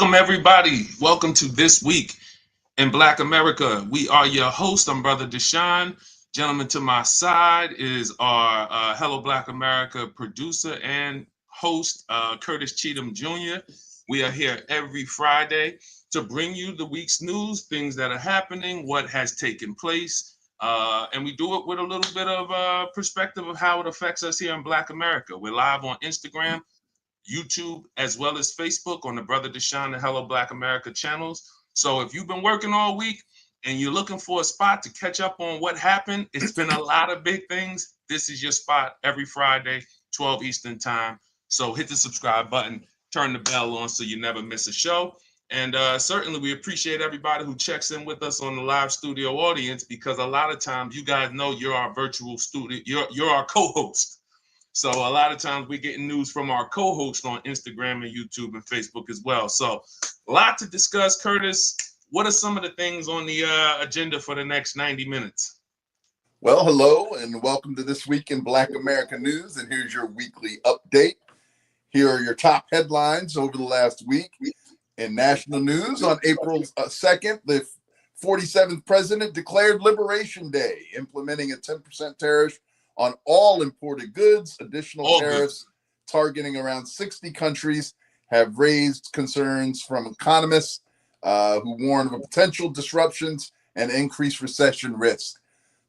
Welcome, everybody. Welcome to This Week in Black America. We are your host. I'm Brother Deshaun. Gentleman to my side is our Hello Black America producer and host, Curtis Cheatham Jr. We are here every Friday to bring you the week's news, things that are happening, what has taken place, and we do it with a little bit of perspective of how it affects us here in Black America. We're live on Instagram, YouTube, as well as Facebook on the Brother Deshaun and Hello Black America channels. So if you've been working all week and you're looking for a spot to catch up on what happened, it's been a lot of big things. This is your spot every Friday, 12 Eastern time. So hit the subscribe button, turn the bell on so you never miss a show. And certainly we appreciate everybody who checks in with us on the live studio audience, because a lot of times you guys know you're our virtual studio, you're our co-host. So a lot of times we're getting news from our co-host on Instagram and YouTube and Facebook as well. So a lot to discuss. Curtis, what are some of the things on the agenda for the next 90 minutes? Well, hello and welcome to This Week in Black America News. And here's your weekly update. Here are your top headlines over the last week. In national news, on April 2nd, the 47th president declared Liberation Day, implementing a 10% tariff on all imported goods. Additional tariffs targeting around 60 countries have raised concerns from economists who warn of potential disruptions and increased recession risk.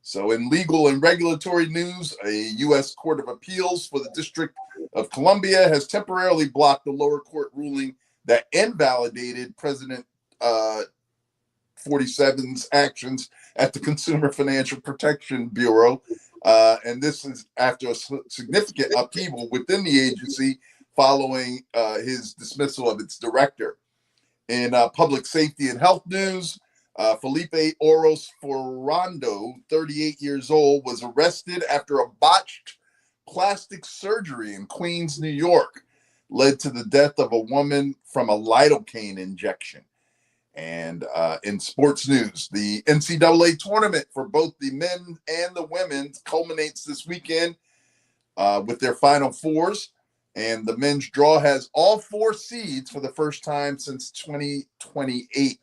So in legal and regulatory news, a U.S. Court of Appeals for the District of Columbia has temporarily blocked the lower court ruling that invalidated President 47's actions at the Consumer Financial Protection Bureau. And this is after a significant upheaval within the agency following his dismissal of its director. In public safety and health news, Felipe Oros Ferrando, 38 years old, was arrested after a botched plastic surgery in Queens, New York, led to the death of a woman from a lidocaine injection. And in sports news, the NCAA tournament for both the men and the women culminates this weekend with their Final Fours. And the men's draw has all four seeds for the first time since 2008.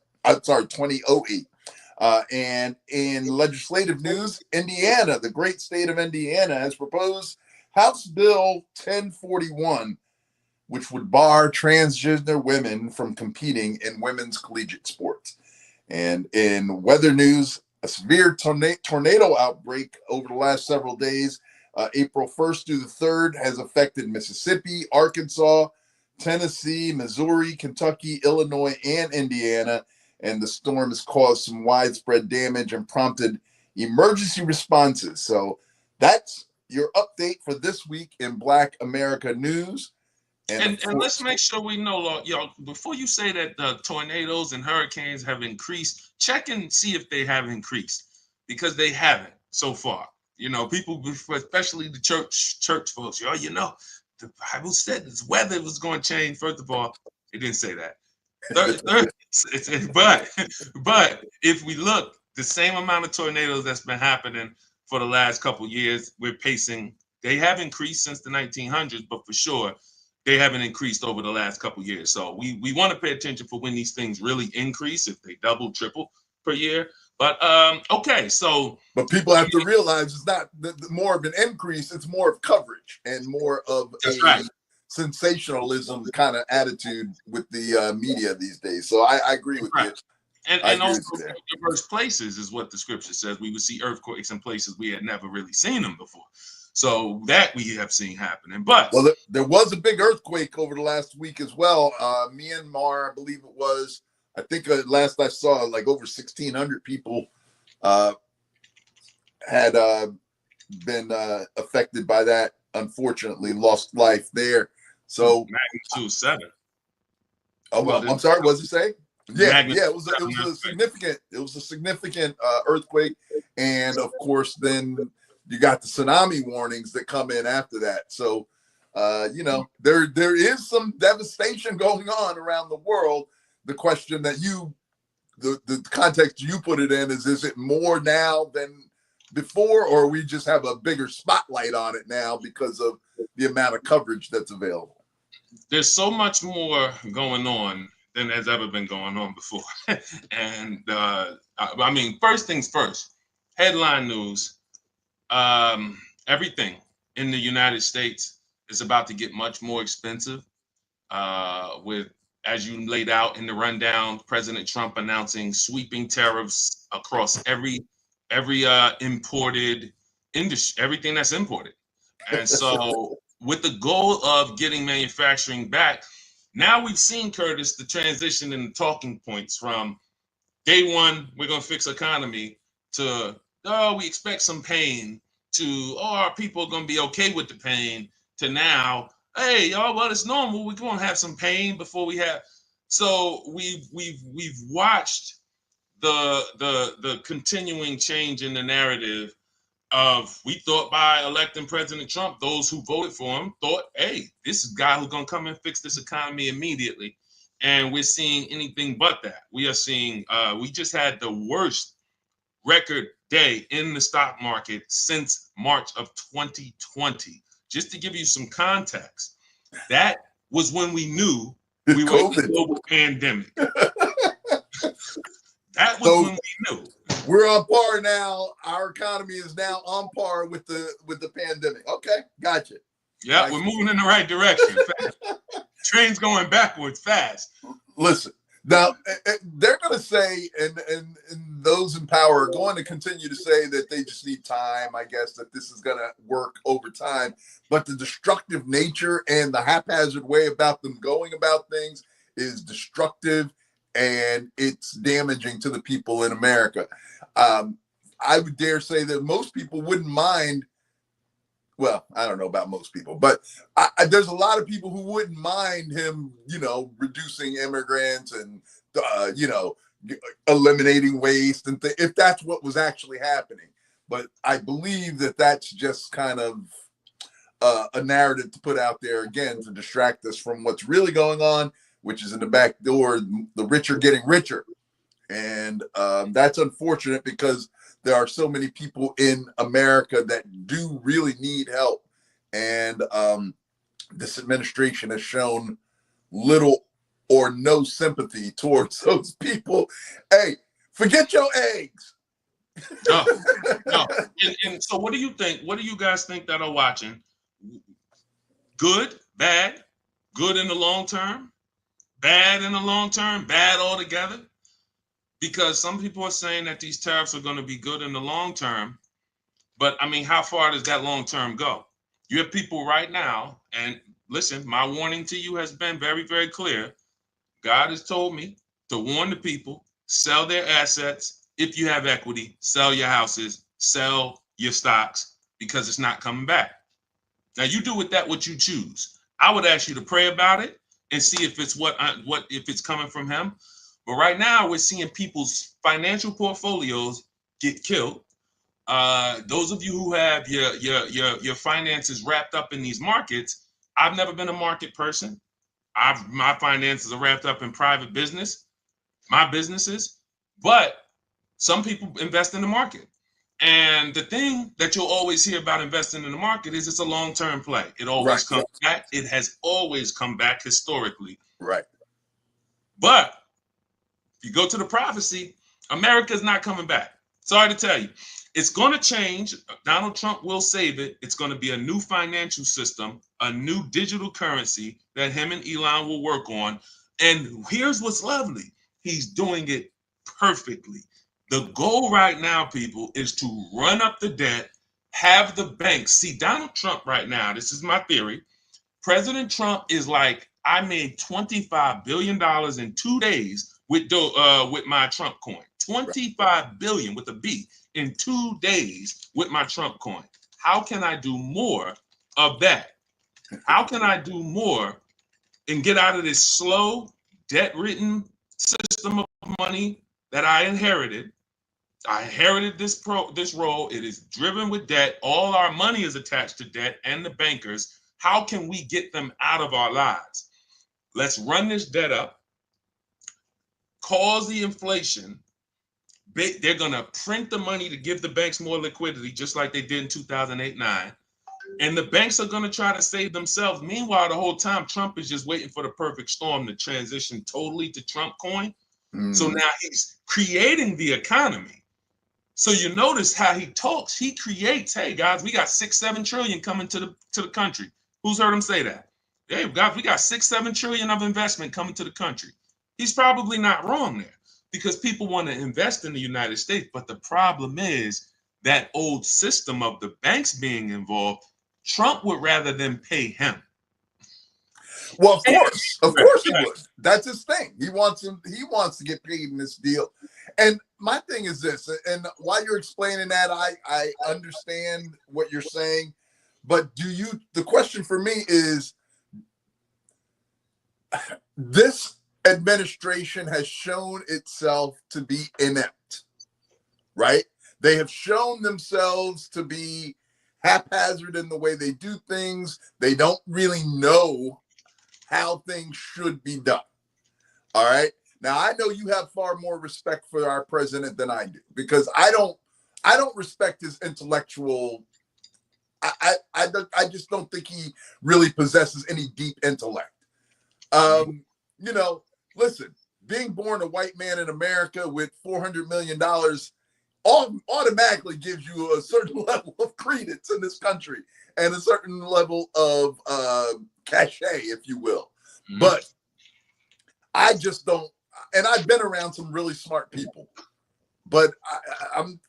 And in legislative news, Indiana, the great state of Indiana, has proposed House Bill 1041, which would bar transgender women from competing in women's collegiate sports. And in weather news, a severe tornado outbreak over the last several days, April 1st through the 3rd, has affected Mississippi, Arkansas, Tennessee, Missouri, Kentucky, Illinois, and Indiana. And the storm has caused some widespread damage and prompted emergency responses. So that's your update for this week in Black America News. And let's make sure we know, y'all, before you say that the tornadoes and hurricanes have increased, check and see if they have increased, because they haven't so far. You know, people, especially the church folks, you know, the Bible said this weather was going to change. First of all, it didn't say that. But if we look, the same amount of tornadoes that's been happening for the last couple of years, we're pacing. They have increased since the 1900s, but for sure, they haven't increased over the last couple of years. So we want to pay attention for when these things really increase, if they double, triple per year. But okay, so. But people have to realize it's not more of an increase, it's more of coverage and more of sensationalism kind of attitude with the media these days. So I agree with you. And also diverse places is what the scripture says. We would see earthquakes in places we had never really seen them before. So that we have seen happening. But there was a big earthquake over the last week as well. Myanmar, I believe it was. I think last I saw, like over 1,600 people had been affected by that. Unfortunately, lost life there. So magnitude 7. Oh well, I'm sorry. What did it say? Yeah. It was a significant earthquake, and of course, then you got the tsunami warnings that come in after that. So, you know, there is some devastation going on around the world. The question that the context you put it in is it more now than before, or we just have a bigger spotlight on it now because of the amount of coverage that's available? There's so much more going on than has ever been going on before. And I mean, first things first, headline news, everything in the United States is about to get much more expensive with, as you laid out in the rundown, President Trump announcing sweeping tariffs across every imported industry, everything that's imported. And so with the goal of getting manufacturing back, now we've seen, Curtis, the transition in the talking points from day one, we're going to fix economy, to, oh, we expect some pain, to, oh, our people are going to be okay with the pain, to now, hey, y'all, well, it's normal. We're going to have some pain before we have. So we've watched the continuing change in the narrative of, we thought by electing President Trump, those who voted for him thought, hey, this is a guy who's going to come and fix this economy immediately. And we're seeing anything but that. We are seeing, we just had the worst record day in the stock market since March of 2020. Just to give you some context, that was when we knew we were in a global pandemic. That was when we knew. We're on par now. Our economy is now on par with the pandemic. Okay, gotcha. Yeah, we're moving in the right direction. Train's going backwards fast. Listen, now they're going to say, and those in power are going to continue to say that they just need time. I guess that this is going to work over time. But the destructive nature and the haphazard way about them going about things is destructive, and it's damaging to the people in America. I would dare say that most people wouldn't mind. Well, I don't know about most people, but there's a lot of people who wouldn't mind him, reducing immigrants and, eliminating waste and if that's what was actually happening. But I believe that that's just kind of a narrative to put out there, again, to distract us from what's really going on, which is in the back door, the rich are getting richer. And that's unfortunate because there are so many people in America that do really need help. And this administration has shown little or no sympathy towards those people. Hey, forget your eggs. No. And so what do you think? What do you guys think that are watching? Good, bad, good in the long term, bad in the long term, bad altogether? Because some people are saying that these tariffs are going to be good in the long term. But I mean, how far does that long term go? You have people right now, and listen, my warning to you has been very, very clear. God has told me to warn the people, sell their assets. If you have equity, sell your houses, sell your stocks, because it's not coming back. Now, you do with that what you choose. I would ask you to pray about it and see if it's if it's coming from him. But right now, we're seeing people's financial portfolios get killed. Those of you who have your finances wrapped up in these markets, I've never been a market person. My finances are wrapped up in private business, my businesses. But some people invest in the market. And the thing that you'll always hear about investing in the market is it's a long-term play. It always comes back. It has always come back historically. Right. But if you go to the prophecy, America's not coming back. Sorry to tell you. It's going to change. Donald Trump will save it. It's going to be a new financial system, a new digital currency that him and Elon will work on. And here's what's lovely. He's doing it perfectly. The goal right now, people, is to run up the debt, have the banks. See, Donald Trump right now, this is my theory. President Trump is like, I made $25 billion in 2 days with my Trump coin. 25 billion with a B in 2 days with my Trump coin. How can I do more of that? How can I do more and get out of this slow, debt-ridden system of money that I inherited? I inherited this role. It is driven with debt. All our money is attached to debt and the bankers. How can we get them out of our lives? Let's run this debt up, cause the inflation. They're going to print the money to give the banks more liquidity, just like they did in 2008-9. And the banks are going to try to save themselves. Meanwhile, the whole time, Trump is just waiting for the perfect storm to transition totally to Trump coin. So now he's creating the economy. So you notice how he talks. He creates, hey, guys, we got 6-7 trillion coming to the country. Who's heard him say that? Hey, guys, we got 6-7 trillion of investment coming to the country. He's probably not wrong there because people want to invest in the United States. But the problem is that old system of the banks being involved. Trump would rather than pay him. Well, of course he would. That's his thing. He wants to get paid in this deal. And my thing is this, and while you're explaining that, I understand what you're saying, but the question for me is, this administration has shown itself to be inept, right? They have shown themselves to be haphazard in the way they do things. They don't really know how things should be done. All right. Now I know you have far more respect for our president than I do, because I don't respect his intellectual. I just don't think he really possesses any deep intellect. You know, listen, being born a white man in America with $400 million automatically gives you a certain level of credence in this country and a certain level of cachet, if you will. But I just don't, and I've been around some really smart people, but I'm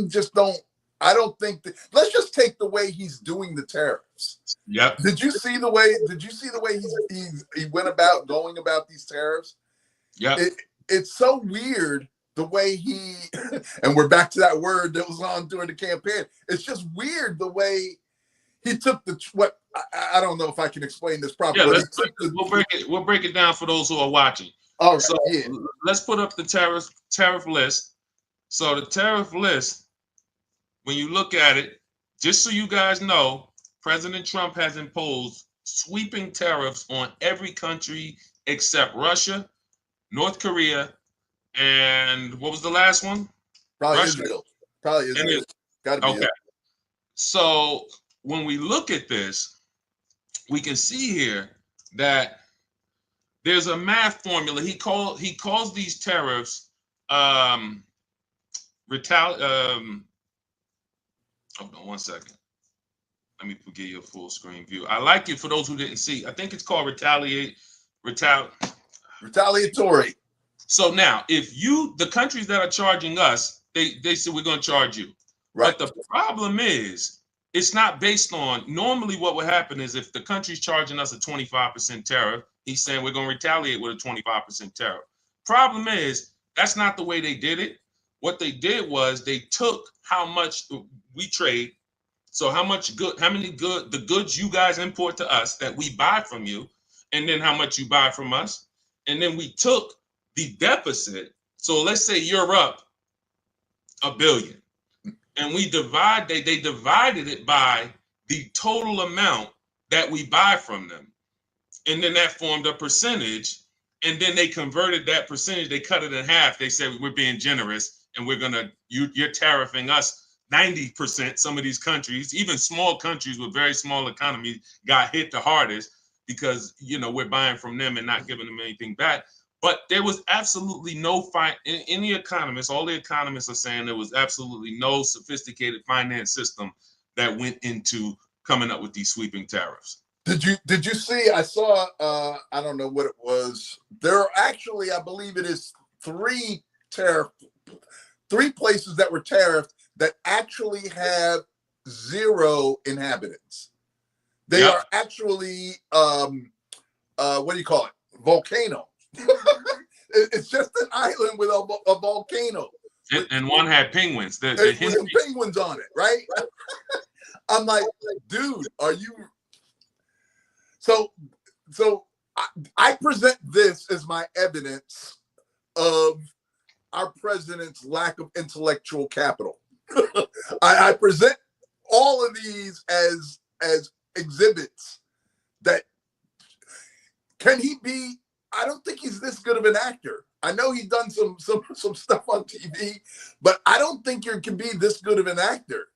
just don't. I don't think that. Let's just take the way he's doing the tariffs. Yep. Did you see the way he went about going about these tariffs? Yeah. It's so weird the way he, and we're back to that word that was on during the campaign. It's just weird the way he took what I don't know if I can explain this properly. Yeah, we'll break it down for those who are watching. All right. So let's put up the tariff list. So the tariff list, when you look at it, just so you guys know, President Trump has imposed sweeping tariffs on every country except Russia, North Korea, and what was the last one? Probably Israel. Got to be okay. So when we look at this, we can see here that there's a math formula. He calls these tariffs hold on one second. Let me give you a full screen view. I like it for those who didn't see. I think it's called retaliatory. So now, if the countries that are charging us, they say we're going to charge you. Right. But the problem is, it's not based on, normally what would happen is if the country's charging us a 25% tariff, he's saying we're going to retaliate with a 25% tariff. Problem is, that's not the way they did it. What they did was they took how much we trade, so the goods you guys import to us that we buy from you, and then how much you buy from us. And then we took the deficit. So let's say you're up $1 billion. And they divided it by the total amount that we buy from them. And then that formed a percentage. And then they converted that percentage. They cut it in half. They said, we're being generous and you're tariffing us 90%. Some of these countries, even small countries with very small economies, got hit the hardest because, we're buying from them and not giving them anything back. But there was absolutely no any economists, all the economists are saying there was absolutely no sophisticated finance system that went into coming up with these sweeping tariffs. Did you see, I saw, I don't know what it was. There are actually, I believe it is three places that were tariffed that actually have 0 inhabitants. They are actually, what do you call it? Volcano. It's just an island with a volcano. And one had penguins. With penguins on it, right? I'm like, dude, are you... So I present this as my evidence of our president's lack of intellectual capital. I present all of these as exhibits that can he be. I don't think he's this good of an actor. I know he's done some stuff on TV, but I don't think you can be this good of an actor.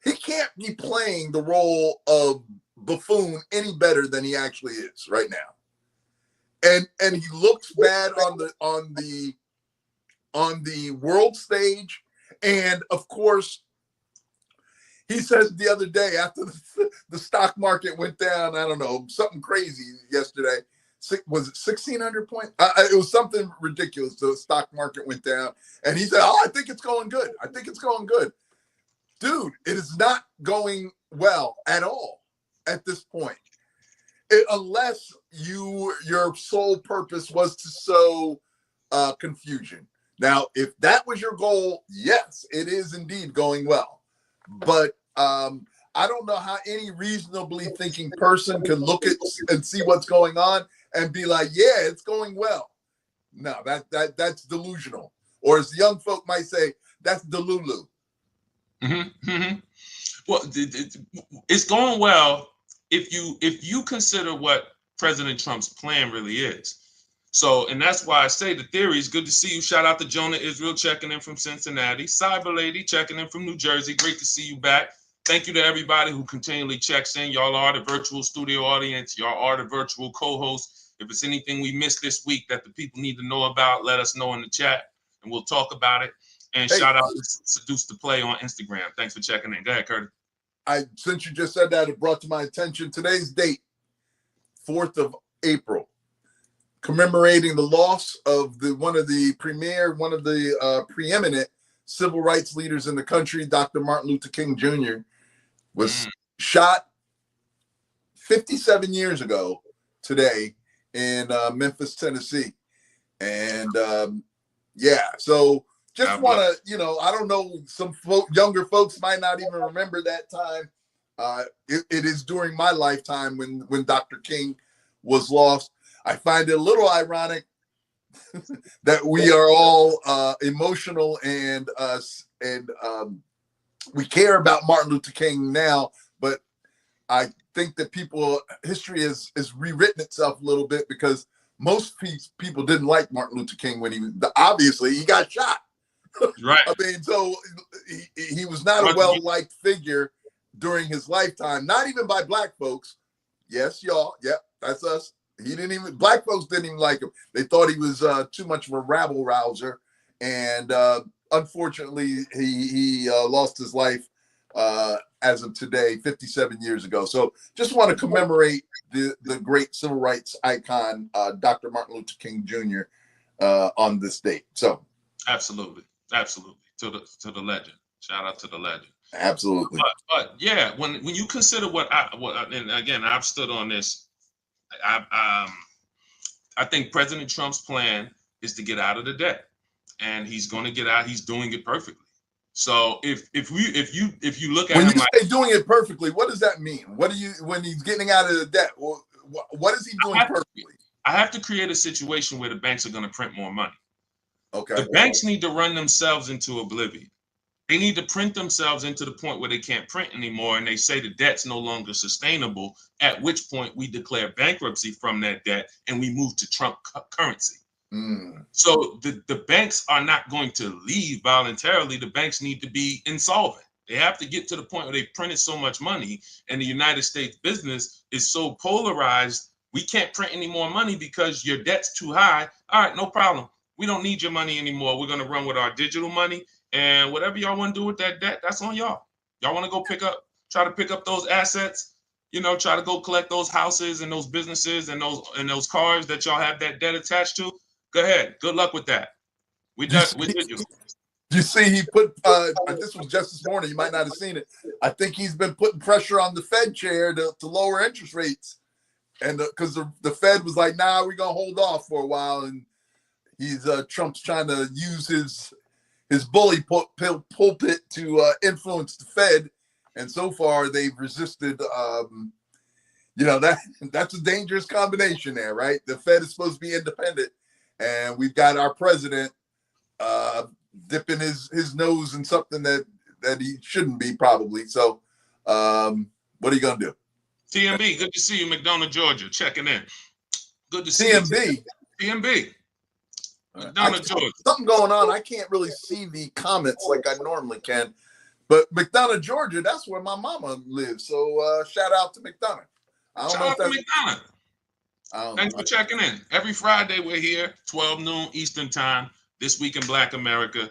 he can't be playing the role of buffoon any better than he actually is right now. And he looks bad on the world stage. And of course, he said the other day after the stock market went down, I don't know, something crazy yesterday. Was it 1,600 points? It was something ridiculous. The stock market went down. And he said, I think it's going good. I think it's going good. Dude, it is not going well at all at this point. Unless your sole purpose was to sow confusion. Now, if that was your goal, yes, it is indeed going well. But I don't know how any reasonably thinking person can look at and see what's going on and be like, yeah, it's going well. No, that's delusional. Or as the young folk might say, that's delulu. Mm-hmm, mm-hmm. Well, it's going well if you consider what President Trump's plan really is. So, and that's why I say the theory is good to see you. Shout out to Jonah Israel checking in from Cincinnati. Cyber Lady checking in from New Jersey. Great to see you back. Thank you to everybody who continually checks in. Y'all are the virtual studio audience. Y'all are the virtual co-hosts. If it's anything we missed this week that the people need to know about, let us know in the chat and we'll talk about it. And shout out to Seduce the Play on Instagram. Thanks for checking in. Go ahead, Curtis. Since you just said that, it brought to my attention today's date, 4th of April, commemorating the loss of one of the preeminent civil rights leaders in the country, Dr. Martin Luther King Jr., was shot 57 years ago today in Memphis, Tennessee. And so just want to, I don't know, some younger folks might not even remember that time. It is during my lifetime when Dr. King was lost. I find it a little ironic that we are all emotional and we care about Martin Luther King now, but I think that history has rewritten itself a little bit because most people didn't like Martin Luther King when obviously he got shot. Right. I mean, so he was not a well-liked figure during his lifetime, not even by black folks. Yes, y'all. Yep, that's us. Black folks didn't even like him. They thought he was too much of a rabble rouser. And unfortunately, he lost his life as of today, 57 years ago. So just want to commemorate the great civil rights icon, Dr. Martin Luther King Jr. On this date. So absolutely to the legend. Shout out to the legend. Absolutely. But yeah, when you consider and again, I've stood on this. I think President Trump's plan is to get out of the debt, and he's going to get out. He's doing it perfectly. So if you look at when him you say doing it perfectly, what does that mean? What do you when he's getting out of the debt? What is he doing perfectly? I have to create a situation where the banks are going to print more money. Okay. The banks need to run themselves into oblivion. They need to print themselves into the point where they can't print anymore, and they say the debt's no longer sustainable, at which point we declare bankruptcy from that debt and we move to Trump currency. So the banks are not going to leave voluntarily. The banks need to be insolvent. They have to get to the point where they printed so much money, and the United States business is so polarized, we can't print any more money because your debt's too high. All right, no problem. We don't need your money anymore. We're going to run with our digital money. And whatever y'all want to do with that debt, that's on y'all. Y'all want to go try to pick up those assets, try to go collect those houses and those businesses and those cars that y'all have that debt attached to. Go ahead. Good luck with that. We did you. You see, he put this was just this morning. You might not have seen it. I think he's been putting pressure on the Fed chair to lower interest rates, and because the Fed was like, "Nah, we're gonna hold off for a while," and Trump's trying to use his bully pulpit to influence the Fed, and so far they've resisted. That's a dangerous combination there, right? The Fed is supposed to be independent, and we've got our president dipping his nose in something that he shouldn't be, probably. So, what are you gonna do? TMB, good to see you, McDonough, Georgia, checking in. Good to see TMB. you. TMB. McDonough, Georgia. Something going on. I can't really see the comments like I normally can. But McDonough, Georgia, that's where my mama lives. So shout out to McDonough. I don't Shout know if out to that's. McDonough. I don't Thanks know. for checking in. Every Friday we're here, 12 noon Eastern time. This week in Black America,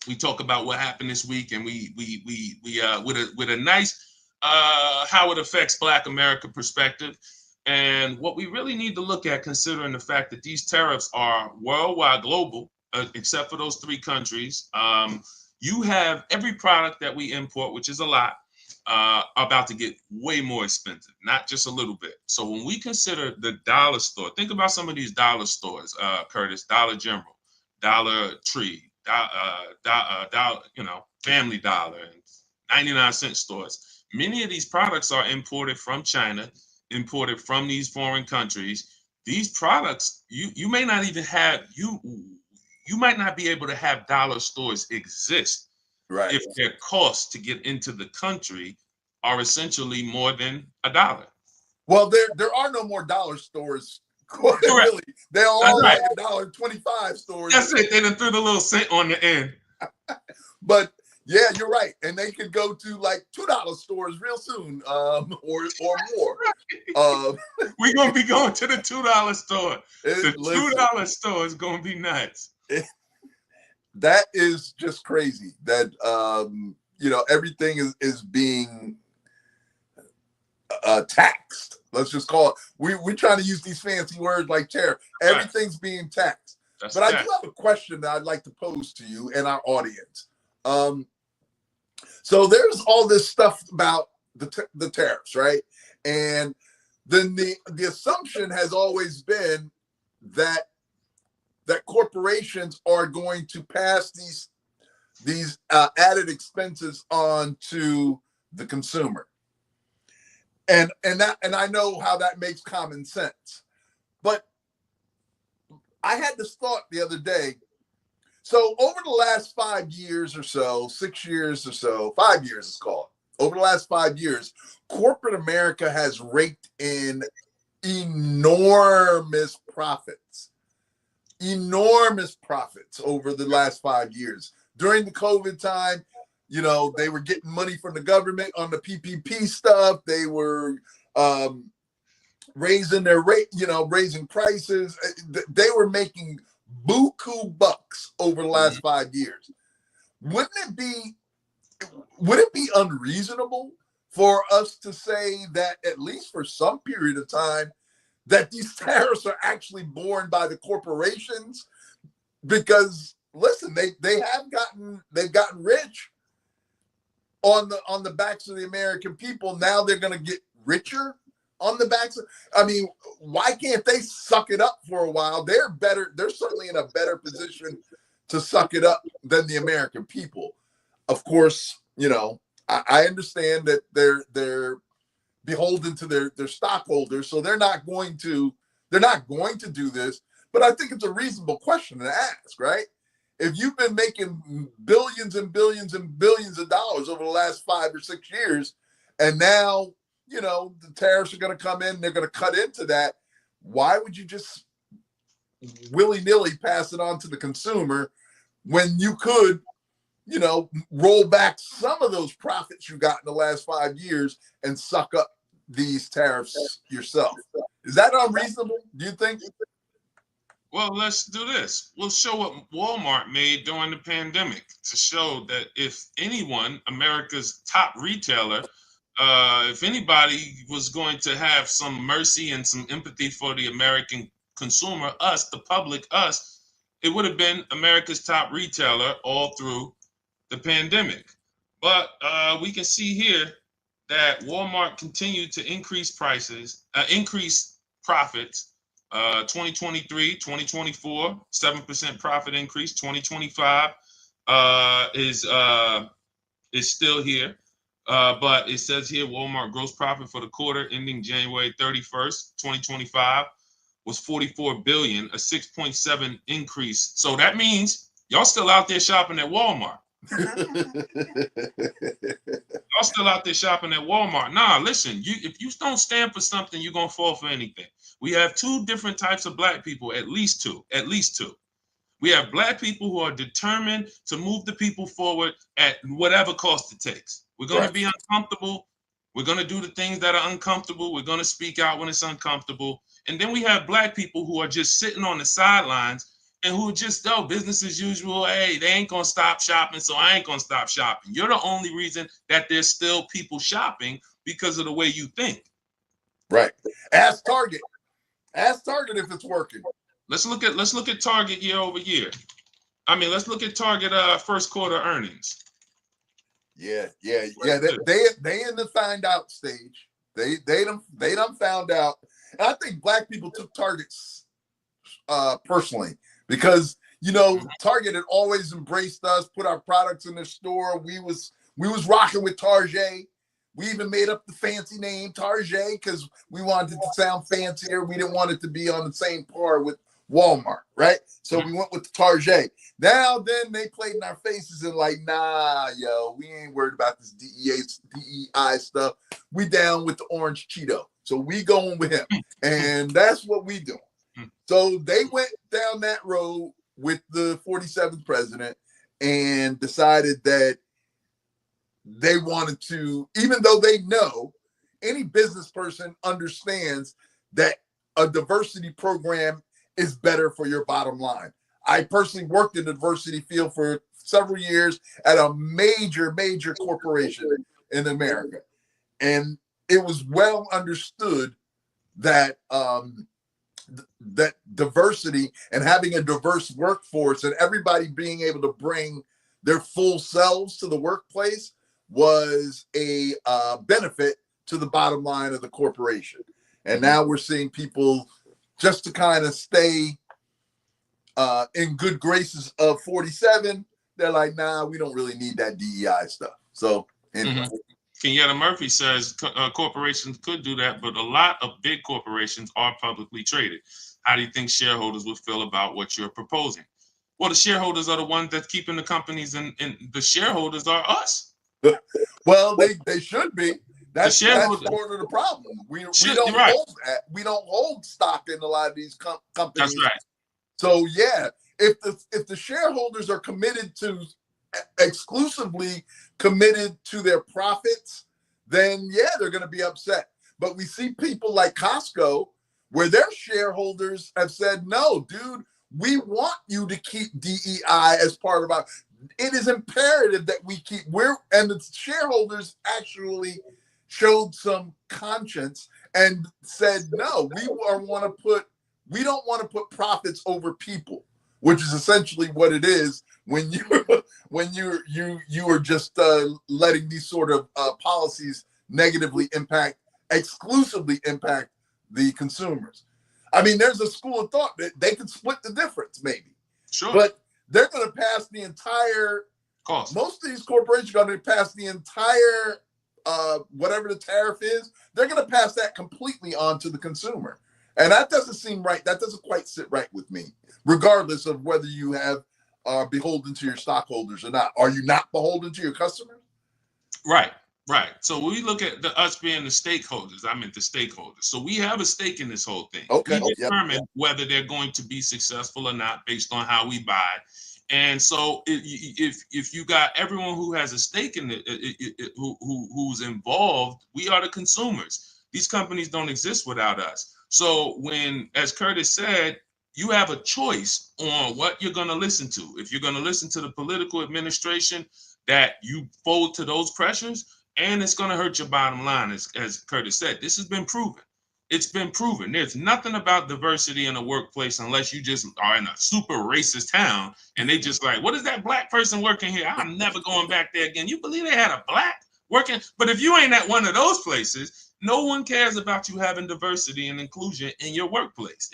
we talk about what happened this week, and we with a nice how it affects Black America perspective, and what we really need to look at, considering the fact that these tariffs are worldwide, global, except for those 3 countries. You have every product that we import, which is a lot, about to get way more expensive, not just a little bit. So when we consider the dollar store, think about some of these dollar stores, Curtis, Dollar General, Dollar Tree, Family Dollar, and 99-cent stores. Many of these products are imported from China, imported from these foreign countries. These products, you may not even have, you might not be able to have dollar stores exist, Right. if their costs to get into the country are essentially more than $1. Well, there are no more dollar stores. Really, they're all right. like $1.25 stores. That's it. They done threw the little cent on the end. But yeah, you're right, and they could go to like $2 stores real soon, or more. We're gonna be going to the $2 store. The $2 store is gonna be nuts. That is just crazy. That everything is being taxed. Let's just call it. We're trying to use these fancy words like tariff. Everything's being taxed. That's but I do have a question that I'd like to pose to you and our audience. So there's all this stuff about the tariffs, right? And then the assumption has always been that corporations are going to pass these added expenses on to the consumer. And I know how that makes common sense. But I had this thought the other day. So over the last 5 years or so, 6 years or so, 5 years it's called. Over the last 5 years, corporate America has raked in enormous profits over the last 5 years. During the COVID time, they were getting money from the government on the PPP stuff. They were raising their rate, raising prices. They were making buku bucks over the last 5 years. Would it be unreasonable for us to say that at least for some period of time that these tariffs are actually borne by the corporations? Because listen, they've gotten rich on the backs of the American people. Now they're going to get richer on the backs of, why can't they suck it up for a while? They're certainly in a better position to suck it up than the American people. Of course, I understand that they're beholden to their stockholders, so they're not going to do this. But I think it's a reasonable question to ask, right? If you've been making billions and billions and billions of dollars over the last 5 or 6 years, and now, the tariffs are going to come in, they're going to cut into that, why would you just willy-nilly pass it on to the consumer when you could, roll back some of those profits you got in the last 5 years and suck up these tariffs yourself? Is that unreasonable, do you think? Well, let's do this. We'll show what Walmart made during the pandemic to show that if anyone, America's top retailer, if anybody was going to have some mercy and some empathy for the American consumer, us, the public, us, it would have been America's top retailer all through the pandemic. But we can see here that Walmart continued to increase prices, increase profits. 2023, 2024, 7% profit increase. 2025 is still here. But it says here Walmart gross profit for the quarter ending January 31st, 2025 was $44 billion, a 6.7 increase. So that means y'all still out there shopping at Walmart. Y'all still out there shopping at Walmart. Nah, listen, if you don't stand for something, you're going to fall for anything. We have 2 different types of Black people, at least two. We have black people who are determined to move the people forward at whatever cost it takes. We're going to be uncomfortable. We're going to do the things that are uncomfortable. We're going to speak out when it's uncomfortable. And then we have black people who are just sitting on the sidelines and who just, oh, business as usual. Hey, they ain't going to stop shopping, so I ain't going to stop shopping. You're the only reason that there's still people shopping because of the way you think. Right. Ask Target. Ask Target if it's working. Let's look at Target year over year. I mean, let's look at Target first quarter earnings. Yeah. They in the find out stage. They done found out. And I think black people took Targets personally because Target had always embraced us, put our products in their store. We was rocking with Target. We even made up the fancy name Target because we wanted it to sound fancier. We didn't want it to be on the same par with Walmart, right? So we went with the Target. Now then they played in our faces and like, nah, yo, we ain't worried about this DEI stuff. We down with the orange Cheeto. So we going with him. And that's what we doing. So they went down that road with the 47th president and decided that they wanted to, even though they know any business person understands that a diversity program is better for your bottom line. I personally worked in the diversity field for several years at a major corporation in America. And it was well understood that that diversity and having a diverse workforce and everybody being able to bring their full selves to the workplace was a benefit to the bottom line of the corporation. And now we're seeing people just to kind of stay in good graces of 47. They're like, nah, we don't really need that DEI stuff. So anyway. Kenyatta Murphy says corporations could do that, but a lot of big corporations are publicly traded. How do you think shareholders would feel about what you're proposing? Well, the shareholders are the ones that's keeping the companies, and the shareholders are us. Well, they should be. That's part of the problem. We don't hold stock in a lot of these companies. That's right. So yeah, if the shareholders are exclusively committed to their profits, then yeah, they're going to be upset. But we see people like Costco, where their shareholders have said, no, dude, we want you to keep DEI as part of our. It is imperative that we keep. And the shareholders actually showed some conscience and said, no, we don't want to put profits over people, which is essentially what it is when you are just letting these sort of policies exclusively impact the consumers. I mean, there's a school of thought that they could split the difference, maybe. Sure. But they're going to pass the entire cost. Most of these corporations are going to pass the entire whatever the tariff is. They're going to pass that completely on to the consumer. And that doesn't seem right. That doesn't quite sit right with me, regardless of whether you are beholden to your stockholders or not. Are you not beholden to your customers? Right. So we look at us being the stakeholders. I meant the stakeholders. So we have a stake in this whole thing. Okay. We determine whether they're going to be successful or not based on how we buy. And so if you got everyone who has a stake in it, who's involved, we are the consumers. These companies don't exist without us. So when, as Curtis said, you have a choice on what you're going to listen to. If you're going to listen to the political administration, that you fold to those pressures, and it's going to hurt your bottom line, as Curtis said. This has been proven. It's been proven. There's nothing about diversity in a workplace unless you just are in a super racist town and they just like, what is that black person working here? I'm never going back there again. You believe they had a black working? But if you ain't at one of those places, no one cares about you having diversity and inclusion in your workplace.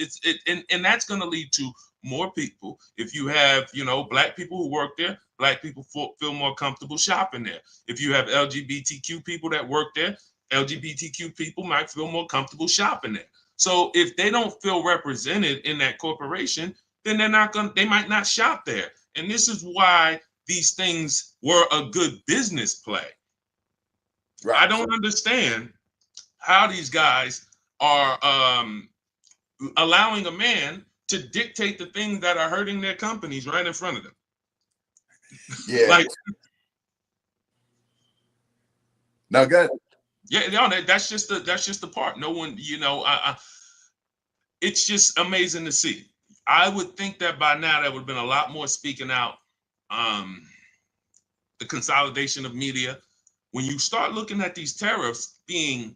And that's going to lead to more people. If you have, black people who work there, black people feel more comfortable shopping there. If you have LGBTQ people that work there, LGBTQ people might feel more comfortable shopping there. So if they don't feel represented in that corporation, then they might not shop there. And this is why these things were a good business play. Right. I don't understand how these guys are allowing a man to dictate the things that are hurting their companies right in front of them. Yeah. Like, now good. yeah, no, that's just the part. No one, it's just amazing to see. I would think that by now there would have been a lot more speaking out. The consolidation of media. When you start looking at these tariffs being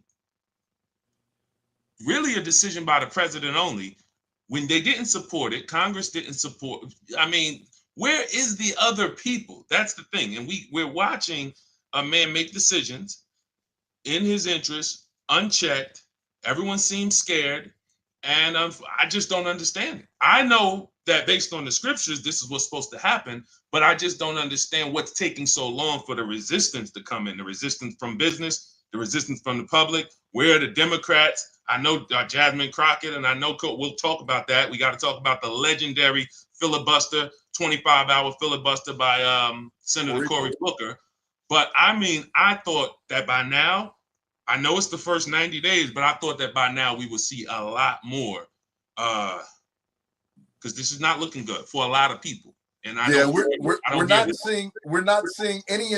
really a decision by the president only, when they didn't support it, Congress didn't support. I mean, where is the other people? That's the thing. And we're watching a man make decisions in his interest, unchecked. Everyone seems scared. And I just don't understand it. I know that based on the scriptures, this is what's supposed to happen, but I just don't understand what's taking so long for the resistance to come in, the resistance from business, the resistance from the public. Where are the Democrats? I know Jasmine Crockett, and I know we'll talk about that. We got to talk about the legendary filibuster, 25-hour filibuster by Senator Cory Booker. But I mean, I thought that by now, I know it's the first 90 days, but I thought that by now we would see a lot more, because this is not looking good for a lot of people. And we're not seeing any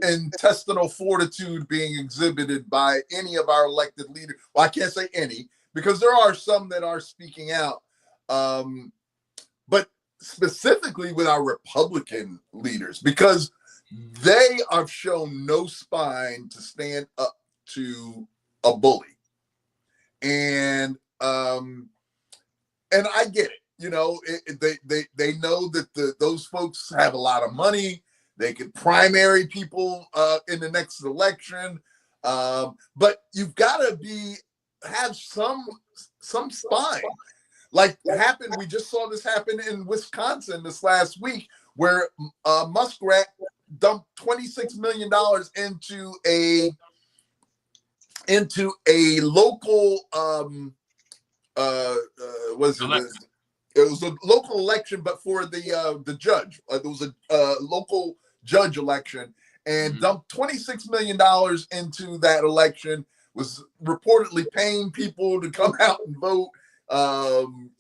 intestinal fortitude being exhibited by any of our elected leaders. Well, I can't say any, because there are some that are speaking out, but specifically with our Republican leaders, because they have shown no spine to stand up to a bully. And I get it. They know that those folks have a lot of money. They could primary people in the next election, but you've got to have some spine. Like happened, we just saw this happen in Wisconsin this last week, where Muskrat dumped $26 million into a local it was a local election, but for the judge. There was a local judge election, and dumped $26 million into that election, was reportedly paying people to come out and vote.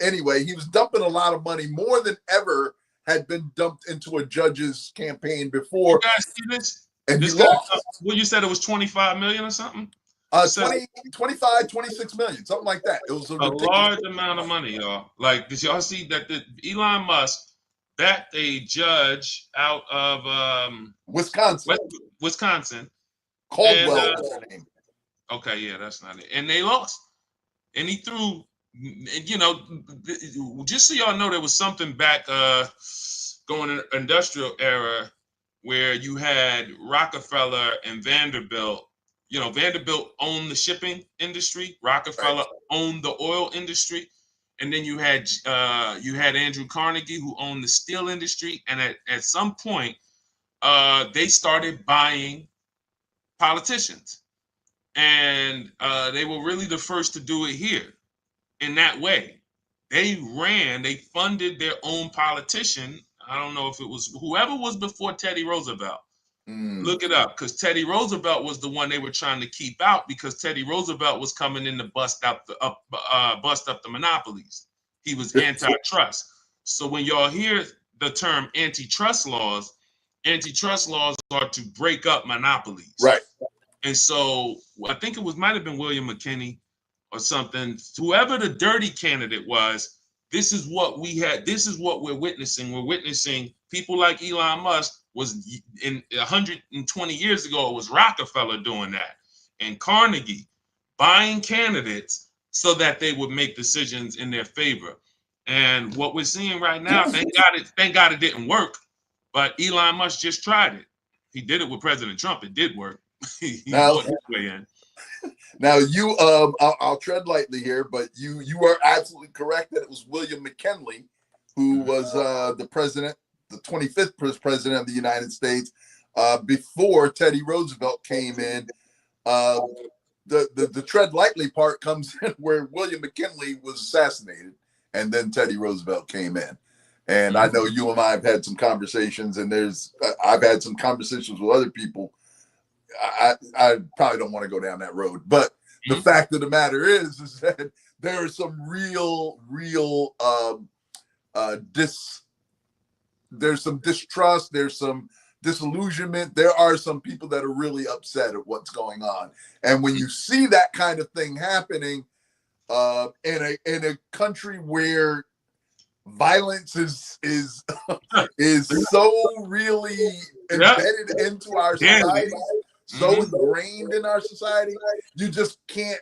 Anyway, he was dumping a lot of money, more than ever had been dumped into a judge's campaign before. You guys see this? And he lost. Well, you said it was 25 million or something? 25, 26 million, something like that. It was a large amount of money, y'all. Like, did y'all see that Elon Musk backed a judge out of Wisconsin? Caldwell. Okay, yeah, that's not it. And they lost. And he threw, just so y'all know, there was something back going in the industrial era where you had Rockefeller and Vanderbilt. Vanderbilt owned the shipping industry. Rockefeller owned the oil industry, and then you had Andrew Carnegie, who owned the steel industry. And at some point, they started buying politicians, and they were really the first to do it here in that way. They funded their own politician. I don't know if it was whoever was before Teddy Roosevelt. Look it up, because Teddy Roosevelt was the one they were trying to keep out, because Teddy Roosevelt was coming in to bust up the monopolies. He was antitrust. So when y'all hear the term antitrust laws are to break up monopolies. Right. And so I think might have been William McKinney or something. Whoever the dirty candidate was, this is what we had. This is what we're witnessing. We're witnessing people like Elon Musk. Was in 120 years ago, it was Rockefeller doing that, and Carnegie buying candidates so that they would make decisions in their favor. And what we're seeing right now, thank God it didn't work, but Elon Musk just tried it. He did it with President Trump. It did work. He bought his way in. Now I'll tread lightly here, but you are absolutely correct that it was William McKinley who was the president, the 25th president of the United States, before Teddy Roosevelt came in. The tread lightly part comes in where William McKinley was assassinated, and then Teddy Roosevelt came in. And I know you and I have had some conversations, and I've had some conversations with other people. I probably don't want to go down that road, but the fact of the matter is that there is some real there's some distrust, there's some disillusionment. There are some people that are really upset at what's going on. And when you see that kind of thing happening in a country where violence is so really embedded into our society, so ingrained in our society, you just can't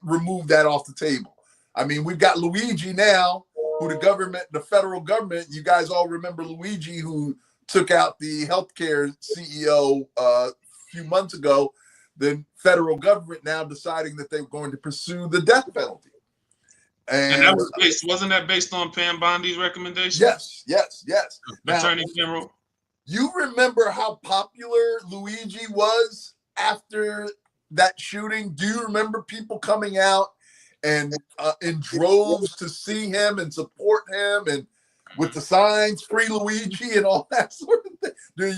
remove that off the table. I mean, we've got Luigi now, who the federal government, you guys all remember Luigi, who took out the healthcare CEO a few months ago. The federal government now deciding that they're going to pursue the death penalty. And that was wasn't that based on Pam Bondi's recommendation? Yes. Attorney General. You remember how popular Luigi was after that shooting? Do you remember people coming out and in droves to see him and support him, and with the signs "Free Luigi" and all that sort of thing? Do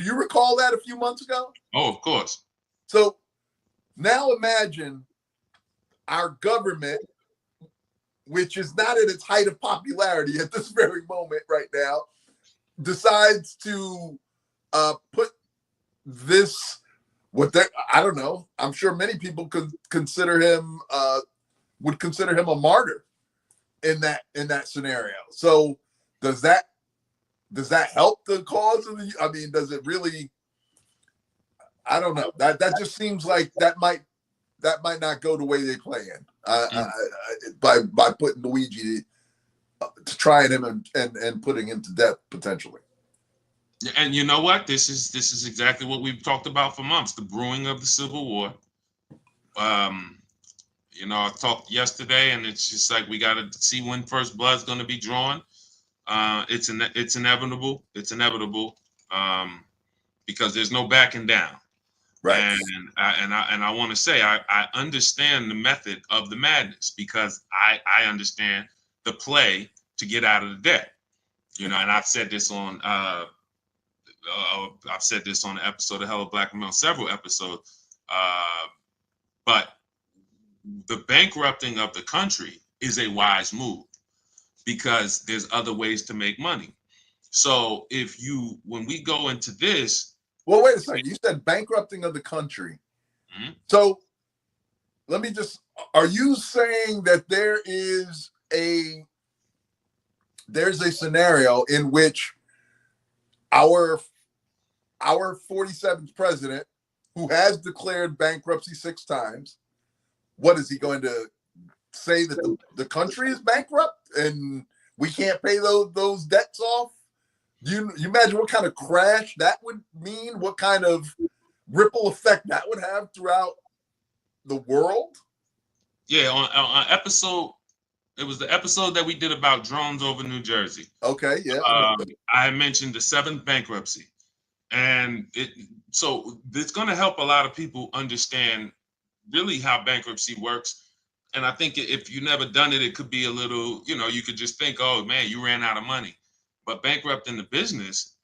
you recall that a few months ago? Oh, of course. So now imagine our government, which is not at its height of popularity at this very moment right now, decides to put this, I don't know. I'm sure many people could consider him a martyr in that scenario. So does that help the cause of the? I mean, does it really? I don't know. That just seems like that might not go the way they plan by putting Luigi to trying him and putting him to death potentially. And you know what? This is exactly what we've talked about for months: the brewing of the Civil War. I talked yesterday, and it's just like we got to see when first blood's going to be drawn. It's inevitable. It's inevitable because there's no backing down. Right. And I want to say I understand the method of the madness, because I understand the play to get out of the debt. And I've said this on an episode of Hello Black America, several episodes. But the bankrupting of the country is a wise move, because there's other ways to make money. So when we go into this. Well, wait a second. You said bankrupting of the country. Mm-hmm. So let me are you saying that there's a scenario in which our 47th president, who has declared bankruptcy 6 times, what is he going to say, that the country is bankrupt and we can't pay those debts off? You imagine what kind of crash that would mean, what kind of ripple effect that would have throughout the world? Yeah, on episode, it was the episode that we did about drones over New Jersey. Okay, yeah. I mentioned the 7th bankruptcy, and so it's going to help a lot of people understand really how bankruptcy works. And I think if you never done it, it could be a little, you could just think, oh man, you ran out of money. But bankrupting the business,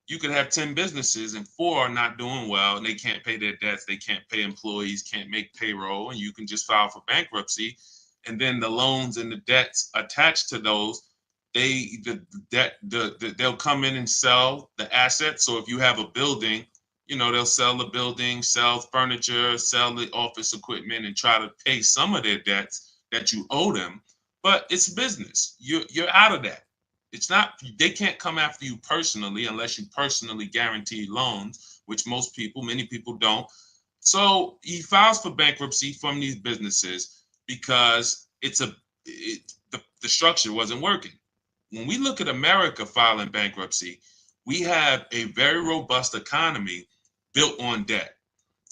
you could have 10 businesses and 4 are not doing well, and they can't pay their debts, they can't pay employees, can't make payroll, and you can just file for bankruptcy. And then the loans and the debts attached to those, they'll come in and sell the assets. So if you have a building, they'll sell the building, sell furniture, sell the office equipment, and try to pay some of their debts that you owe them. But it's business. You're out of that. It's not, they can't come after you personally unless you personally guarantee loans, which many people don't. So he files for bankruptcy from these businesses because the structure wasn't working. When we look at America filing bankruptcy, we have a very robust economy built on debt.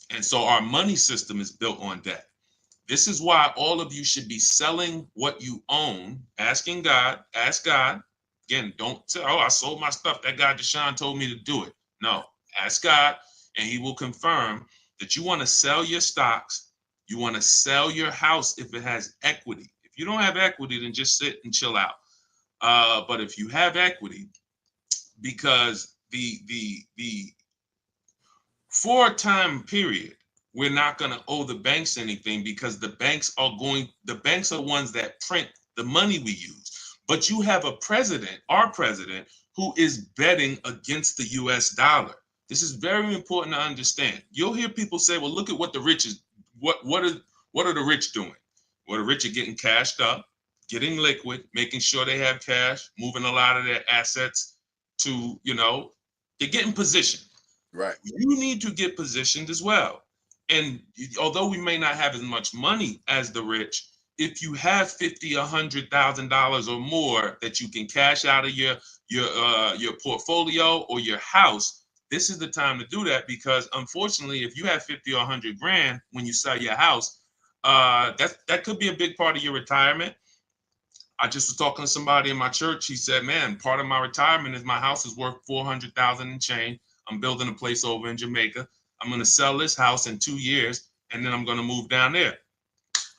And so our money system is built on debt. This is why all of you should be selling what you own, ask God. Again, don't say, oh, I sold my stuff. That guy Deshaun told me to do it. No, ask God, and he will confirm that you want to sell your stocks. You want to sell your house if it has equity. If you don't have equity, then just sit and chill out. But if you have equity, because the 4-time period we're not going to owe the banks anything because the banks are the ones that print the money we use. But you have a president, our president, who is betting against the US dollar. This is very important to understand. You'll hear people say, well, look at what the rich is, what are the rich doing? Well, the rich are getting cashed up, getting liquid, making sure they have cash, moving a lot of their assets to, they're getting positioned. Right. You need to get positioned as well. And although we may not have as much money as the rich, if you have $50,000, $100,000 or more that you can cash out of your portfolio or your house, this is the time to do that, because unfortunately, if you have 50 or 100 grand when you sell your house, that could be a big part of your retirement. I just was talking to somebody in my church. He said, man, part of my retirement is my house is worth 400,000 and change. I'm building a place over in Jamaica. I'm going to sell this house in 2 years, and then I'm going to move down there.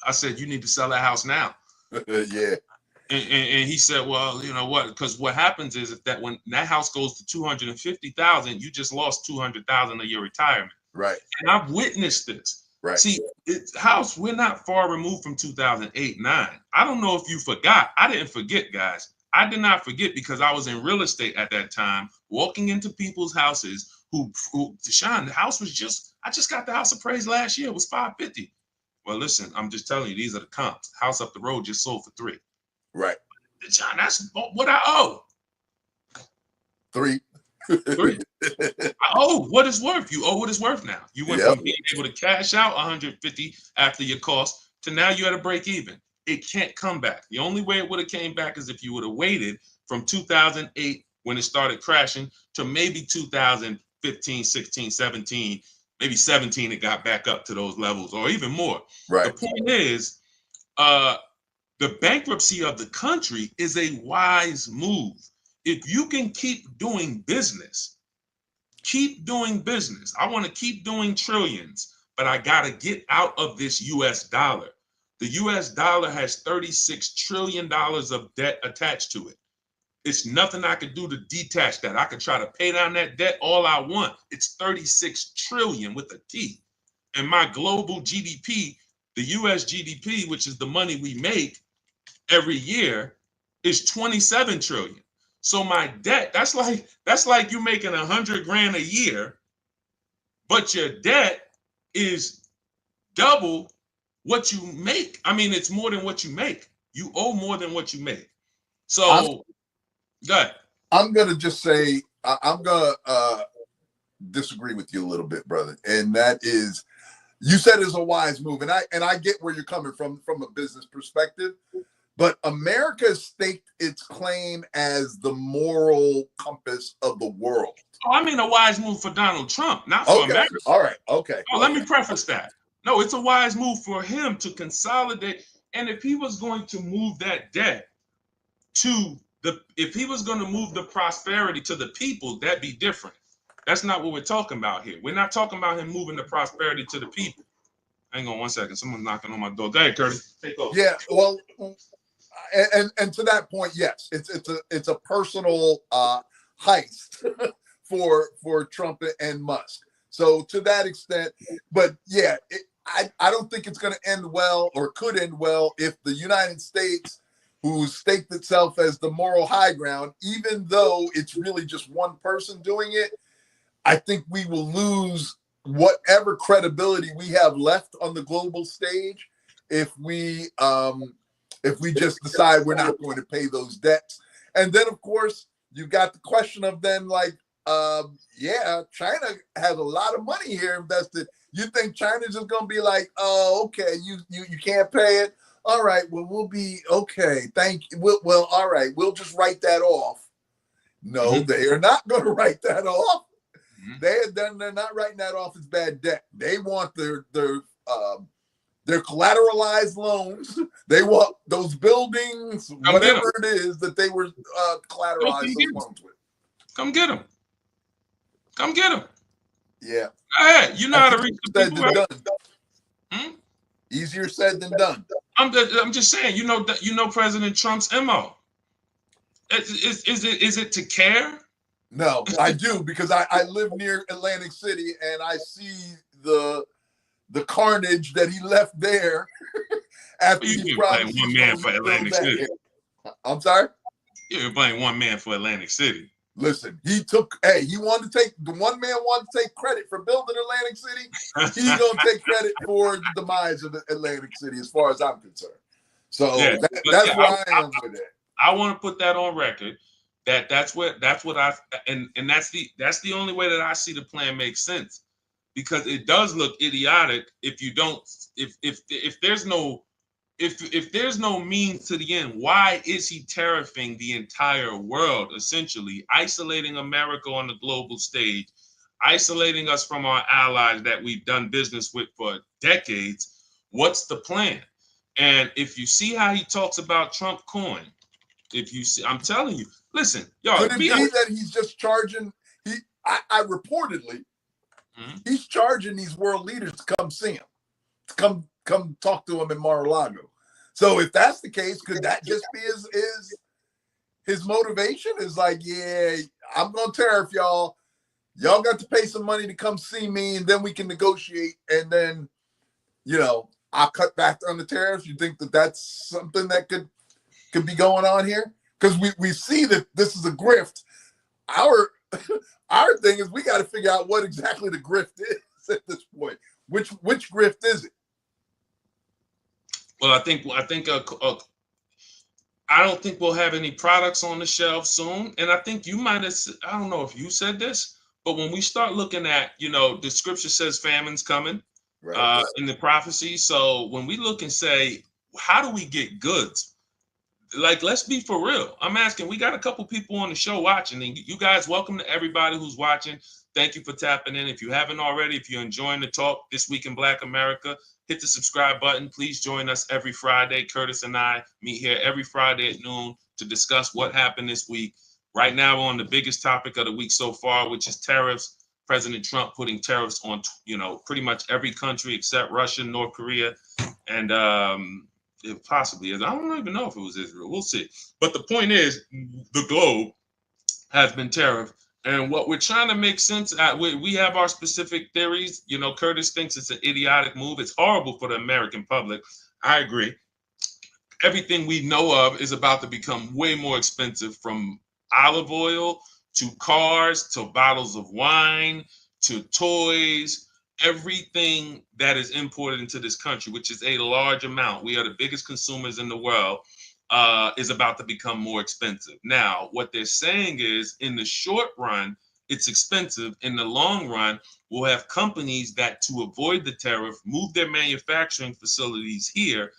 I said, you need to sell that house now. Yeah. And he said, well, you know what? Because what happens is that when that house goes to 250,000, you just lost 200,000 of your retirement. Right. And I've witnessed this. Right. See, house, we're not far removed from 2008-9. I don't know if you forgot. I didn't forget, guys. I did not forget, because I was in real estate at that time, walking into people's houses who Deshaun, the house was I just got the house appraised last year. It was 550. Well, listen, I'm just telling you, these are the comps. House up the road just sold for 3. Right. John, that's what I owe. 3. I owe what it's worth. You owe what it's worth now. You went from being able to cash out 150 after your cost to now you're at a break even. It can't come back. The only way it would have came back is if you would have waited from 2008 when it started crashing to maybe 2015, 16, 17, maybe 17 it got back up to those levels, or even more. Right. The point is, the bankruptcy of the country is a wise move. If you can keep doing business, keep doing business. I want to keep doing trillions, but I got to get out of this US dollar. The US dollar has $36 trillion of debt attached to it. It's nothing I could do to detach that. I could try to pay down that debt all I want. It's 36 trillion with a T. And my global GDP, the US GDP, which is the money we make every year, is 27 trillion. So my debt, that's like you making 100 grand a year, but your debt is double what you make. I mean, it's more than what you make. You owe more than what you make. So, go ahead. I'm gonna just say I'm gonna disagree with you a little bit, brother. And that is, you said it's a wise move, and I get where you're coming from a business perspective. But America staked its claim as the moral compass of the world. Oh, I mean a wise move for Donald Trump, not for America. All right. Okay. Oh, let me preface that. No, it's a wise move for him to consolidate. And if he was going to move that debt if he was going to move the prosperity to the people, that'd be different. That's not what we're talking about here. We're not talking about him moving the prosperity to the people. Hang on 1 second. Someone's knocking on my door. Go ahead, Curtis. Take over. Yeah. Well. And to that point, yes, it's a personal heist for Trump and Musk. So to that extent, but yeah, I don't think it's going to end well, or could end well, if the United States, who staked itself as the moral high ground, even though it's really just one person doing it, I think we will lose whatever credibility we have left on the global stage if we just decide we're not going to pay those debts. And then, of course, you got the question of then, like, China has a lot of money here invested. You think China's just going to be like, oh, okay, you can't pay it? All right, well, we'll be okay. Thank you. Well, all right, we'll just write that off. No, they are not going to write that off. They're not writing that off as bad debt. They want their collateralized loans. They want those buildings, whatever it is that they were collateralized those loans with. Come get them. Come get them. Yeah. Hey, you know how to reach the people. Done. Easier said than done. I'm just saying. You know President Trump's MO. Is it to care? No, I do, because I live near Atlantic City and I see the the carnage that he left there after You he can blame promised one he's man going to for rebuild Atlantic that City. area. I'm sorry? You can blame one man for Atlantic City. Listen, he wanted to take, the one man wanted to take credit for building Atlantic City. He's going to take credit for the demise of Atlantic City as far as I'm concerned. So Yeah, that's where I am with it. I want to put that on record. That's what I and that's the only way that I see the plan make sense, because it does look idiotic if you don't if there's no if there's no means to the end. Why is he tariffing the entire world, essentially isolating America on the global stage, isolating us from our allies that we've done business with for decades? What's the plan? And if you see how he talks about Trump coin, if you see, I'm telling you, listen, y'all. Could it be that he's just charging? I reportedly, he's charging these world leaders to come see him, to come talk to him in Mar-a-Lago. So if that's the case, could that just be his motivation? Is like, yeah, I'm gonna tariff y'all. Y'all got to pay some money to come see me, and then we can negotiate, and then, I'll cut back on the tariffs. You think that that's something that could be going on here? Because we see that this is a grift. Our thing is, we got to figure out what exactly the grift is at this point. Which grift is it? Well, I don't think we'll have any products on the shelf soon. And I think you might have, I don't know if you said this, but when we start looking at, the scripture says famine's coming, right, in the prophecy. So when we look and say, how do we get goods? Like, let's be for real. I'm asking, we got a couple people on the show watching, and you guys, welcome to everybody who's watching. Thank you for tapping in. If you haven't already, if you're enjoying the talk this week in Black America, hit the subscribe button. Please join us every Friday. Curtis and I meet here every Friday at noon to discuss what happened this week. Right now, we're on the biggest topic of the week so far, which is tariffs. President Trump putting tariffs on, pretty much every country except Russia, North Korea, and it possibly is. I don't even know if it was Israel. We'll see. But the point is, the globe has been tariffed. And what we're trying to make sense at, we have our specific theories. Curtis thinks it's an idiotic move. It's horrible for the American public. I agree. Everything we know of is about to become way more expensive, from olive oil to cars to bottles of wine to toys. Everything that is imported into this country, which is a large amount, we are the biggest consumers in the world, is about to become more expensive. Now, what they're saying is, in the short run, it's expensive. In the long run, we'll have companies that, to avoid the tariff, move their manufacturing facilities here.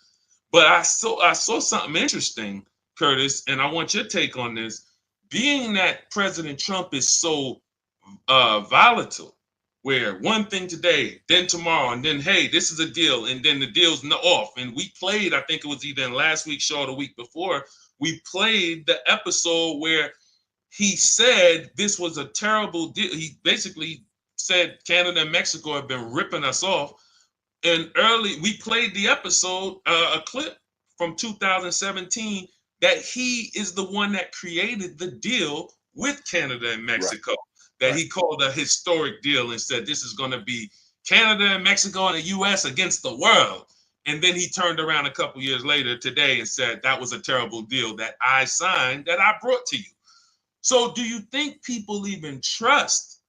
But I saw something interesting, Curtis, and I want your take on this. Being that President Trump is so volatile, where one thing today, then tomorrow, and then, hey, this is a deal, and then the deal's off. And we played, I think it was either in last week's show or the week before, we played the episode where he said this was a terrible deal. He basically said Canada and Mexico have been ripping us off. And we played the episode, a clip from 2017, that he is the one that created the deal with Canada and Mexico. Right. That he called a historic deal and said this is going to be Canada and Mexico and the U.S. against the world. And then he turned around a couple years later today and said that was a terrible deal that I signed, that I brought to you. So do you think people even trust,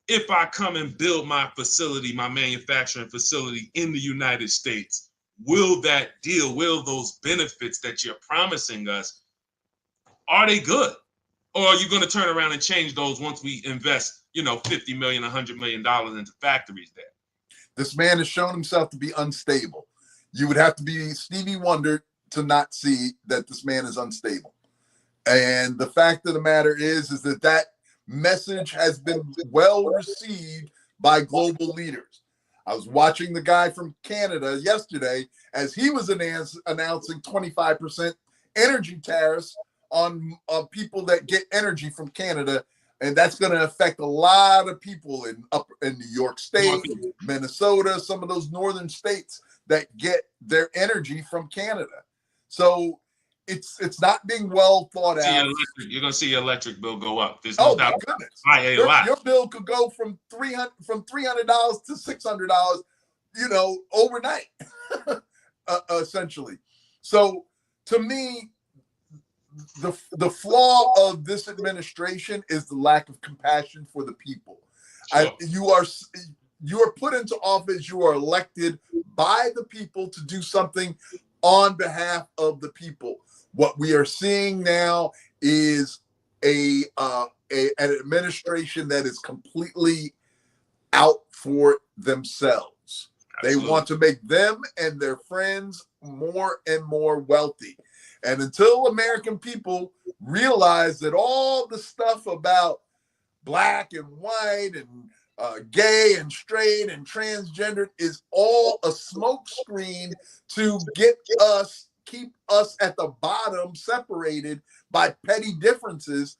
if I come and build my facility, my manufacturing facility in the United States, will that deal, will those benefits that you're promising us, are they good? Or are you going to turn around and change those once we invest, $50 million, $100 million into factories there? This man has shown himself to be unstable. You would have to be Stevie Wonder to not see that this man is unstable. And the fact of the matter is that message has been well received by global leaders. I was watching the guy from Canada yesterday as he was announcing 25% energy tariffs on people that get energy from Canada, and that's going to affect a lot of people in New York State, Minnesota, some of those northern states that get their energy from Canada. So it's not being well thought out. You're going to see your electric bill go up. There's no doubt. My goodness. Your bill could go from $300 to $600 overnight, essentially. So to me, the flaw of this administration is the lack of compassion for the people. Sure. You are put into office, you are elected by the people to do something on behalf of the people. What we are seeing now is an administration that is completely out for themselves. Absolutely. They want to make them and their friends more and more wealthy. And until American people realize that all the stuff about black and white and gay and straight and transgendered is all a smokescreen to keep us at the bottom, separated by petty differences,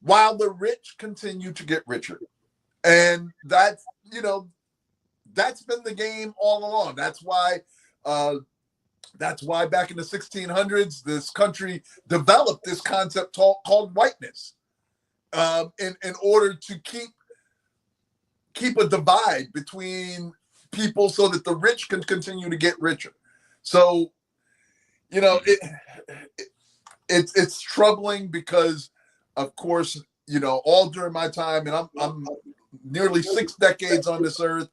while the rich continue to get richer. And that's been the game all along. That's why back in the 1600s, this country developed this concept called whiteness, in order to keep a divide between people so that the rich can continue to get richer. So, it's troubling because, of course, all during my time, and I'm nearly 6 decades on this earth,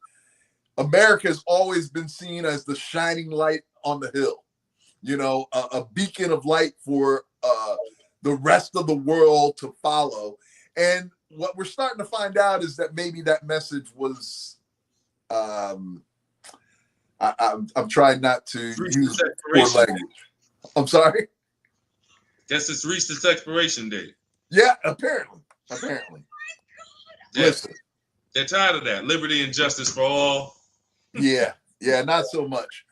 America has always been seen as the shining light on the hill, a beacon of light for the rest of the world to follow. And what we're starting to find out is that maybe that message was, I'm trying not to use poor language. I'm sorry? Guess it's reached its expiration date. Yeah, apparently. Listen. They're tired of that. Liberty and justice for all. Yeah, not so much.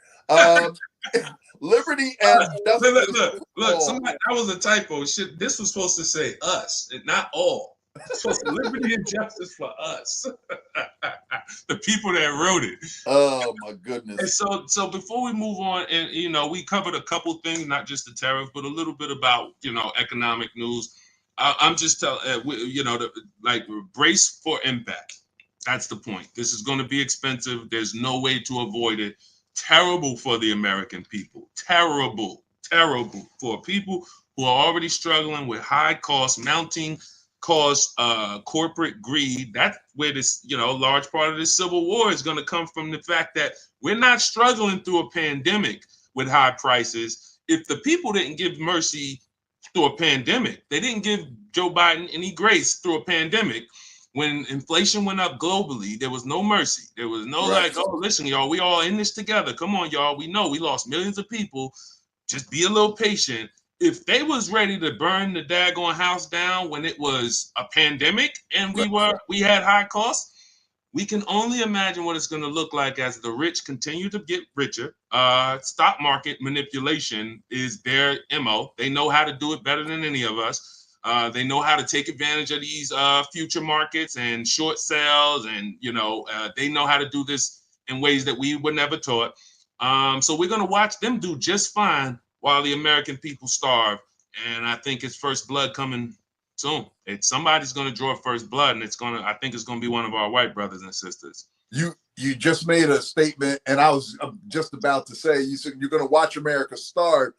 Liberty and justice. Look, somebody, that was a typo. Shit, this was supposed to say us, and not all. It's supposed to liberty and justice for us. The people that wrote it. Oh my goodness. And so before we move on, and we covered a couple things, not just the tariff, but a little bit about economic news. I'm just telling brace for impact. That's the point. This is going to be expensive. There's no way to avoid it. Terrible for the American people. Terrible for people who are already struggling with high costs, mounting costs, corporate greed. That's where this, a large part of this civil war is going to come from, the fact that we're not struggling through a pandemic with high prices. If the people didn't give mercy through a pandemic, they didn't give Joe Biden any grace through a pandemic. When inflation went up globally, there was no mercy. There was no listen, y'all, we all in this together. Come on, y'all. We know we lost millions of people. Just be a little patient. If they was ready to burn the daggone house down when it was a pandemic and we had high costs, we can only imagine what it's going to look like as the rich continue to get richer. Stock market manipulation is their MO. They know how to do it better than any of us. They know how to take advantage of these future markets and short sales, and they know how to do this in ways that we were never taught. So we're going to watch them do just fine while the American people starve. And I think it's first blood coming soon. Somebody's going to draw first blood, and I think it's going to be one of our white brothers and sisters. You just made a statement, and I'm just about to say, you said you're going to watch America starve.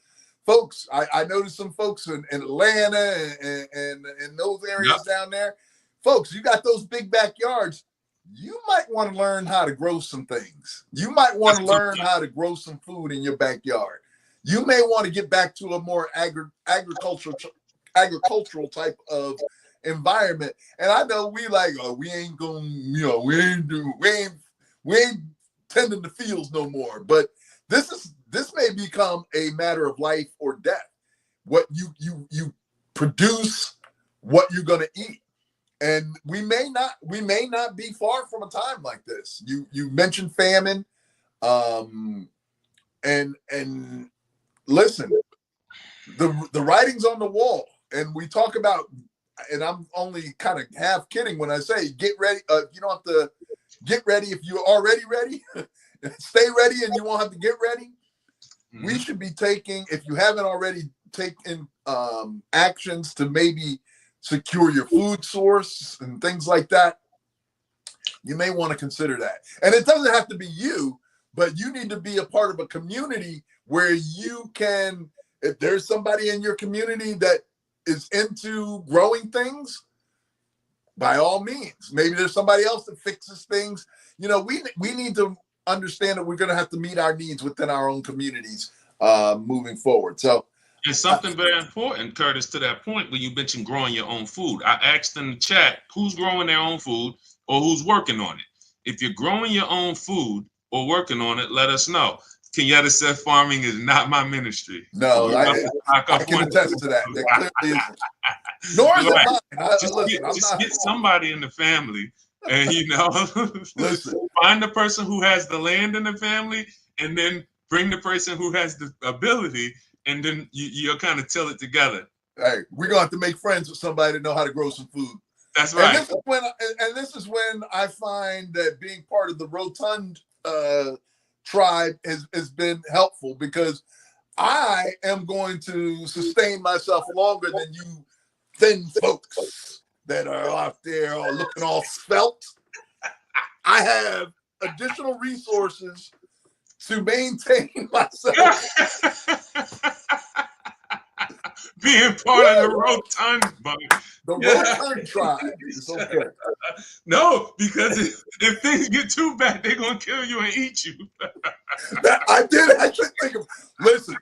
Folks, I noticed some folks in Atlanta and those areas down there. Folks, you got those big backyards. You might want to learn how to grow some things. You might want to learn how to grow some food in your backyard. You may want to get back to a more agricultural type of environment. And I know we ain't gonna, we ain't tending the fields no more. But this may become a matter of life or death. What you produce, what you're gonna eat. And we may not be far from a time like this. You mentioned famine, and listen, the writing's on the wall. And we talk about, and I'm only kind of half kidding when I say get ready. You don't have to get ready if you're already ready. Stay ready, and you won't have to get ready. Mm-hmm. We should be taking, if you haven't already taken actions to maybe secure your food source and things like that, you may want to consider that. And it doesn't have to be you, but you need to be a part of a community where you can, if there's somebody in your community that is into growing things, by all means. Maybe there's somebody else that fixes things. You know, we need to understand that we're going to have to meet our needs within our own communities moving forward. So, and something very important, Curtis, to that point where you mentioned growing your own food. I asked in the chat who's growing their own food or who's working on it. If you're growing your own food or working on it, let us know. Kenyatta said farming is not my ministry. No, So I can attest to that. That clearly isn't. Nor is it mine. Just get somebody in the family, and listen. Find the person who has the land in the family, and then bring the person who has the ability, and then you'll kind of till it together. Hey, we're gonna have to make friends with somebody to know how to grow some food. That's right. And this is when I find that being part of the Rotund tribe has been helpful, because I am going to sustain myself longer than you thin folks that are out there all looking all svelte. I have additional resources to maintain myself. Being part of the Rotund, buddy. The Rotund tribe is okay. No, because if things get too bad, they're going to kill you and eat you. I did actually think of, listen,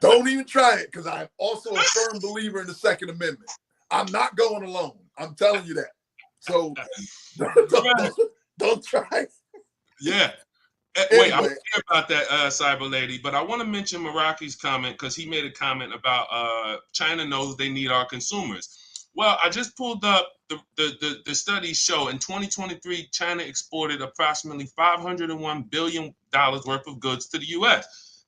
don't even try it, because I'm also a firm believer in the Second Amendment. I'm not going alone. I'm telling you that. So don't try it. Yeah. Wait, I'm hear about that, Cyber Lady, but I want to mention Meraki's comment, because he made a comment about China knows they need our consumers. Well, I just pulled up the studies show in 2023, China exported approximately $501 billion worth of goods to the U.S.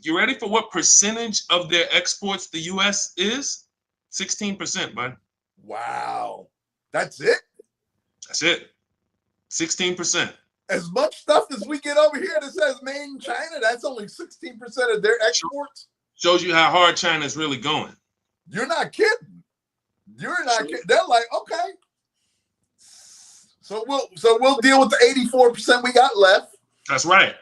You ready for what percentage of their exports the U.S. is? 16%, bud. Wow. That's it? That's it. 16%. As much stuff as we get over here that says made in China, that's only 16% of their exports. Shows you how hard China's really going. You're not kidding. You're not kidding. They're like, okay. So we'll deal with the 84% we got left. That's right.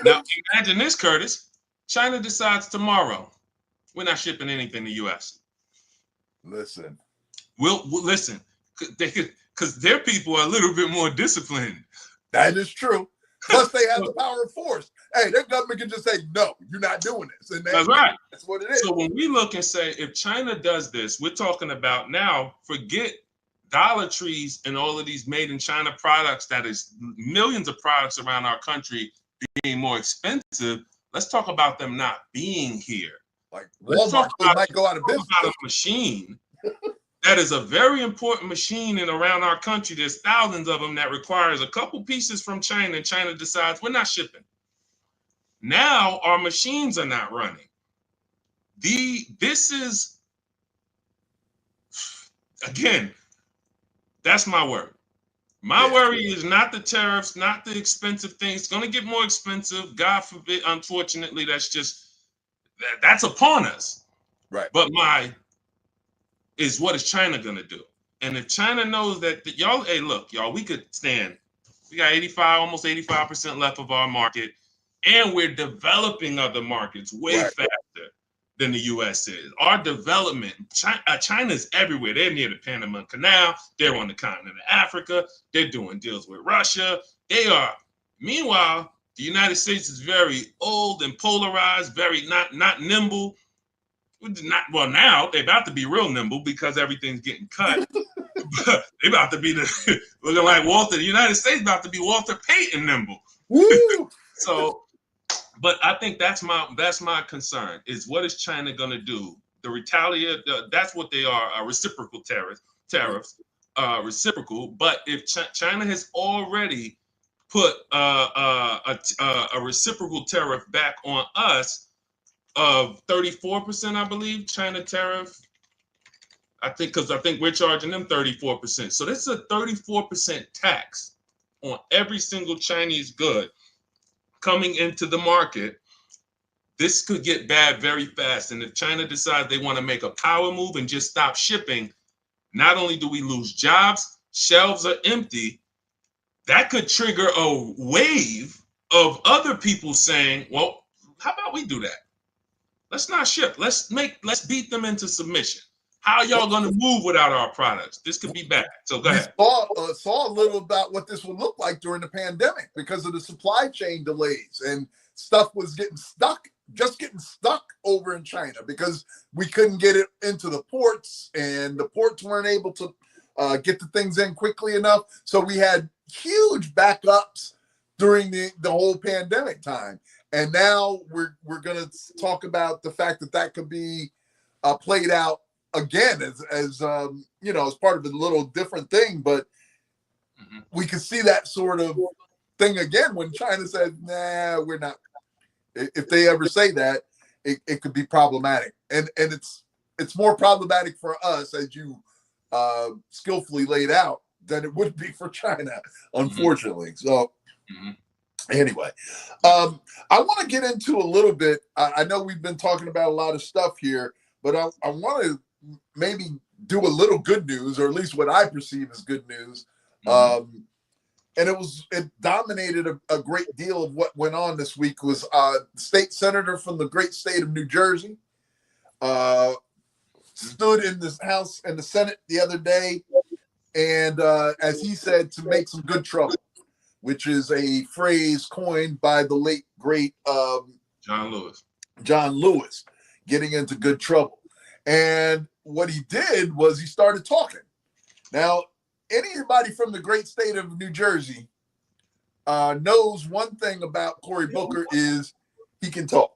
Now imagine this, Curtis. China decides tomorrow we're not shipping anything to U.S. Listen. We'll listen, because their people are a little bit more disciplined. That is true. Plus, they have the power of force. Hey, their government can just say, no, you're not doing this. And that's right. That's what it is. So when we look and say, if China does this, we're talking about now, forget Dollar Trees and all of these made in China products, that is millions of products around our country being more expensive. Let's talk about them not being here. Like Walmart might go out of business. About a machine that is a very important machine in around our country. There's thousands of them that requires a couple pieces from China, and China decides we're not shipping. Now our machines are not running. This is, again, that's my worry. My worry is not the tariffs, not the expensive things. It's going to get more expensive. God forbid, unfortunately, that's upon us. Right. But is what is China going to do? And if China knows that y'all, hey, look, y'all, we could stand. We got almost 85% left of our market, and we're developing other markets way faster than the U.S. is. Our development, China's everywhere. They're near the Panama Canal. They're on the continent of Africa. They're doing deals with Russia. They are. Meanwhile, the United States is very old and polarized, very not nimble. Now they're about to be real nimble because everything's getting cut. They about to be looking like Walter. The United States about to be Walter Payton nimble. Woo! So, but I think that's my concern, is what is China going to do? The retaliate, that's what they are, reciprocal tariffs, reciprocal. But if China has already put a reciprocal tariff back on us of 34%, I believe, China tariff. I think we're charging them 34%. So this is a 34% tax on every single Chinese good coming into the market. This could get bad very fast. And if China decides they want to make a power move and just stop shipping, not only do we lose jobs, shelves are empty, that could trigger a wave of other people saying, well, how about we do that? Let's not ship. Let's beat them into submission. How y'all going to move without our products? This could be bad. So go ahead. We saw a little about what this would look like during the pandemic because of the supply chain delays, and stuff was getting stuck over in China because we couldn't get it into the ports, and the ports weren't able to get the things in quickly enough. So we had huge backups during the whole pandemic time. And now we're going to talk about the fact that could be played out again as part of a little different thing. But we can see that sort of thing again when China says, nah, we're not. If they ever say that, it could be problematic. And it's more problematic for us, as you skillfully laid out, than it would be for China, unfortunately. So anyway, I want to get into a little bit. I know we've been talking about a lot of stuff here, but I want to maybe do a little good news, or at least what I perceive as good news. And it dominated a great deal of what went on this week. Was state senator from the great state of New Jersey stood in this House and the Senate the other day, and as he said, to make some good trouble, which is a phrase coined by the late great John Lewis, getting into good trouble. And what he did was he started talking. Now, anybody from the great state of New Jersey knows one thing about Cory Booker is he can talk.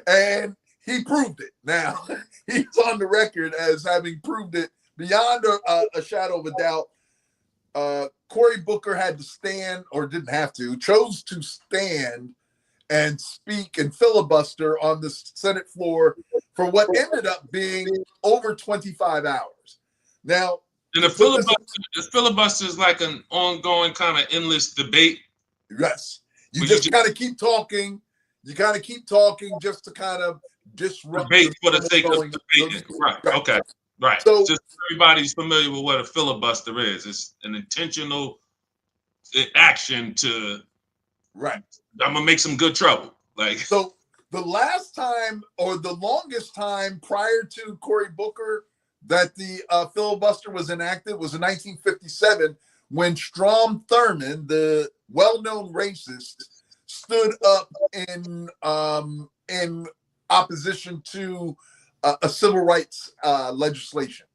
And he proved it. Now, he's on the record as having proved it beyond a shadow of a doubt. Cory Booker had to stand, or didn't have to, chose to stand and speak and filibuster on the Senate floor for what ended up being over 25 hours. Now, and the filibuster is like an ongoing kind of endless debate. Yes. You just kind of keep talking. You kind of keep talking just to kind of disrupt debate for the sake of debating. Right. Okay. Right. So just everybody's familiar with what a filibuster is. It's an intentional action to I'm gonna make some good trouble. Like, so the last time, or the longest time prior to Cory Booker that the filibuster was enacted was in 1957, when Strom Thurmond, the well-known racist, stood up in opposition to a civil rights legislation.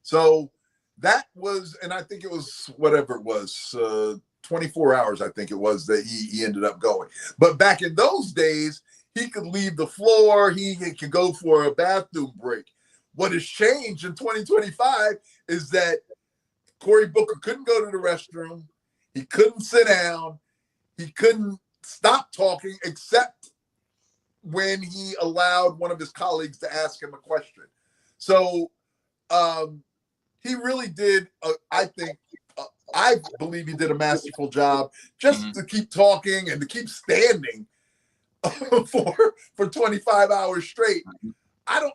So that was, and I think it was whatever it was, 24 hours, I think it was, that he ended up going. But back in those days, he could leave the floor, he could go for a bathroom break. What has changed in 2025 is that Cory Booker couldn't go to the restroom, he couldn't sit down, he couldn't stop talking except when he allowed one of his colleagues to ask him a question. So he really did, I believe he did a masterful job just to keep talking and to keep standing for 25 hours straight. I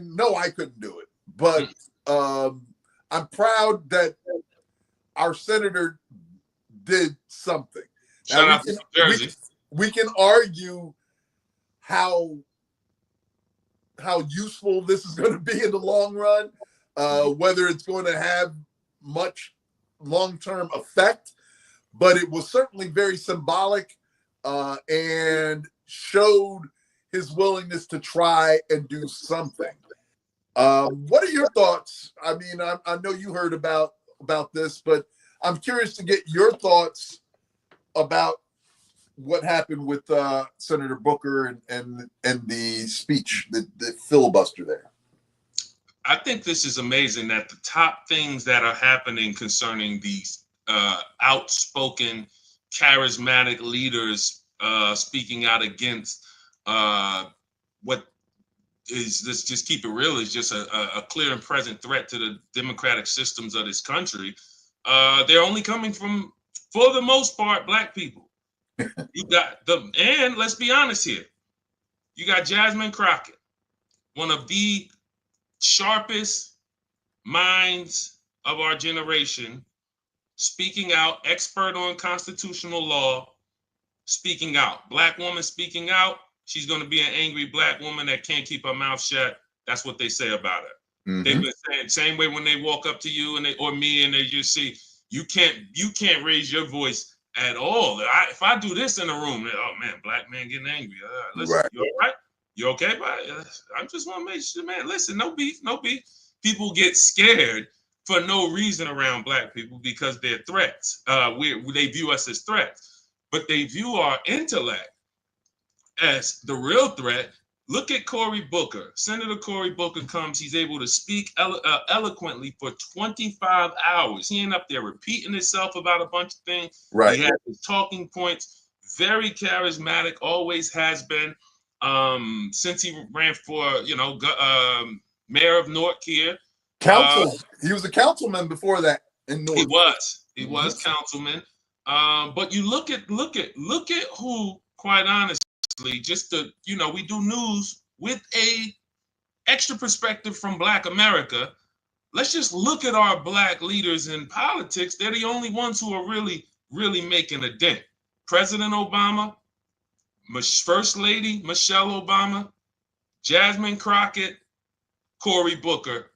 know I couldn't do it, but I'm proud that our senator did something. Now, we can argue how useful this is going to be in the long run, whether it's going to have much long-term effect, but it was certainly very symbolic and showed his willingness to try and do something. What are your thoughts? I mean, I know you heard about this, but I'm curious to get your thoughts about what happened with Senator Booker and the speech, the filibuster there. I think this is amazing that the top things that are happening concerning these outspoken, charismatic leaders speaking out against what is, let's just keep it real, is just a clear and present threat to the democratic systems of this country. They're only coming from, for the most part, Black people. You got them, and let's be honest here, you got Jasmine Crockett, one of the sharpest minds of our generation, speaking out, expert on constitutional law, speaking out. Black woman speaking out, she's going to be an angry black woman that can't keep her mouth shut. That's what they say about her. Mm-hmm. They've been saying same way when they walk up to you and or me and they just see you can't raise your voice at all. If I do this in the room, oh man, black man getting angry. Listen, right. You all right? You okay, buddy? I just want to make sure, man. Listen, no beef, no beef. People get scared for no reason around black people because they're threats. They view us as threats, but they view our intellect as the real threat. Look at Cory Booker. Senator Cory Booker comes, he's able to speak eloquently for 25 hours. He ain't up there repeating himself about a bunch of things. Right. He has his talking points, very charismatic, always has been, since he ran for, mayor of North here. Council. He was a councilman before that in North. He was councilman. But you look at who, quite honestly, just to, we do news with a extra perspective from Black America. Let's just look at our Black leaders in politics. They're the only ones who are really, really making a dent. President Obama, First Lady Michelle Obama, Jasmine Crockett, Cory Booker,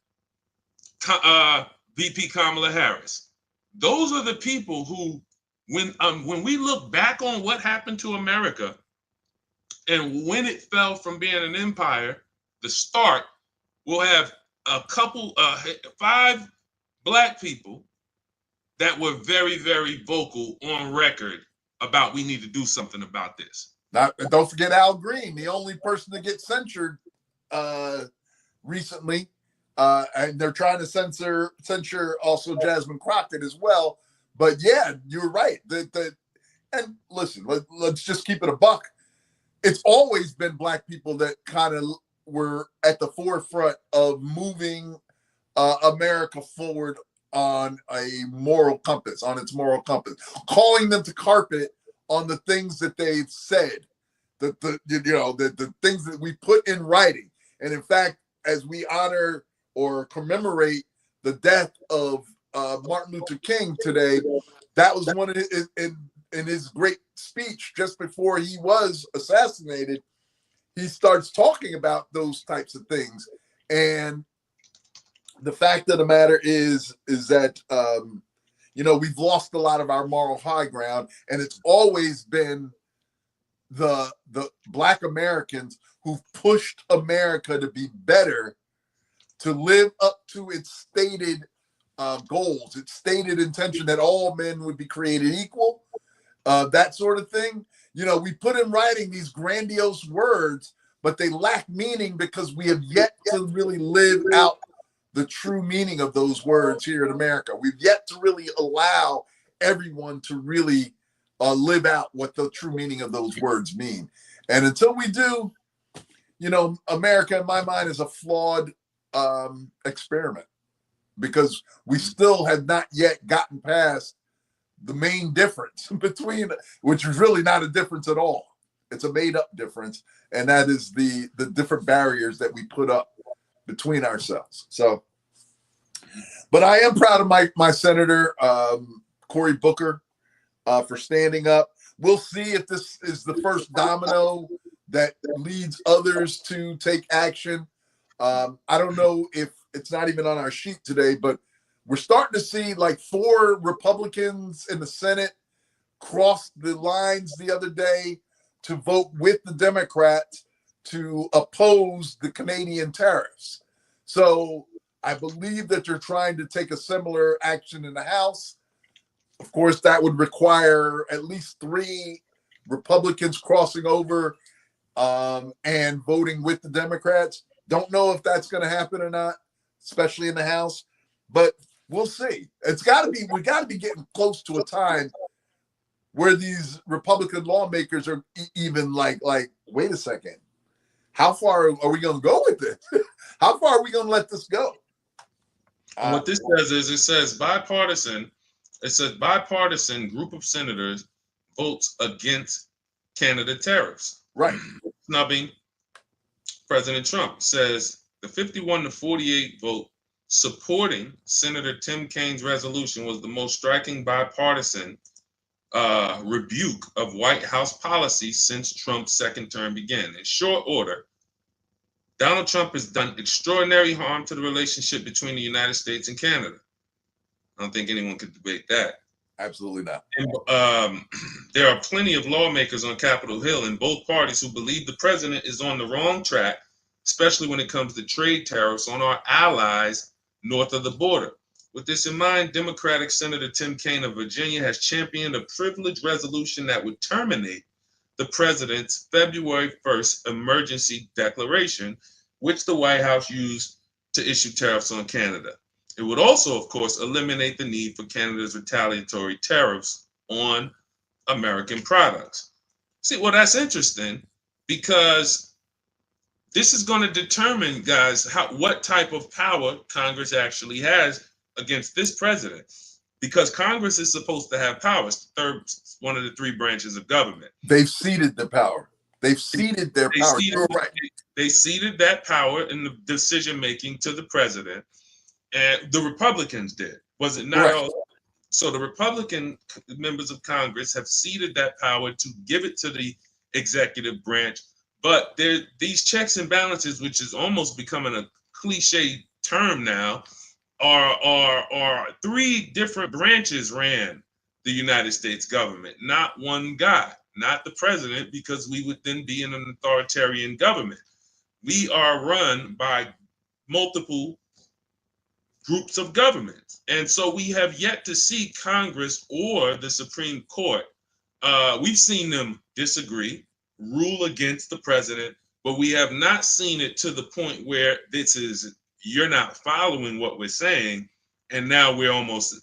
VP Kamala Harris. Those are the people who, when we look back on what happened to America, and when it fell from being an empire, the start, we'll have a couple, 5 Black people that were very, very vocal on record about we need to do something about this. Now, don't forget Al Green, the only person to get censured recently. And they're trying to censure also Jasmine Crockett as well. But yeah, you're right. And listen, let's just keep it a buck. It's always been Black people that kind of were at the forefront of moving America forward on a moral compass, on its moral compass, calling them to carpet on the things that they've said, the things that we put in writing. And in fact, as we honor or commemorate the death of Martin Luther King today, that was one of his, in his great speech just before he was assassinated, he starts talking about those types of things. And the fact of the matter is that, we've lost a lot of our moral high ground, and it's always been the Black Americans who've pushed America to be better, to live up to its stated goals, its stated intention that all men would be created equal, that sort of thing. We put in writing these grandiose words, but they lack meaning because we have yet to really live out the true meaning of those words here in America. We've yet to really allow everyone to really live out what the true meaning of those words mean. And until we do, America, in my mind, is a flawed experiment, because we still have not yet gotten past the main difference between, which is really not a difference at all. It's a made up difference. And that is the different barriers that we put up between ourselves. So, but I am proud of my senator, Cory Booker, for standing up. We'll see if this is the first domino that leads others to take action. I don't know if it's not even on our sheet today, but we're starting to see like 4 Republicans in the Senate cross the lines the other day to vote with the Democrats to oppose the Canadian tariffs. So I believe that they're trying to take a similar action in the House. Of course, that would require at least 3 Republicans crossing over and voting with the Democrats. Don't know if that's going to happen or not, especially in the House, but we'll see. We got to be getting close to a time where these Republican lawmakers are even like, wait a second, how far are we going to go with this? How far are we going to let this go? What this says is, it says bipartisan group of senators votes against Canada tariffs. Right. Snubbing President Trump. Says the 51-48 vote supporting Senator Tim Kaine's resolution was the most striking bipartisan rebuke of White House policy since Trump's second term began. In short order, Donald Trump has done extraordinary harm to the relationship between the United States and Canada. I don't think anyone could debate that. Absolutely not. And, there are plenty of lawmakers on Capitol Hill in both parties who believe the president is on the wrong track, especially when it comes to trade tariffs on our allies north of the border. With this in mind, Democratic Senator Tim Kaine of Virginia has championed a privileged resolution that would terminate the president's February 1st emergency declaration, which the White House used to issue tariffs on Canada. It would also, of course, eliminate the need for Canada's retaliatory tariffs on American products. See, well, that's interesting because this is going to determine, guys, what type of power Congress actually has against this president. Because Congress is supposed to have powers, one of the three branches of government. They've ceded the power. They've ceded their power. You're right. They ceded that power in the decision making to the president. And the Republicans did, was it not? Right. So the Republican members of Congress have ceded that power to give it to the executive branch. But these checks and balances, which is almost becoming a cliche term now, are three different branches ran the United States government, not one guy, not the president, because we would then be in an authoritarian government. We are run by multiple groups of government. And so we have yet to see Congress or the Supreme Court. We've seen them disagree, rule against the president, but we have not seen it to the point where this is, you're not following what we're saying. And now we're almost,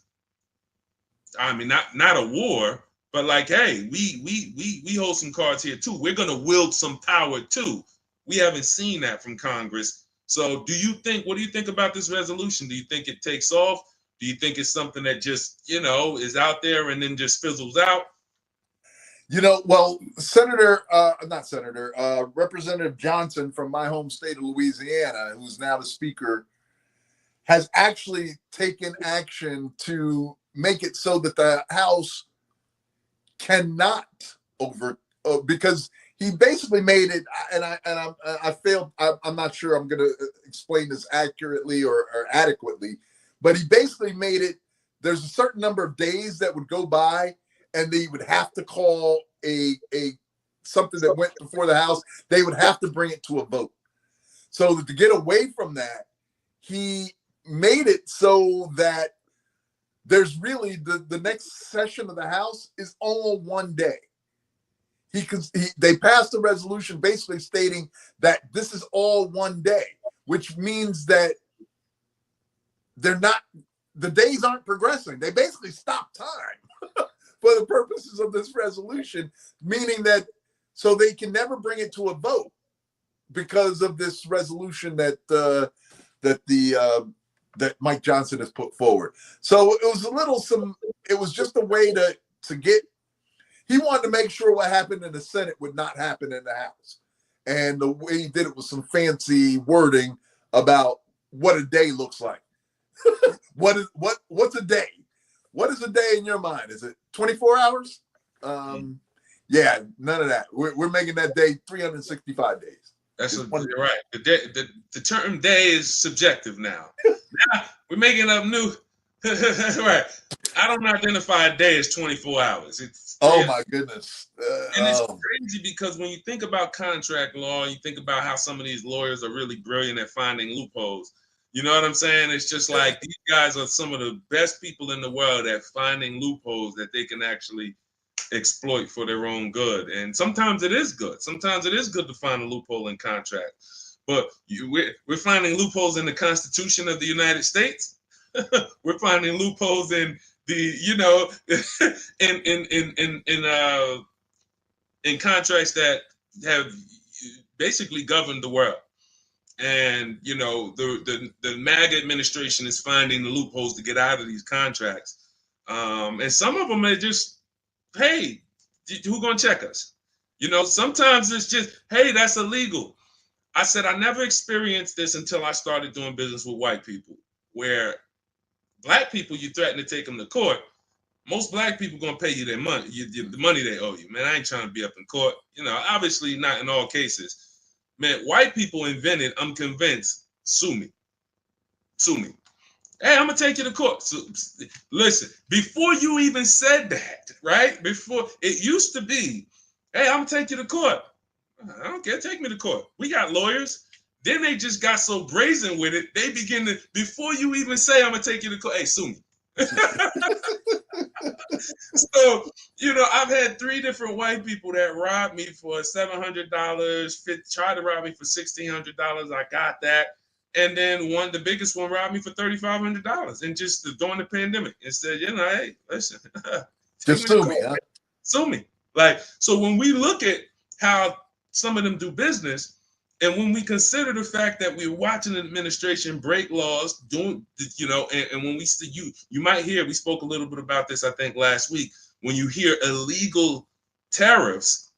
I mean, not a war, but like, hey, we hold some cards here too. We're going to wield some power too. We haven't seen that from Congress. So what do you think about this resolution? Do you think it takes off? Do you think it's something that just, is out there and then just fizzles out? Well, Representative Johnson from my home state of Louisiana, who's now the speaker, has actually taken action to make it so that the House cannot because he basically made it, and I failed. I'm not sure I'm going to explain this accurately or adequately, but he basically made it. There's a certain number of days that would go by, and they would have to call a something that went before the House. They would have to bring it to a vote. So to get away from that, he made it so that there's really the next session of the House is all one day. They passed a resolution basically stating that this is all one day, which means that the days aren't progressing. They basically stop time for the purposes of this resolution, meaning that so they can never bring it to a vote because of this resolution that Mike Johnson has put forward. So it was just a way to get. He wanted to make sure what happened in the Senate would not happen in the House. And the way he did it was some fancy wording about what a day looks like. What's a day? What is a day in your mind? Is it 24 hours? Yeah, none of that. We're making that day 365 days. You're right. The term day is subjective now. Now we're making up new. Right. I don't identify a day as 24 hours. My goodness. And it's crazy because when you think about contract law, you think about how some of these lawyers are really brilliant at finding loopholes. You know what I'm saying? It's just like these guys are some of the best people in the world at finding loopholes that they can actually exploit for their own good. And sometimes it is good. Sometimes it is good to find a loophole in contract. But we're finding loopholes in the Constitution of the United States. We're finding loopholes in the, in contracts that have basically governed the world. And the MAGA administration is finding the loopholes to get out of these contracts. And some of them are just, hey, who's gonna check us? Sometimes it's just, hey, that's illegal. I said I never experienced this until I started doing business with white people. where black people, you threaten to take them to court. Most black people gonna pay you their money, the money they owe you. Man, I ain't trying to be up in court. You know, obviously not in all cases. Man, white people invented, I'm convinced, sue me. Sue me. Hey, I'm gonna take you to court. So, listen, before you even said that, right? Before it used to be, hey, I'm gonna take you to court. I don't care, take me to court. We got lawyers. Then they just got so brazen with it, they begin to, before you even say I'm gonna take you to court, hey, sue me. So, you know, I've had 3 different white people that robbed me for $700, tried to rob me for $1,600. I got that. And then the biggest one robbed me for $3,500 and just during the pandemic and said, you know, hey, listen, just sue me, huh? Sue me. Like, so when we look at how some of them do business, and when we consider the fact that we're watching an administration break laws, doing, you know, and when we see you might hear, we spoke a little bit about this, I think, last week, when you hear illegal tariffs,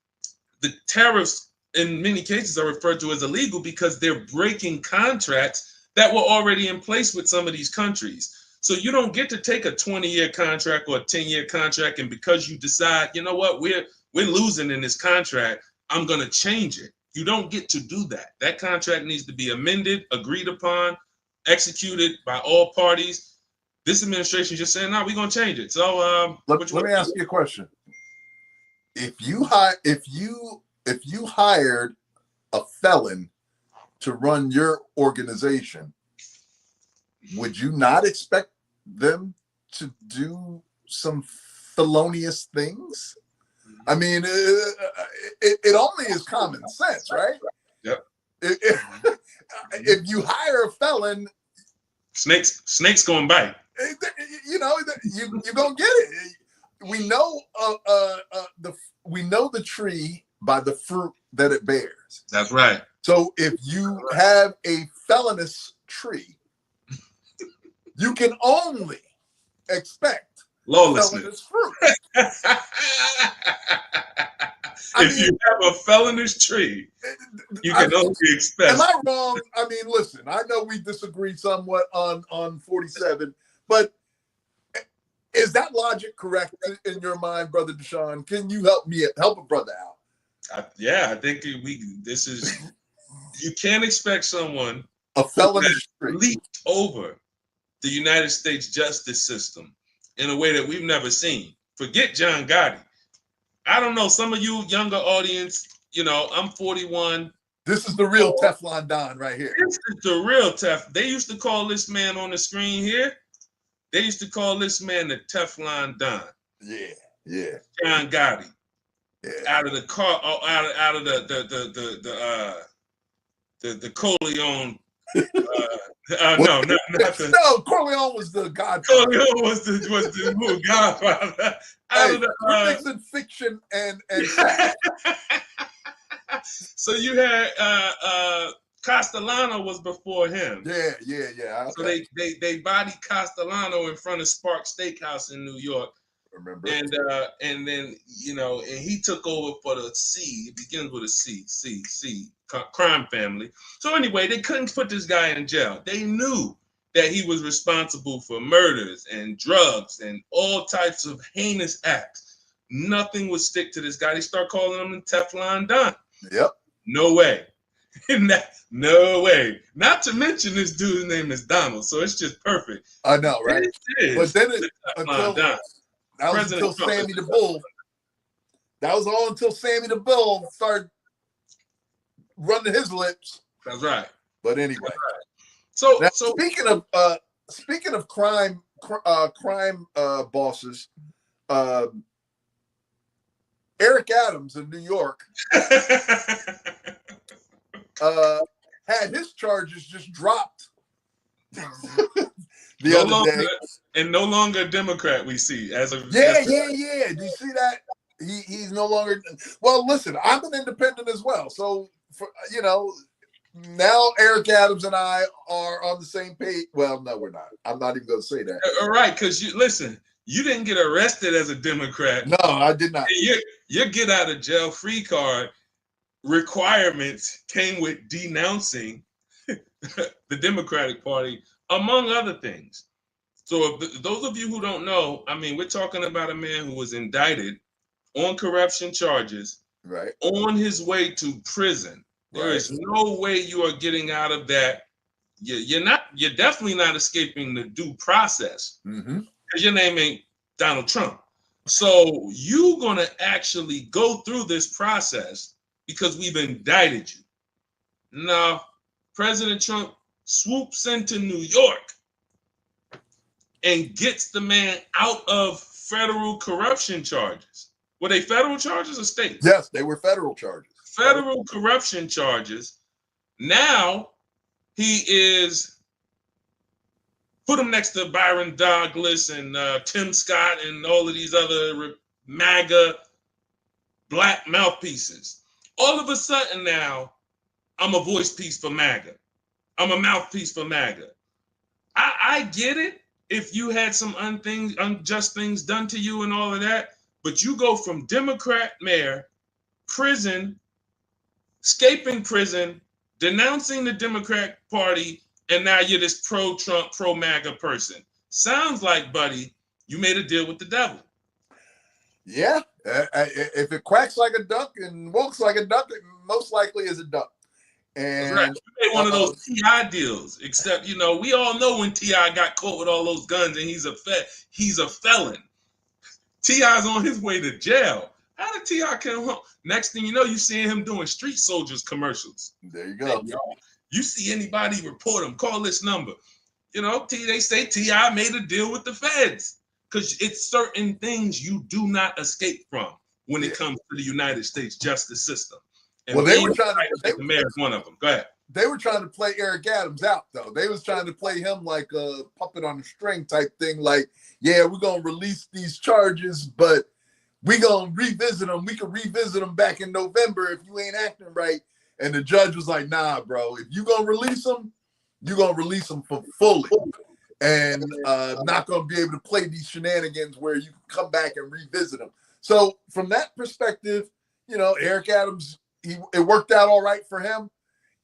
the tariffs in many cases are referred to as illegal because they're breaking contracts that were already in place with some of these countries. So you don't get to take a 20-year contract or a 10-year contract, and because you decide, you know what, we're losing in this contract, I'm going to change it. You don't get to do that. That contract needs to be amended, agreed upon, executed by all parties. This administration is just saying, no, we're going to change it. So let me ask you a question. If you hired a felon to run your organization, would you not expect them to do some felonious things? I mean, it only is common sense, right? Yep. If you hire a felon, snakes gonna bite. You know, you're gonna get it. We know the tree by the fruit that it bears. That's right. So if you have a felonious tree, you can only expect lawlessness fruit. If you have a felonious tree, you can only expect. Am I wrong? I mean, listen, I know we disagree somewhat on 47, but is that logic correct in your mind, Brother Deshaun? Can you help a brother out? I think this is, you can't expect someone a felonious tree leaped over the United States justice system in a way that we've never seen. Forget John Gotti. I don't know, some of you younger audience, you know, I'm 41. This is the real Teflon Don right here. This is the real Tef. They used to call this man on the screen here, they used to call this man the Teflon Don. Yeah. John Gotti. Yeah. Out of the car, out of the Corleone. No, Corleone was the godfather. Corleone was the godfather. We're mixing fiction and fact. So you had Castellano was before him. Yeah. Okay. So they bodied Castellano in front of Spark Steakhouse in New York. Remember? And then, you know, and he took over for the C. It begins with a C, crime family. So anyway, they couldn't put this guy in jail. They knew that he was responsible for murders and drugs and all types of heinous acts. Nothing would stick to this guy. They start calling him the Teflon Don. Yep. No way. No way. Not to mention this dude's name is Donald, so it's just perfect. I know, right? But then until Sammy the Bull. That was all until Sammy the Bull started running his lips. That's right. But anyway. Right. So speaking of crime bosses, Eric Adams in New York had his charges just dropped the other day. And no longer a Democrat, we see as of yeah. Do you see that? He's no longer. Well, listen, I'm an independent as well, so now Eric Adams and I are on the same page. Well, no, we're not. I'm not even going to say that. All right, because you didn't get arrested as a Democrat. No, I did not. Your get out of jail free card requirements came with denouncing the Democratic Party among other things. So if those of you who don't know, I mean, we're talking about a man who was indicted on corruption charges, Right. on his way to prison. There Right. is no way you are getting out of that. You're definitely not escaping the due process Mm-hmm. because your name ain't Donald Trump. So you're gonna actually go through this process because we've indicted you. Now, President Trump swoops into New York and gets the man out of federal corruption charges. Were they federal charges or state? Yes, they were federal charges. Federal corruption charges. Now he is put him next to Byron Douglas and Tim Scott and all of these other MAGA black mouthpieces. All of a sudden now, I'm a voice piece for MAGA. I'm a mouthpiece for MAGA. I get it if you had some unjust things done to you and all of that, but you go from Democrat mayor, prison, escaping prison, denouncing the Democrat Party, and now you're this pro-Trump, pro-MAGA person. Sounds like, buddy, you made a deal with the devil. Yeah. If it quacks like a duck and walks like a duck, it most likely is a duck. And right. You made one of those T.I. deals, except, you know, we all know when T.I. got caught with all those guns and he's a felon. T.I.'s on his way to jail. How did T.I. come home? Next thing you know, you see him doing Street Soldiers commercials. There you go. Hey, you see anybody, report them, call this number. You know, they say T.I. made a deal with the feds because it's certain things you do not escape from when it comes to the United States justice system. And well, they were trying to. The mayor's one of them. Go ahead. They were trying to play Eric Adams out, though. They was trying to play him like a puppet on a string type thing. Like, yeah, we're gonna release these charges, but we gonna revisit them. We can revisit them back in November if you ain't acting right. And the judge was like, nah, bro. If you gonna release them, you gonna release them for fully, and not gonna be able to play these shenanigans where you can come back and revisit them. So from that perspective, you know, Eric Adams. It worked out all right for him.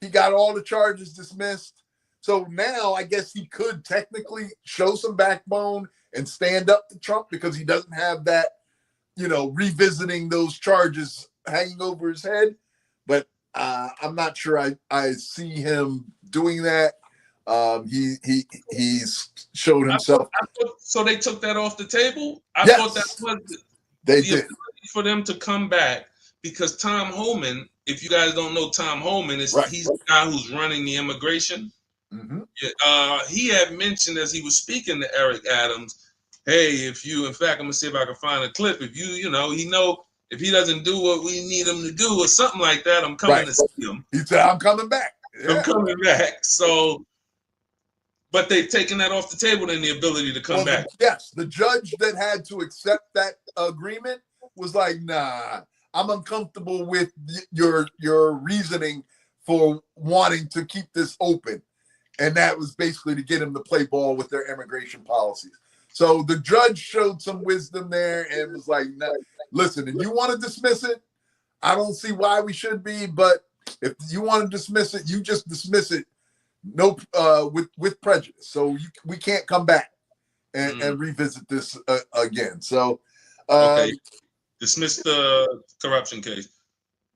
He got all the charges dismissed. So now I guess he could technically show some backbone and stand up to Trump because he doesn't have that, you know, revisiting those charges hanging over his head. But I'm not sure I see him doing that. He's showed himself. So they took that off the table? I yes, thought that was they did. For them to come back. Because Tom Homan, if you guys don't know Tom Homan, he's the guy who's running the immigration. Mm-hmm. He had mentioned as he was speaking to Eric Adams, hey, if you, in fact, I'm gonna see if I can find a clip. If if he doesn't do what we need him to do or something like that, I'm coming to see him. He said, I'm coming back. Yeah. I'm coming back. So, but they've taken that off the table and the ability to come back. Yes, the judge that had to accept that agreement was like, nah. I'm uncomfortable with your reasoning for wanting to keep this open. And that was basically to get him to play ball with their immigration policies. So the judge showed some wisdom there and was like, nah, listen, if you want to dismiss it, I don't see why we should be. But if you want to dismiss it, you just dismiss it with prejudice. So we can't come back and revisit this again. So okay. Dismiss the corruption case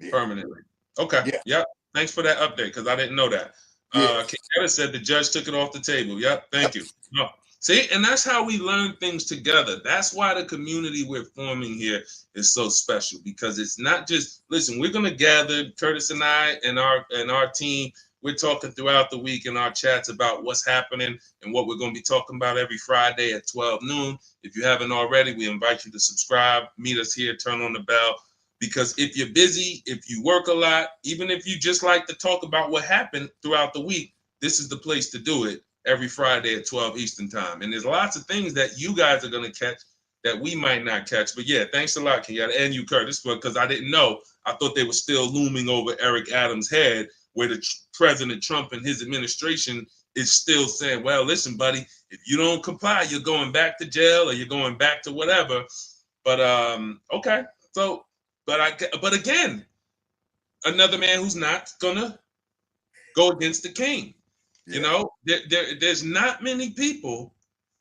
permanently. Okay. Yeah. Thanks for that update because I didn't know that. Kenyatta said the judge took it off the table. Yep. Thank you. No. See, and that's how we learn things together. That's why the community we're forming here is so special because it's not just listen. We're gonna gather Curtis and I and our team. We're talking throughout the week in our chats about what's happening and what we're going to be talking about every Friday at 12 noon. If you haven't already, we invite you to subscribe, meet us here, turn on the bell. Because if you're busy, if you work a lot, even if you just like to talk about what happened throughout the week, this is the place to do it every Friday at 12 Eastern time. And there's lots of things that you guys are going to catch that we might not catch. But yeah, thanks a lot, Kenyatta, and you, Curtis, because I didn't know. I thought they were still looming over Eric Adams' head where the President Trump and his administration is still saying, well, listen, buddy, if you don't comply, you're going back to jail or you're going back to whatever. But okay. So, but again, another man who's not gonna go against the king. You know, there's not many people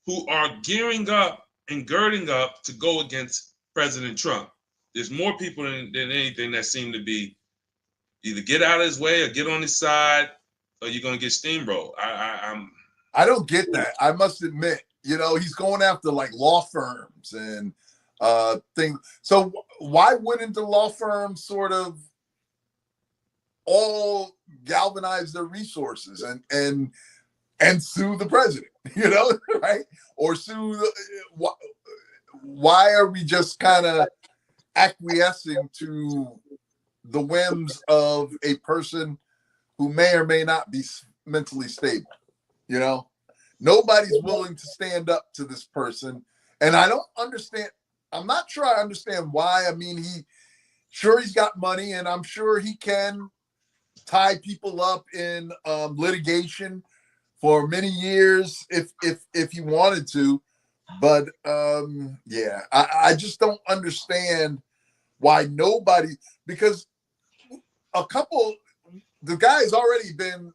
who are gearing up and girding up to go against President Trump. There's more people than anything that seem to be either get out of his way or get on his side, or you're gonna get steamrolled. I don't get that. I must admit, you know, he's going after like law firms and things. So why wouldn't the law firms sort of all galvanize their resources and sue the president? You know, right? Or sue the, why are we just kind of acquiescing to the whims of a person who may or may not be mentally stable? You know, nobody's willing to stand up to this person. And I don't understand. I'm not sure I understand why. I mean, he's got money, and I'm sure he can tie people up in litigation for many years if he wanted to. But yeah, I just don't understand why nobody, because the guy has already been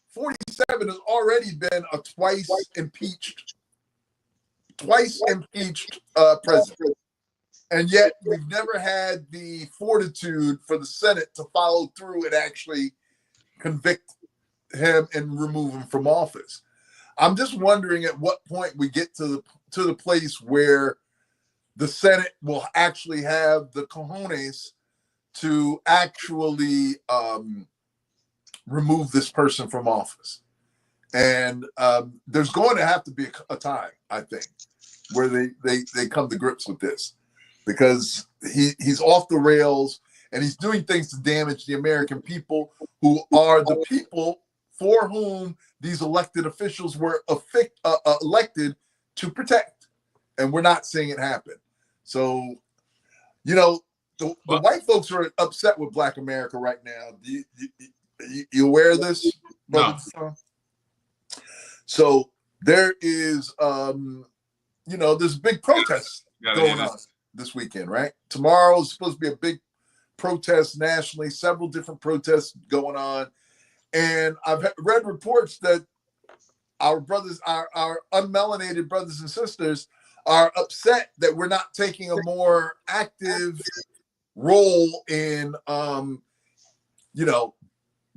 47 has already been a twice impeached president. And yet we've never had the fortitude for the Senate to follow through and actually convict him and remove him from office. I'm just wondering at what point we get to the place where the Senate will actually have the cojones to actually remove this person from office. And there's going to have to be a time, I think, where they come to grips with this, because he's off the rails and he's doing things to damage the American people, who are the people for whom these elected officials were elected to protect. And we're not seeing it happen. So, you know, the white folks are upset with Black America right now. You aware of this? No. So there is, you know, there's big protests going on this weekend, right? Tomorrow is supposed to be a big protest nationally, several different protests going on. And I've read reports that our brothers, our unmelanated brothers and sisters, are upset that we're not taking a more active role in, you know,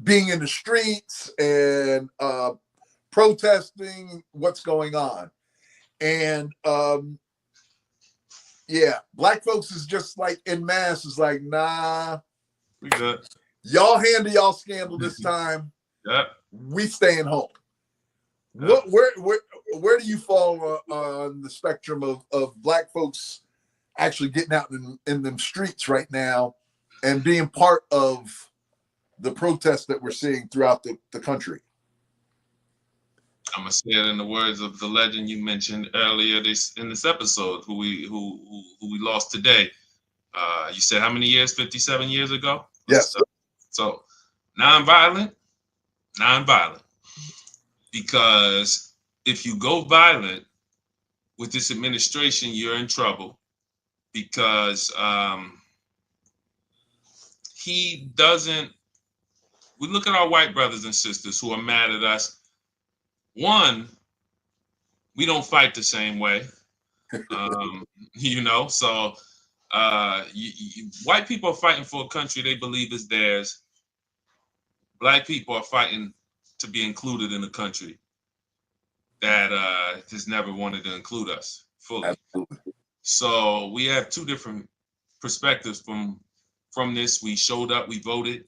being in the streets and protesting what's going on. And yeah, Black folks is just like in mass is like, nah, we good. Y'all handle y'all scandal this time. Yep. We staying home. Yep. Where do you fall on the spectrum of Black folks actually getting out in them streets right now and being part of the protests that we're seeing throughout the country? I'm gonna say it in the words of the legend you mentioned earlier in this episode, who we lost today. You said how many years? 57 years ago. Yes. So nonviolent, because if you go violent with this administration, you're in trouble, because he doesn't. We look at our white brothers and sisters who are mad at us. One, we don't fight the same way, you know. So white people are fighting for a country they believe is theirs. Black people are fighting to be included in a country that has never wanted to include us fully. Absolutely. So we have two different perspectives from this. We showed up, we voted.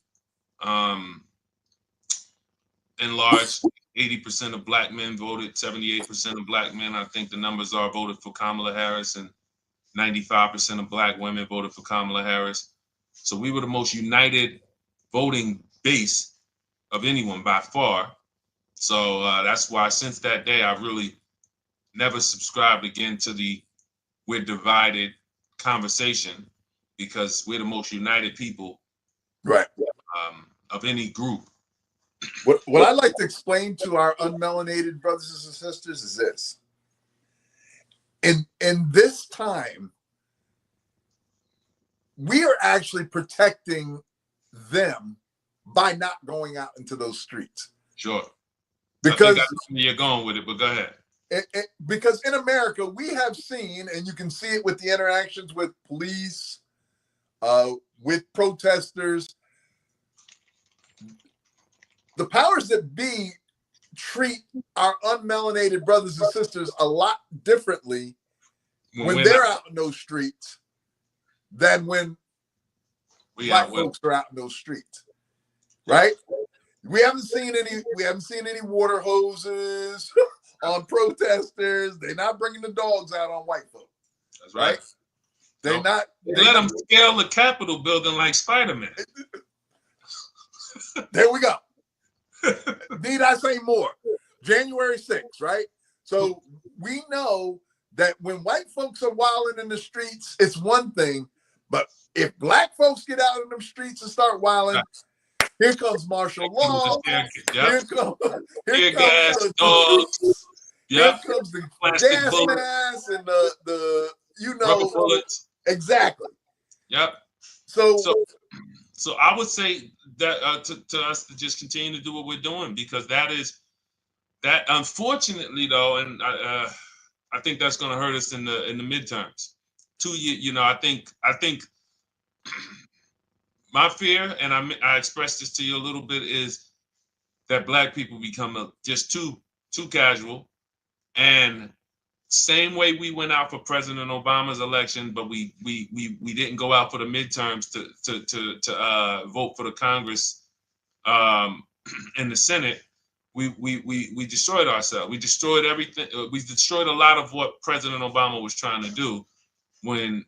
In large, 80% of Black men voted, 78% of Black men, I think the numbers are, voted for Kamala Harris, and 95% of Black women voted for Kamala Harris. So we were the most united voting base of anyone by far. So that's why since that day, I've really never subscribed again to the we're divided conversation, because we're the most united people, right, of any group. What I like to explain to our unmelanated brothers and sisters is this. In this time, we are actually protecting them by not going out into those streets. Sure. Because I think you're going with it, but go ahead. Because in America, we have seen, and you can see it with the interactions with police, with protesters, the powers that be treat our unmelanated brothers and sisters a lot differently when they're out in those streets than when black folks are out in those streets, right? We haven't seen any water hoses on protesters. They're not bringing the dogs out on white folks. That's right. They let them scale the Capitol building like Spider-Man. There we go. Need I say more? January 6th, right? So we know that when white folks are wilding in the streets, it's one thing. But if black folks get out in the streets and start wilding, here comes martial law. Here comes the dogs. Here comes the gas mask and the rubber bullets. Exactly. Yep. So I would say that to us to just continue to do what we're doing, because that unfortunately though, and I think that's going to hurt us in the midterms. 2 years, I think my fear, and I expressed this to you a little bit, is that black people become just too casual. And same way we went out for President Obama's election, but we didn't go out for the midterms to vote for the Congress and the Senate. We destroyed ourselves. We destroyed everything. We destroyed a lot of what President Obama was trying to do when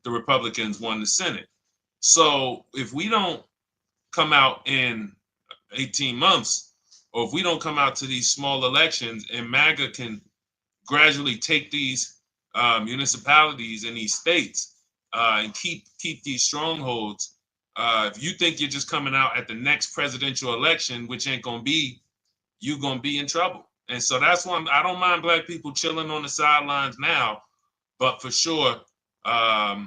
the Republicans won the Senate. So if we don't come out in 18 months, or if we don't come out to these small elections, and MAGA can gradually take these municipalities and these states and keep these strongholds, if you think you're just coming out at the next presidential election, which ain't gonna be, you're gonna be in trouble. And so that's why I don't mind black people chilling on the sidelines now, but for sure, I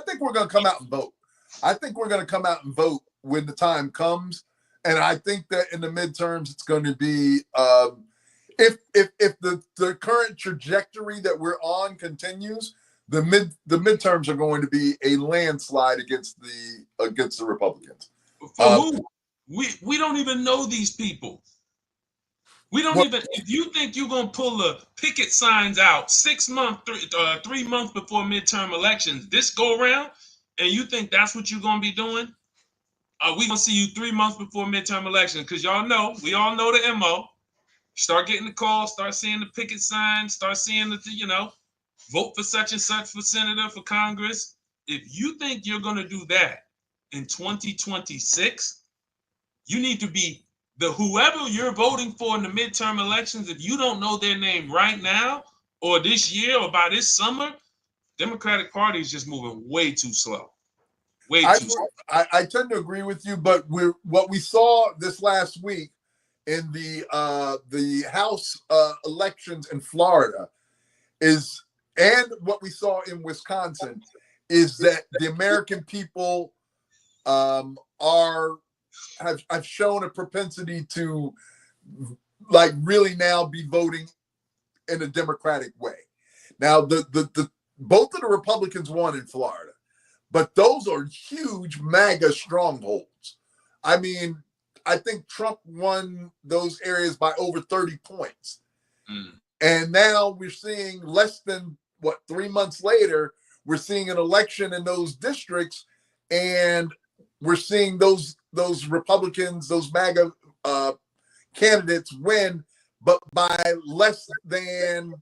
think we're going to come out and vote. I think we're going to come out and vote when the time comes. And I think that in the midterms, it's going to be, if the current trajectory that we're on continues, the midterms are going to be a landslide against the Republicans. For who? We don't even know these people. We don't even. If you think you're gonna pull the picket signs out 6 months, 3 months before midterm elections, this go around, and you think that's what you're gonna be doing, we gonna see you 3 months before midterm elections, because we all know the MO. Start getting the calls, start seeing the picket signs, start seeing the vote for such and such for senator, for Congress. If you think you're gonna do that in 2026, you need to be whoever you're voting for in the midterm elections. If you don't know their name right now, or this year, or by this summer, Democratic Party is just moving way too slow. I tend to agree with you, but what we saw this last week in the House elections in Florida and what we saw in Wisconsin, is that the American people have shown a propensity to really now be voting in a democratic way. Now the both of the Republicans won in Florida, but those are huge MAGA strongholds. I mean, I think Trump won those areas by over 30 points. And now we're seeing less than 3 months later, we're seeing an election in those districts, and we're seeing those Republicans, those MAGA candidates win, but by less than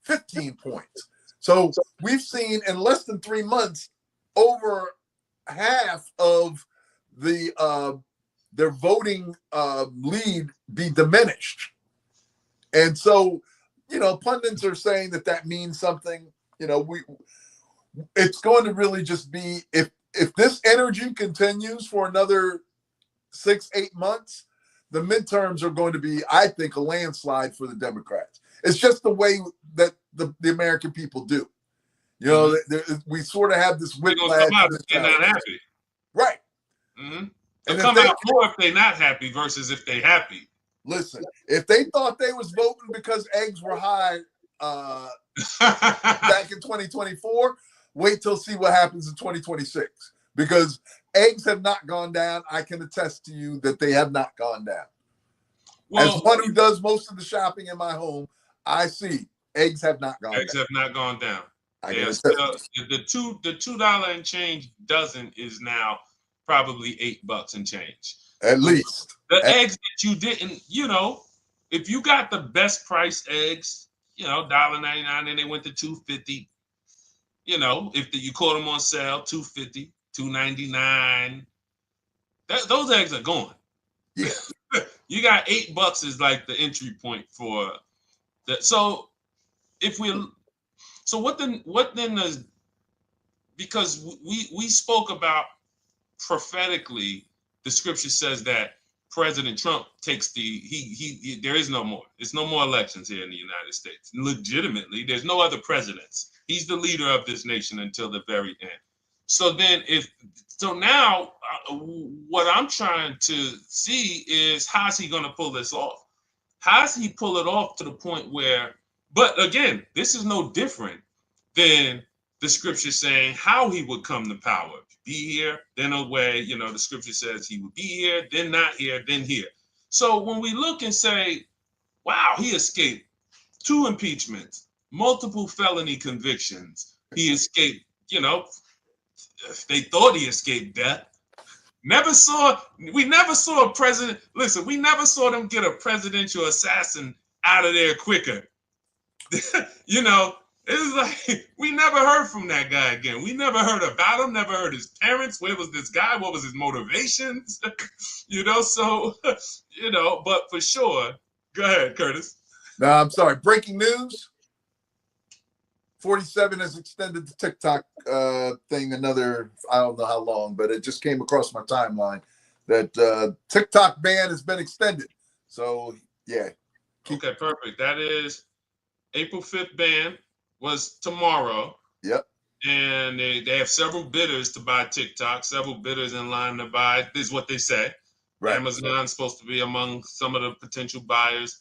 15 points. So we've seen in less than 3 months, over half of their voting lead be diminished. And so, pundits are saying that means something. It's going to really just be, if this energy continues for another 6-8 months, the midterms are going to be, I think, a landslide for the Democrats. It's just the way that the American people do. We sort of have this whiplash. They're not happy. Right. Mm-hmm. They'll And if come they out more if they're not happy versus if they happy. listen, if they thought they was voting because eggs were high back in 2024, wait till see what happens in 2026. Because eggs have not gone down. I can attest to you that they have not gone down. Well, as one who does most of the shopping in my home, I see eggs have not gone down. Eggs have not gone down. They are still, the $2 and change dozen is now probably $8 and change. At least. The eggs that you didn't, if you got the best price eggs, $1.99 and they went to $2.50, if you caught them on sale, $2.50, $2.99, those eggs are gone. Yeah. You got $8 is like the entry point for that. So what then does, because we spoke about prophetically, the scripture says that President Trump takes there is no more. It's no more elections here in the United States. Legitimately, there's no other presidents. He's the leader of this nation until the very end. So then now what I'm trying to see is how's he going to pull this off? How's he pull it off to the point where, but again, this is no different than the scripture saying how he would come to power. Be here, then away. The scripture says he would be here, then not here, then here. So when we look and say, wow, he escaped 2 impeachments, multiple felony convictions. He escaped, they thought he escaped death. We never saw a president. Listen, we never saw them get a presidential assassin out of there quicker. It's like we never heard from that guy again. We never heard about him, never heard his parents. Where was this guy? What was his motivations? But for sure. Go ahead, Curtis. No, I'm sorry. Breaking news. 47 has extended the TikTok thing another, I don't know how long, but it just came across my timeline that TikTok ban has been extended. So, yeah. Okay, perfect. That is April 5th ban was tomorrow. Yep. And they have several bidders to buy TikTok, several bidders in line to buy. This is what they say. Right. Amazon's supposed to be among some of the potential buyers.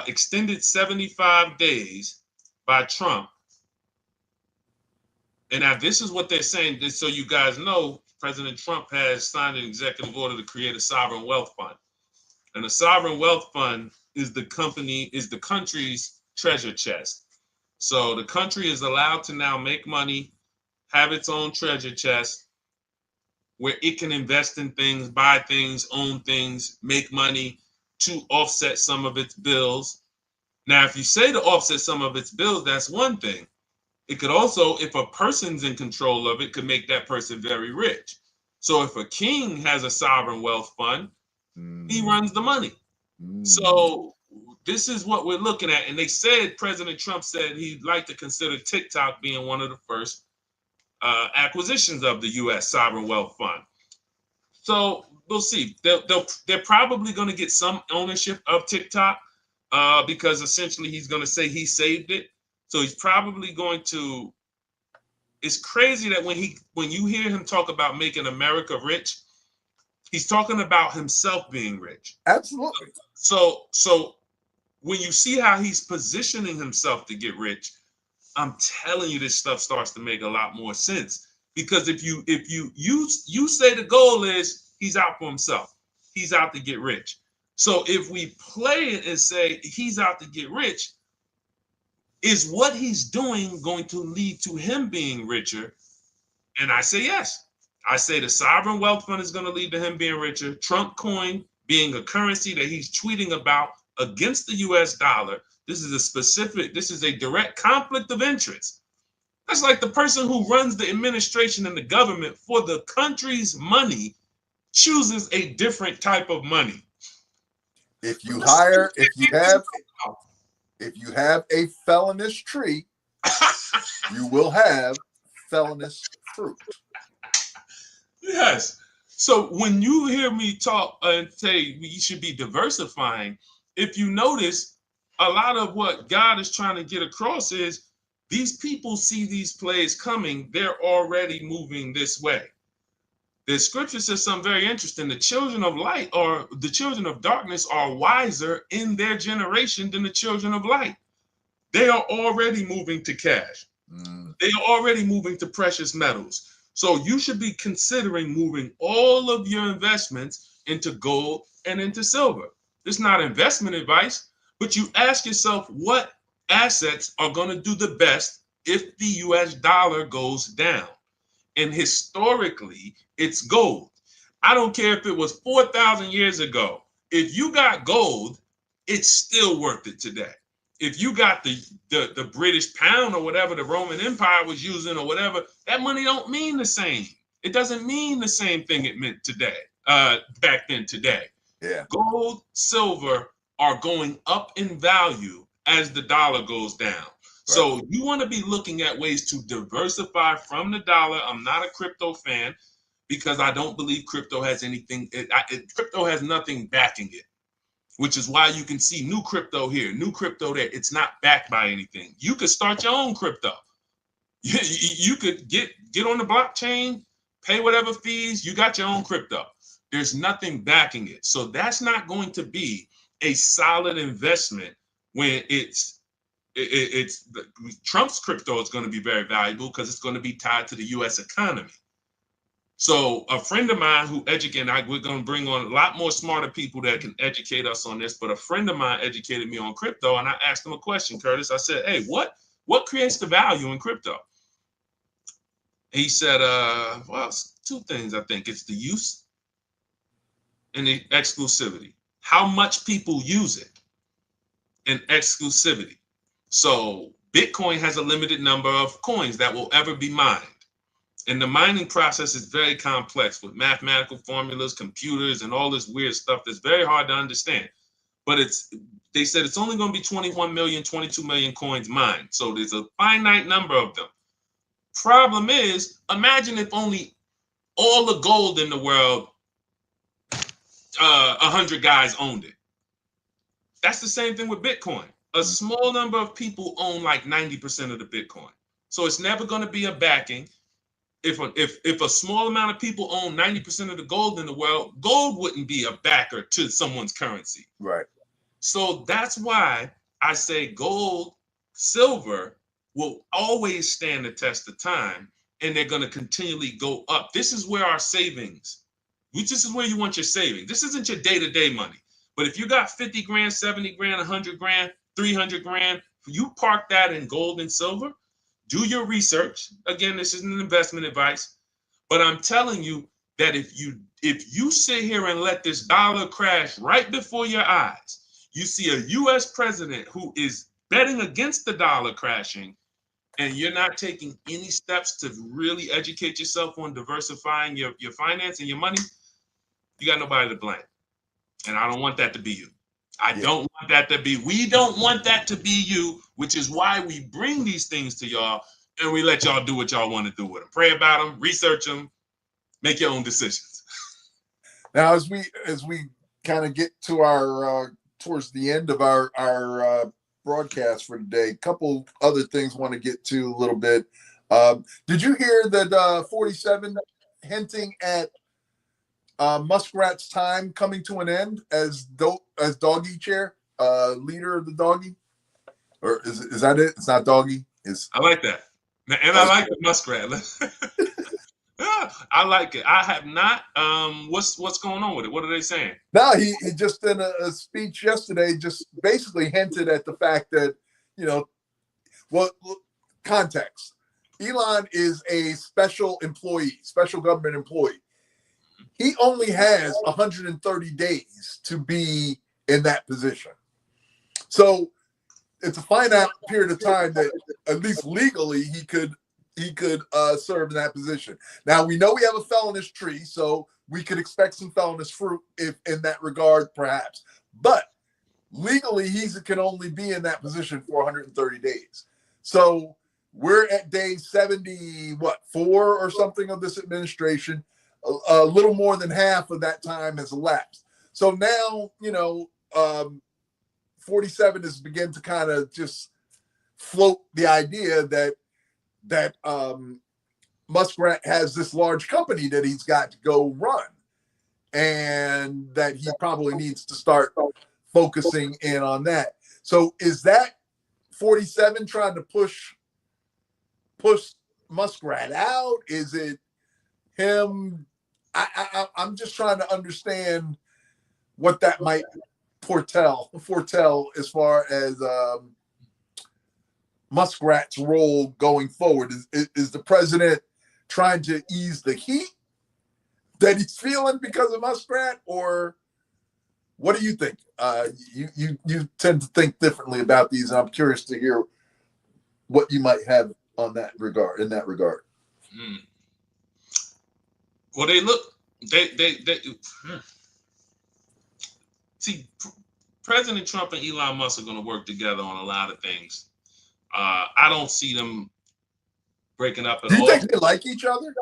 Extended 75 days by Trump. And now this is what they're saying. So you guys know, President Trump has signed an executive order to create a sovereign wealth fund. And a sovereign wealth fund is the country's treasure chest. So the country is allowed to now make money, have its own treasure chest where it can invest in things, buy things, own things, make money to offset some of its bills. Now, if you say to offset some of its bills, that's one thing. It could also, if a person's in control of it, could make that person very rich. So if a king has a sovereign wealth fund, he runs the money. So this is what we're looking at. And they said, President Trump said he'd like to consider TikTok being one of the first acquisitions of the U.S. sovereign wealth fund. So we'll see. They're probably going to get some ownership of TikTok because essentially he's going to say he saved it. So he's probably going to. It's crazy that when you hear him talk about making America rich, he's talking about himself being rich. Absolutely. So when you see how he's positioning himself to get rich, I'm telling you, this stuff starts to make a lot more sense. Because if you say the goal is he's out for himself, he's out to get rich. So if we play it and say he's out to get rich, is what he's doing going to lead to him being richer? And I say yes. I say the sovereign wealth fund is going to lead to him being richer. Trump coin being a currency that he's tweeting about against the US dollar. This is a direct conflict of interest. That's like the person who runs the administration and the government for the country's money chooses a different type of money. If you have a felonious tree, you will have felonious fruit. Yes. So when you hear me talk and say we should be diversifying, if you notice, a lot of what God is trying to get across is these people see these plays coming. They're already moving this way. The scripture says something very interesting. The children of light or the children of darkness are wiser in their generation than the children of light. They are already moving to cash. They are already moving to precious metals. So you should be considering moving all of your investments into gold and into silver. It's not investment advice, but you ask yourself what assets are going to do the best if the US dollar goes down. And historically, it's gold. I don't care if it was 4,000 years ago. If you got gold, it's still worth it today. If you got the British pound or whatever the Roman Empire was using or whatever, that money don't mean the same. It doesn't mean the same thing it meant today, back then today. Yeah. Gold, silver are going up in value as the dollar goes down. So you want to be looking at ways to diversify from the dollar. I'm not a crypto fan because I don't believe crypto has anything. Crypto has nothing backing it, which is why you can see new crypto here, new crypto there. It's not backed by anything. You could start your own crypto. You could get on the blockchain, pay whatever fees. You got your own crypto. There's nothing backing it. So that's not going to be a solid investment when it's Trump's crypto is going to be very valuable because it's going to be tied to the U.S. economy. So a friend of mine who we're going to bring on a lot more smarter people that can educate us on this, but a friend of mine educated me on crypto, and I asked him a question, Curtis. I said, hey, what creates the value in crypto? He said, well, it's two things, I think. It's the use and the exclusivity. How much people use it and exclusivity. So Bitcoin has a limited number of coins that will ever be mined. And the mining process is very complex with mathematical formulas, computers, and all this weird stuff that's very hard to understand. But they said it's only going to be 21 million, 22 million coins mined. So there's a finite number of them. Problem is, imagine if only all the gold in the world, 100 guys owned it. That's the same thing with Bitcoin. A small number of people own like 90% of the Bitcoin. So it's never going to be a backing. If a small amount of people own 90% of the gold in the world, gold wouldn't be a backer to someone's currency. Right. So that's why I say gold, silver will always stand the test of time, and they're going to continually go up. This is where our savings, this is where you want your savings. This isn't your day-to-day money. But if you got 50 grand, 70 grand, 100 grand, 300 grand, you park that in gold and silver, do your research. Again, this isn't investment advice, but I'm telling you that if you sit here and let this dollar crash right before your eyes, you see a U.S. president who is betting against the dollar crashing, and you're not taking any steps to really educate yourself on diversifying your finance and your money, you got nobody to blame. And I don't want that to be you. Don't want that to be, we don't want that to be you, which is why we bring these things to y'all and we let y'all do what y'all want to do with them. Pray about them, research them, make your own decisions. Now, as we kind of get to our towards the end of our broadcast for today, a couple other things I want to get to a little bit. Did you hear that 47 hinting at Muskrat's time coming to an end as doggy chair, leader of the doggy? Or is that it? It's not doggy. I like that. And I like the Muskrat. I like it. I have not. What's going on with it? What are they saying? No, he just in a speech yesterday just basically hinted at the fact that, context. Elon is a special government employee. He only has 130 days to be in that position. So it's a finite period of time that at least legally he could serve in that position. Now we know we have a felonious tree, so we could expect some felonious fruit if in that regard, perhaps. But legally, he can only be in that position for 130 days. So we're at day 74 or something of this administration. A little more than half of that time has elapsed. So now, 47 has begun to kind of just float the idea that Muskrat has this large company that he's got to go run, and that he probably needs to start focusing in on that. So is that 47 trying to push Muskrat out? Is it him? I'm just trying to understand what that might foretell as far as Muskrat's role going forward. Is the president trying to ease the heat that he's feeling because of Muskrat, or what do you think? You tend to think differently about these, and I'm curious to hear what you might have on that regard. In that regard, well, they see, President Trump and Elon Musk are going to work together on a lot of things. I don't see them breaking up at all. Do you think they like each other?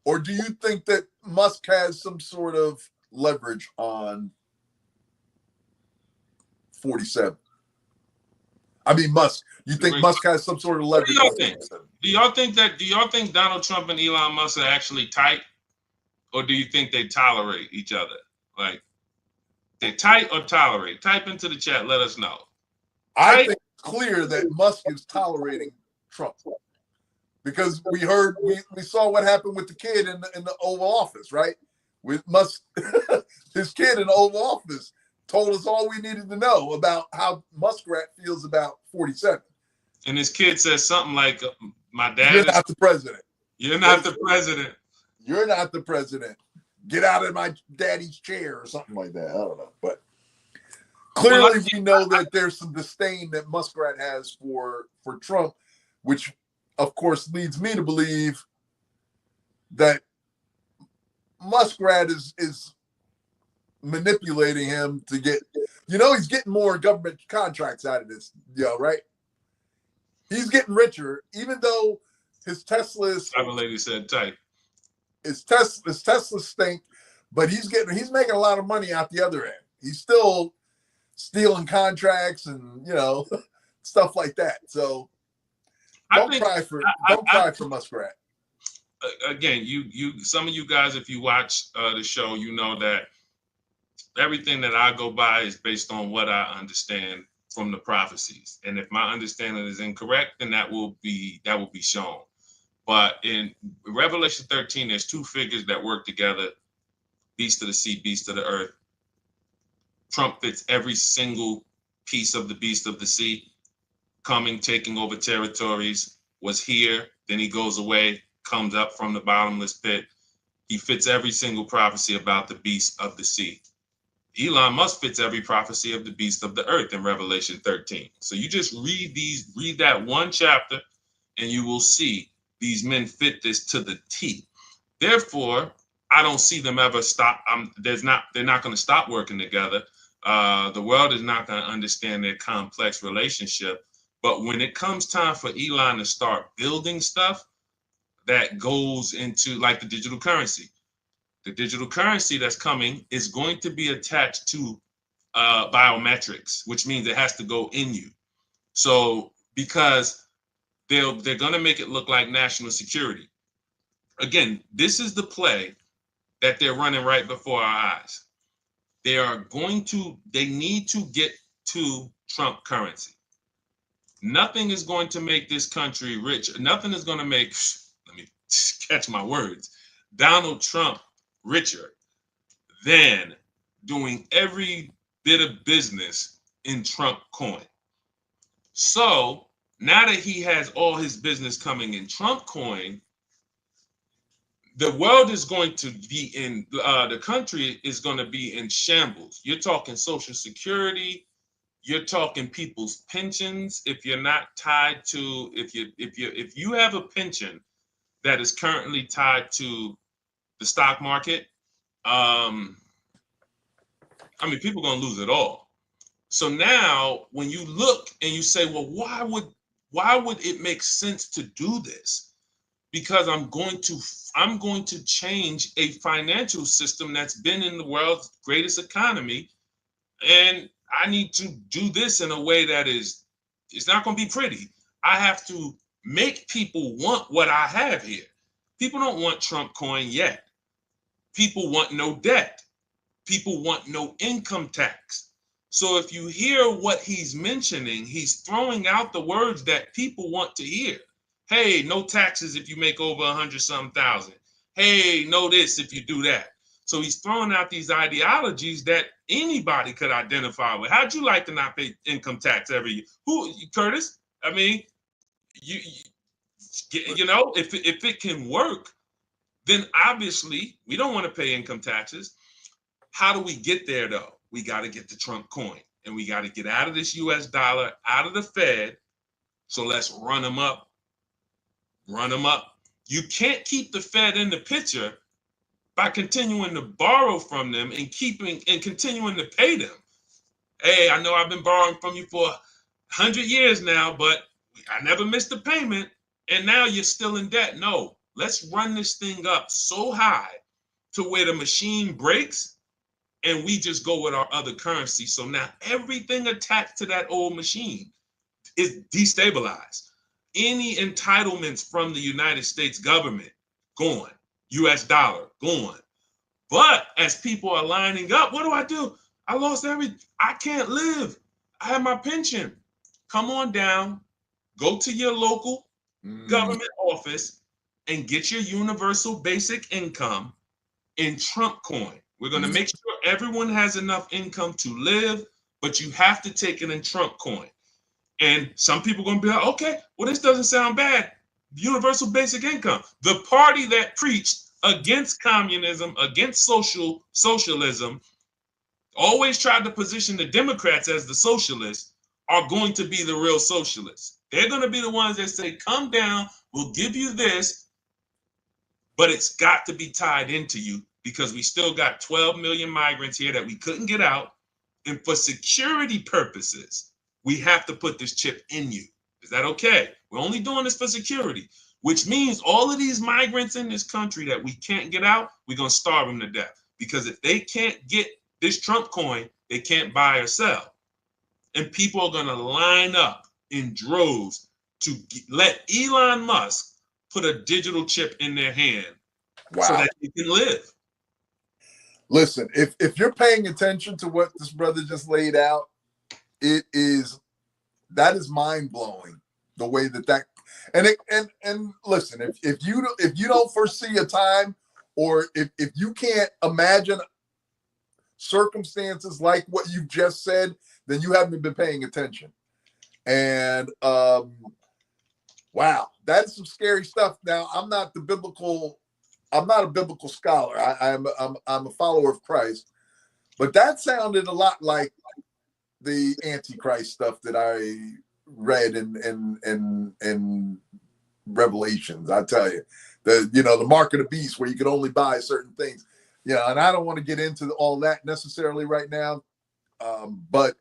Or do you think that Musk has some sort of leverage on 47? I mean, Musk. You think Musk has some sort of leverage? What do y'all think? Do y'all think Donald Trump and Elon Musk are actually tight? Or do you think they tolerate each other? Like, they tight or tolerate? Type into the chat, let us know. I think it's clear that Musk is tolerating Trump. Because we saw what happened with the kid in the Oval Office, right? With Musk, his kid in the Oval Office told us all we needed to know about how Muskrat feels about 47. And his kid says something like, "My dad You're not the president. You're not the president. You're not the president. Get out of my daddy's chair," or something like that. I don't know, but clearly we know that there's some disdain that Muskrat has for Trump, which of course leads me to believe that Muskrat is manipulating him to get, he's getting more government contracts out of this, right? He's getting richer, even though his Teslas. The lady said tight. His Teslas stink, but he's making a lot of money out the other end. He's still stealing contracts and stuff like that. So don't cry for Muskrat. Again, some of you guys, if you watch the show, you know that everything that I go by is based on what I understand from the prophecies. And if my understanding is incorrect, then that will be shown. But in Revelation 13, there's two figures that work together: beast of the sea, beast of the earth. Trump fits every single piece of the beast of the sea, coming, taking over territories, was here, then he goes away, comes up from the bottomless pit. He fits every single prophecy about the beast of the sea. Elon Musk fits every prophecy of the beast of the earth in Revelation 13. So you just read that one chapter, and you will see these men fit this to the T. Therefore, I don't see them ever stop. They're not going to stop working together. The world is not going to understand their complex relationship. But when it comes time for Elon to start building stuff that goes into like the digital currency that's coming is going to be attached to biometrics, which means it has to go in you. So because they're going to make it look like national security. Again, this is the play that they're running right before our eyes. They need to get to Trump currency. Nothing is going to make this country rich. Nothing is going to make, let me catch my words, Donald Trump richer than doing every bit of business in Trump coin. So now that he has all his business coming in Trump coin, the world is going to be the country is going to be in shambles. You're talking Social Security, you're talking people's pensions. If you're not tied to, if you have a pension that is currently tied to the stock market, people are going to lose it all. So now when you look and you say, well, why would it make sense to do this? Because I'm going to change a financial system that's been in the world's greatest economy, and I need to do this in a way that it's not going to be pretty. I have to make people want what I have here. People don't want Trump coin yet. People want no debt. People want no income tax. So if you hear what he's mentioning, he's throwing out the words that people want to hear. Hey, no taxes if you make over 100-something thousand. Hey, no this if you do that. So he's throwing out these ideologies that anybody could identify with. How'd you like to not pay income tax every year? Who, Curtis? I mean, you know, if it can work, then obviously we don't want to pay income taxes. How do we get there though? We got to get the Trump coin, and we got to get out of this US dollar, out of the Fed. So let's run them up. Run them up. You can't keep the Fed in the picture by continuing to borrow from them and continuing to pay them. Hey, I know I've been borrowing from you for 100 years now, but I never missed a payment, and now you're still in debt. No, let's run this thing up so high to where the machine breaks and we just go with our other currency. So now everything attached to that old machine is destabilized. Any entitlements from the United States government, gone. US dollar, gone. But as people are lining up, what do? I lost everything. I can't live. I have my pension. Come on down, go to your local government office and get your universal basic income in Trump coin. We're going to make sure everyone has enough income to live, but you have to take it in Trump coin. And some people are going to be like, okay, well, this doesn't sound bad. Universal basic income. The party that preached against communism, against socialism, always tried to position the Democrats as the socialists, are going to be the real socialists. They're going to be the ones that say, come down, we'll give you this, but it's got to be tied into you because we still got 12 million migrants here that we couldn't get out. And for security purposes, we have to put this chip in you. Is that okay? We're only doing this for security, which means all of these migrants in this country that we can't get out, we're going to starve them to death. Because if they can't get this Trump coin, they can't buy or sell. And people are going to line up in droves to let Elon Musk put a digital chip in their hand so that they can live. Listen, if you're paying attention to what this brother just laid out, that is mind blowing. The way that and listen, if you don't foresee a time, or if you can't imagine circumstances like what you've just said, then you haven't been paying attention. And wow, that's some scary stuff. Now, I'm not a biblical scholar. I'm a follower of Christ, but that sounded a lot like the Antichrist stuff that I read in Revelations. I tell you, the mark of the beast, where you could only buy certain things. Yeah, and I don't want to get into all that necessarily right now, but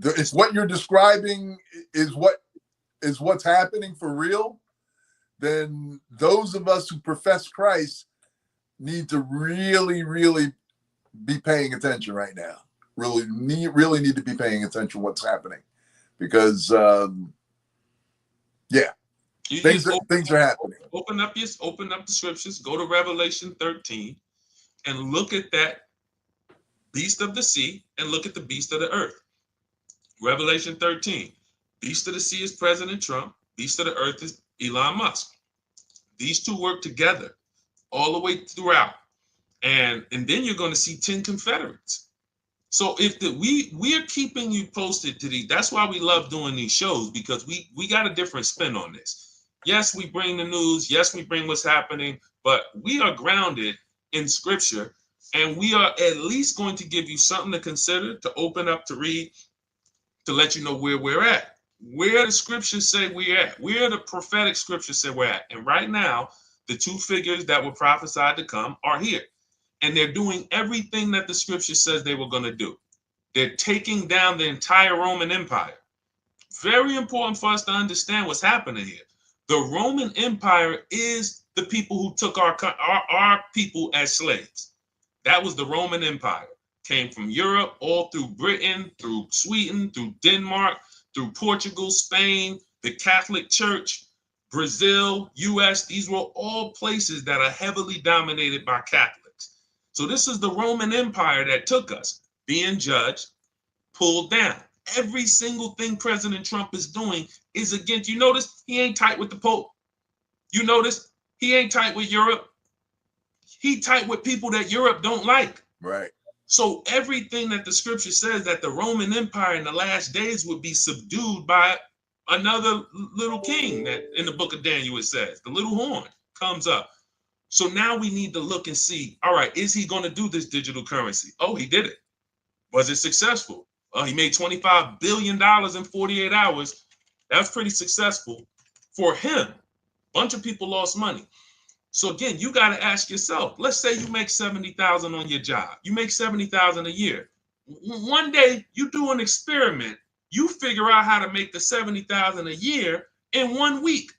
it's what you're describing is what's happening for real. Then those of us who profess Christ need to really, really be paying attention right now. Really need to be paying attention to what's happening, because things are happening. Open up the scriptures. Go to Revelation 13 and look at that beast of the sea and look at the beast of the earth. Revelation 13. Beast of the sea is President Trump. Beast of the earth is Elon Musk. These two work together all the way throughout. And then you're going to see 10 Confederates. So if we're keeping you posted to these, that's why we love doing these shows, because we got a different spin on this. Yes, we bring the news. Yes, we bring what's happening, but we are grounded in scripture, and we are at least going to give you something to consider, to open up, to read, to let you know where we're at, where the scriptures say we're at, where the prophetic scriptures say we're at. And right now, the two figures that were prophesied to come are here. And they're doing everything that the scripture says they were going to do. They're taking down the entire Roman Empire. Very important for us to understand what's happening here. The Roman Empire is the people who took our people as slaves. That was the Roman Empire. Came from Europe, all through Britain, through Sweden, through Denmark, through Portugal, Spain, the Catholic Church. Brazil, US, these were all places that are heavily dominated by Catholics. So this is the Roman Empire that took us, being judged, pulled down. Every single thing President Trump is doing is against, you notice he ain't tight with the Pope. You notice he ain't tight with Europe. He tight with people that Europe don't like. Right. So everything that the scripture says that the Roman Empire in the last days would be subdued by another little king, that in the book of Daniel it says, the little horn comes up. So now we need to look and see, all right, is he going to do this digital currency? Oh, he did it. Was it successful? He made $25 billion in 48 hours. That's pretty successful for him. Bunch of people lost money. So again, you got to ask yourself, let's say you make $70,000 on your job. You make $70,000 a year. One day you do an experiment. You figure out how to make the $70,000 a year in 1 week.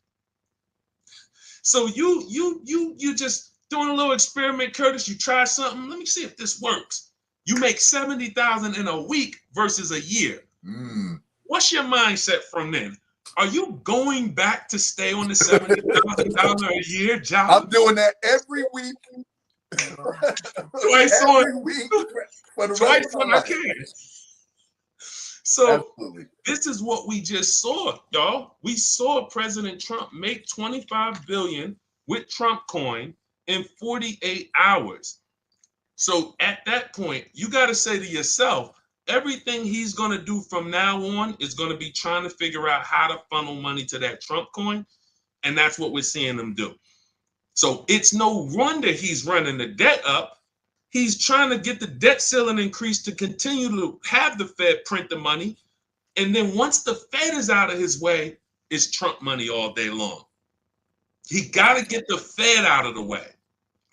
So you just doing a little experiment, Curtis. You try something. Let me see if this works. You make $70,000 in a week versus a year. What's your mindset from then? Are you going back to stay on the $70,000 a year job? I'm doing that every week. Twice every on week. Twice when I can. So Absolutely. This is what we just saw, y'all. We saw President Trump make $25 billion with Trump coin in 48 hours. So at that point, you got to say to yourself, everything he's going to do from now on is going to be trying to figure out how to funnel money to that Trump coin. And that's what we're seeing him do. So it's no wonder he's running the debt up. He's trying to get the debt ceiling increased to continue to have the Fed print the money. And then once the Fed is out of his way, it's Trump money all day long. He got to get the Fed out of the way.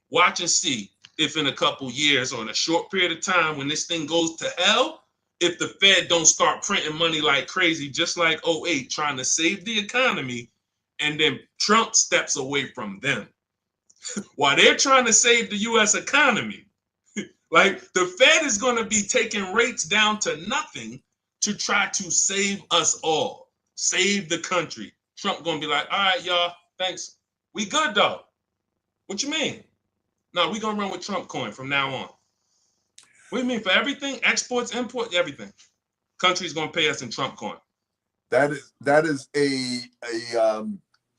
Watch and see if in a couple years or in a short period of time when this thing goes to hell, if the Fed don't start printing money like crazy, just like 2008, trying to save the economy, and then Trump steps away from them. While they're trying to save the U.S. economy, like the Fed is going to be taking rates down to nothing to try to save us all, save the country. Trump going to be like, all right, y'all, thanks. We good, though. What you mean? No, we're going to run with Trump coin from now on. What do you mean? For everything? Exports, imports, everything. Country's going to pay us in Trump coin. That is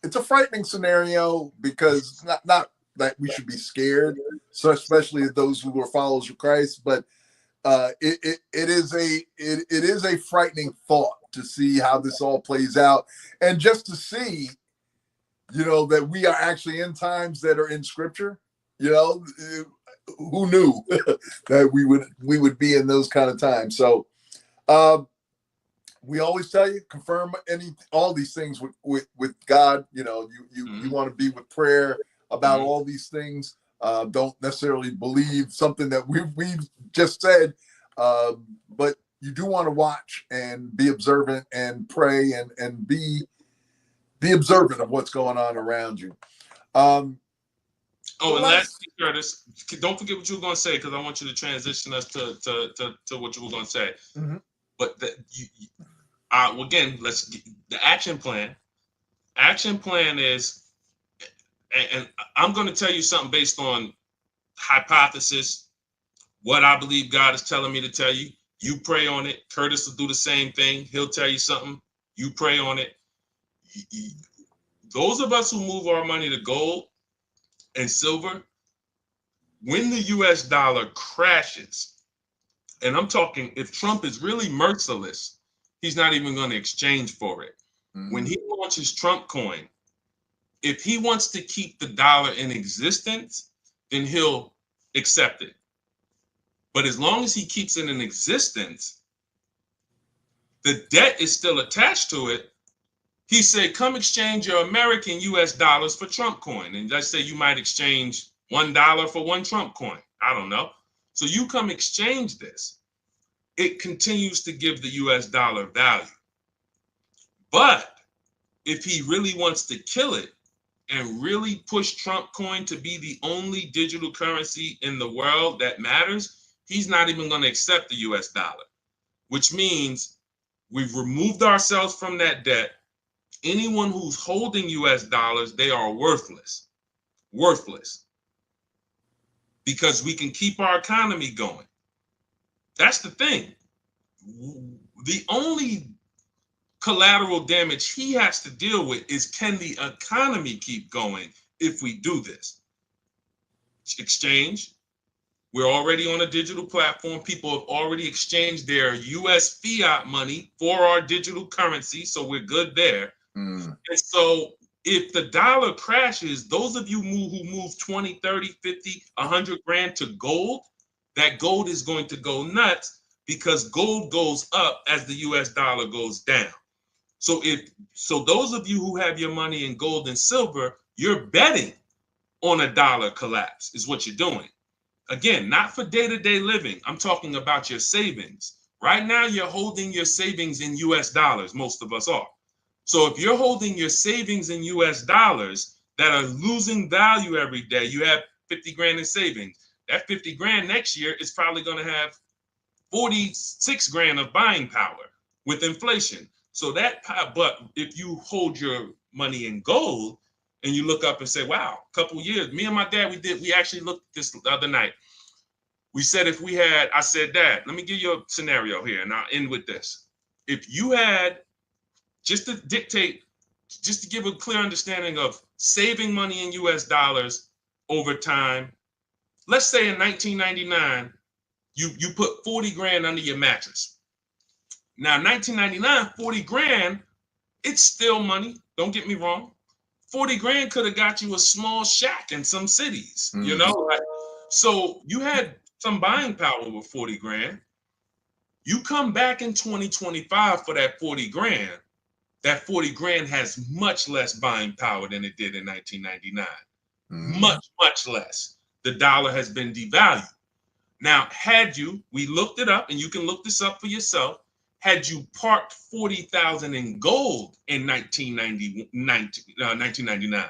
it's a frightening scenario, because not that we should be scared, so especially those who are followers of Christ, but it is a frightening thought to see how this all plays out, and just to see, that we are actually in times that are in Scripture. Who knew that we would be in those kind of times? So we always tell you, confirm all these things with God. You want to be with prayer about all these things. Don't necessarily believe something that we've just said, but you do want to watch and be observant and pray and be observant of what's going on around you. And lastly, Curtis, don't forget what you were going to say, because I want you to transition us to what you were going to say. Mm-hmm. But again, let's get the action plan. Action plan is, and I'm going to tell you something based on hypothesis, what I believe God is telling me to tell you. You pray on it. Curtis will do the same thing. He'll tell you something. You pray on it. Those of us who move our money to gold and silver, when the US dollar crashes, and I'm talking if Trump is really merciless, he's not even going to exchange for it. Mm-hmm. When he launches Trump coin, if he wants to keep the dollar in existence, then he'll accept it. But as long as he keeps it in existence, the debt is still attached to it. He said, come exchange your American US dollars for Trump coin. And let's say you might exchange $1 for one Trump coin. I don't know. So you come exchange this. It continues to give the US dollar value. But if he really wants to kill it and really push Trump coin to be the only digital currency in the world that matters, he's not even going to accept the US dollar, which means we've removed ourselves from that debt. Anyone who's holding US dollars, they are worthless. Worthless. Because we can keep our economy going. That's the thing. The only collateral damage he has to deal with is, can the economy keep going if we do this? Exchange. We're already on a digital platform. People have already exchanged their US fiat money for our digital currency, so we're good there. And so if the dollar crashes, those of you who move 20, 30, 50, 100 grand to gold, that gold is going to go nuts because gold goes up as the US dollar goes down. So those of you who have your money in gold and silver, you're betting on a dollar collapse is what you're doing. Again, not for day-to-day living. I'm talking about your savings. Right now, you're holding your savings in US dollars. Most of us are. So if you're holding your savings in US dollars that are losing value every day, you have 50 grand in savings. That 50 grand next year is probably going to have 46 grand of buying power with inflation. So but if you hold your money in gold and you look up and say, wow, a couple years, me and my dad, we actually looked at this the other night. We said I said, Dad, let me give you a scenario here and I'll end with this. If you had, just to give a clear understanding of saving money in US dollars over time, let's say in 1999, you put 40 grand under your mattress. Now, 1999, 40 grand, it's still money. Don't get me wrong. 40 grand could have got you a small shack in some cities, you know? So you had some buying power with 40 grand. You come back in 2025 for that 40 grand. That 40 grand has much less buying power than it did in 1999. Much, much less. The dollar has been devalued. Now, we looked it up, and you can look this up for yourself, had you parked 40,000 in gold in 1999,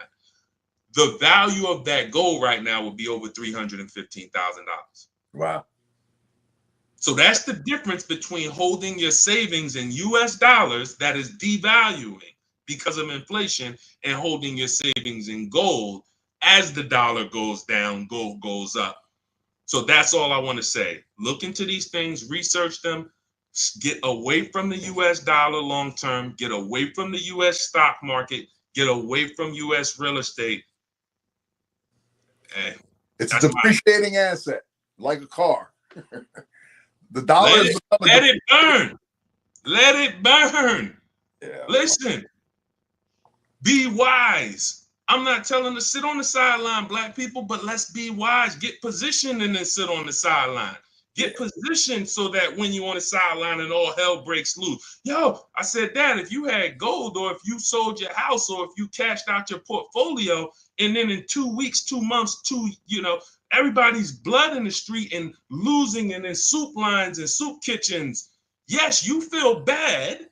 the value of that gold right now would be over $315,000. Wow. So that's the difference between holding your savings in US dollars that is devaluing because of inflation and holding your savings in gold. As the dollar goes down, gold goes up. So that's all I want to say. Look into these things, research them, get away from the US dollar long term, get away from the US stock market, get away from US real estate. It's a depreciating asset, like a car. The dollar let it burn. Let it burn. Yeah. Listen, be wise. I'm not telling to sit on the sideline, Black people, but let's be wise. Get positioned and then sit on the sideline. Get positioned so that when you're on the sideline and all hell breaks loose. Yo, I said that if you had gold or if you sold your house or if you cashed out your portfolio and then in 2 weeks, 2 months, everybody's blood in the street and losing and in soup lines and soup kitchens. Yes, you feel bad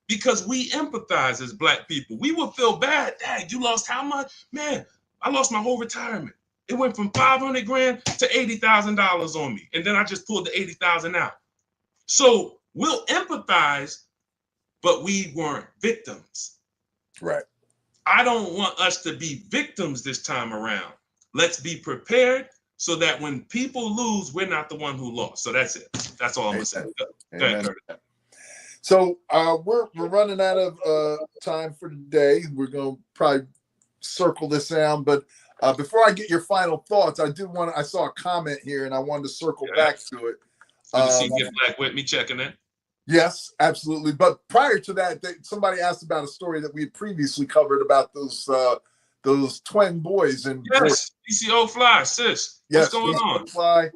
because we empathize as Black people. We would feel bad. Dad, you lost how much? Man, I lost my whole retirement. It went from 500 grand to $80,000 on me. And then I just pulled the 80,000 out. So we'll empathize, but we weren't victims. Right. I don't want us to be victims this time around. Let's be prepared so that when people lose, we're not the one who lost. So that's it. That's all I'm going to say. Go ahead, Curtis. So we're running out of time for today. We're going to probably circle this down, but before I get your final thoughts, I saw a comment here and I wanted to circle back to it. Good to see you get Black with me checking in. Yes, absolutely. But prior to that, somebody asked about a story that we had previously covered about those twin boys. And yes, DCO fly, sis. Yes, what's going on? Fly.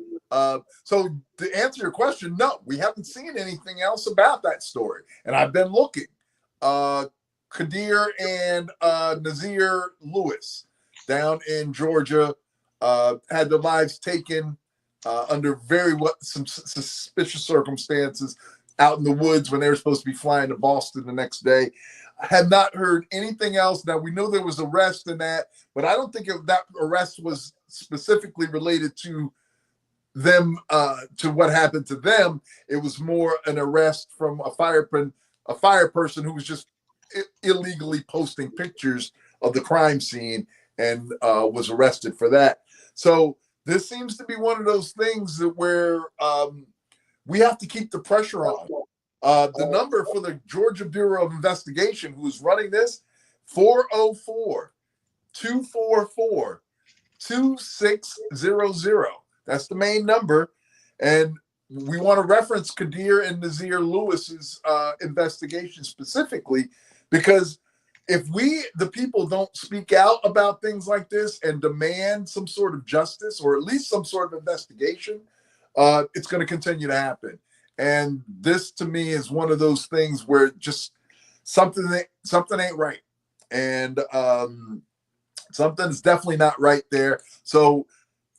So to answer your question, no, we haven't seen anything else about that story. And I've been looking. Kadir and Nazir Lewis down in Georgia had their lives taken under some suspicious circumstances out in the woods when they were supposed to be flying to Boston the next day. I had not heard anything else. Now, we know there was arrest in that, but I don't think that arrest was specifically related to them, to what happened to them. It was more an arrest from a fire person who was just illegally posting pictures of the crime scene and was arrested for that. So this seems to be one of those things that where we have to keep the pressure on. The number for the Georgia Bureau of Investigation, who's running this, 404-244-2600. That's the main number. And we want to reference Kadir and Nazir Lewis's investigation specifically, because if we, the people, don't speak out about things like this and demand some sort of justice or at least some sort of investigation, it's going to continue to happen. And this, to me, is one of those things where just something ain't right, and something's definitely not right there. So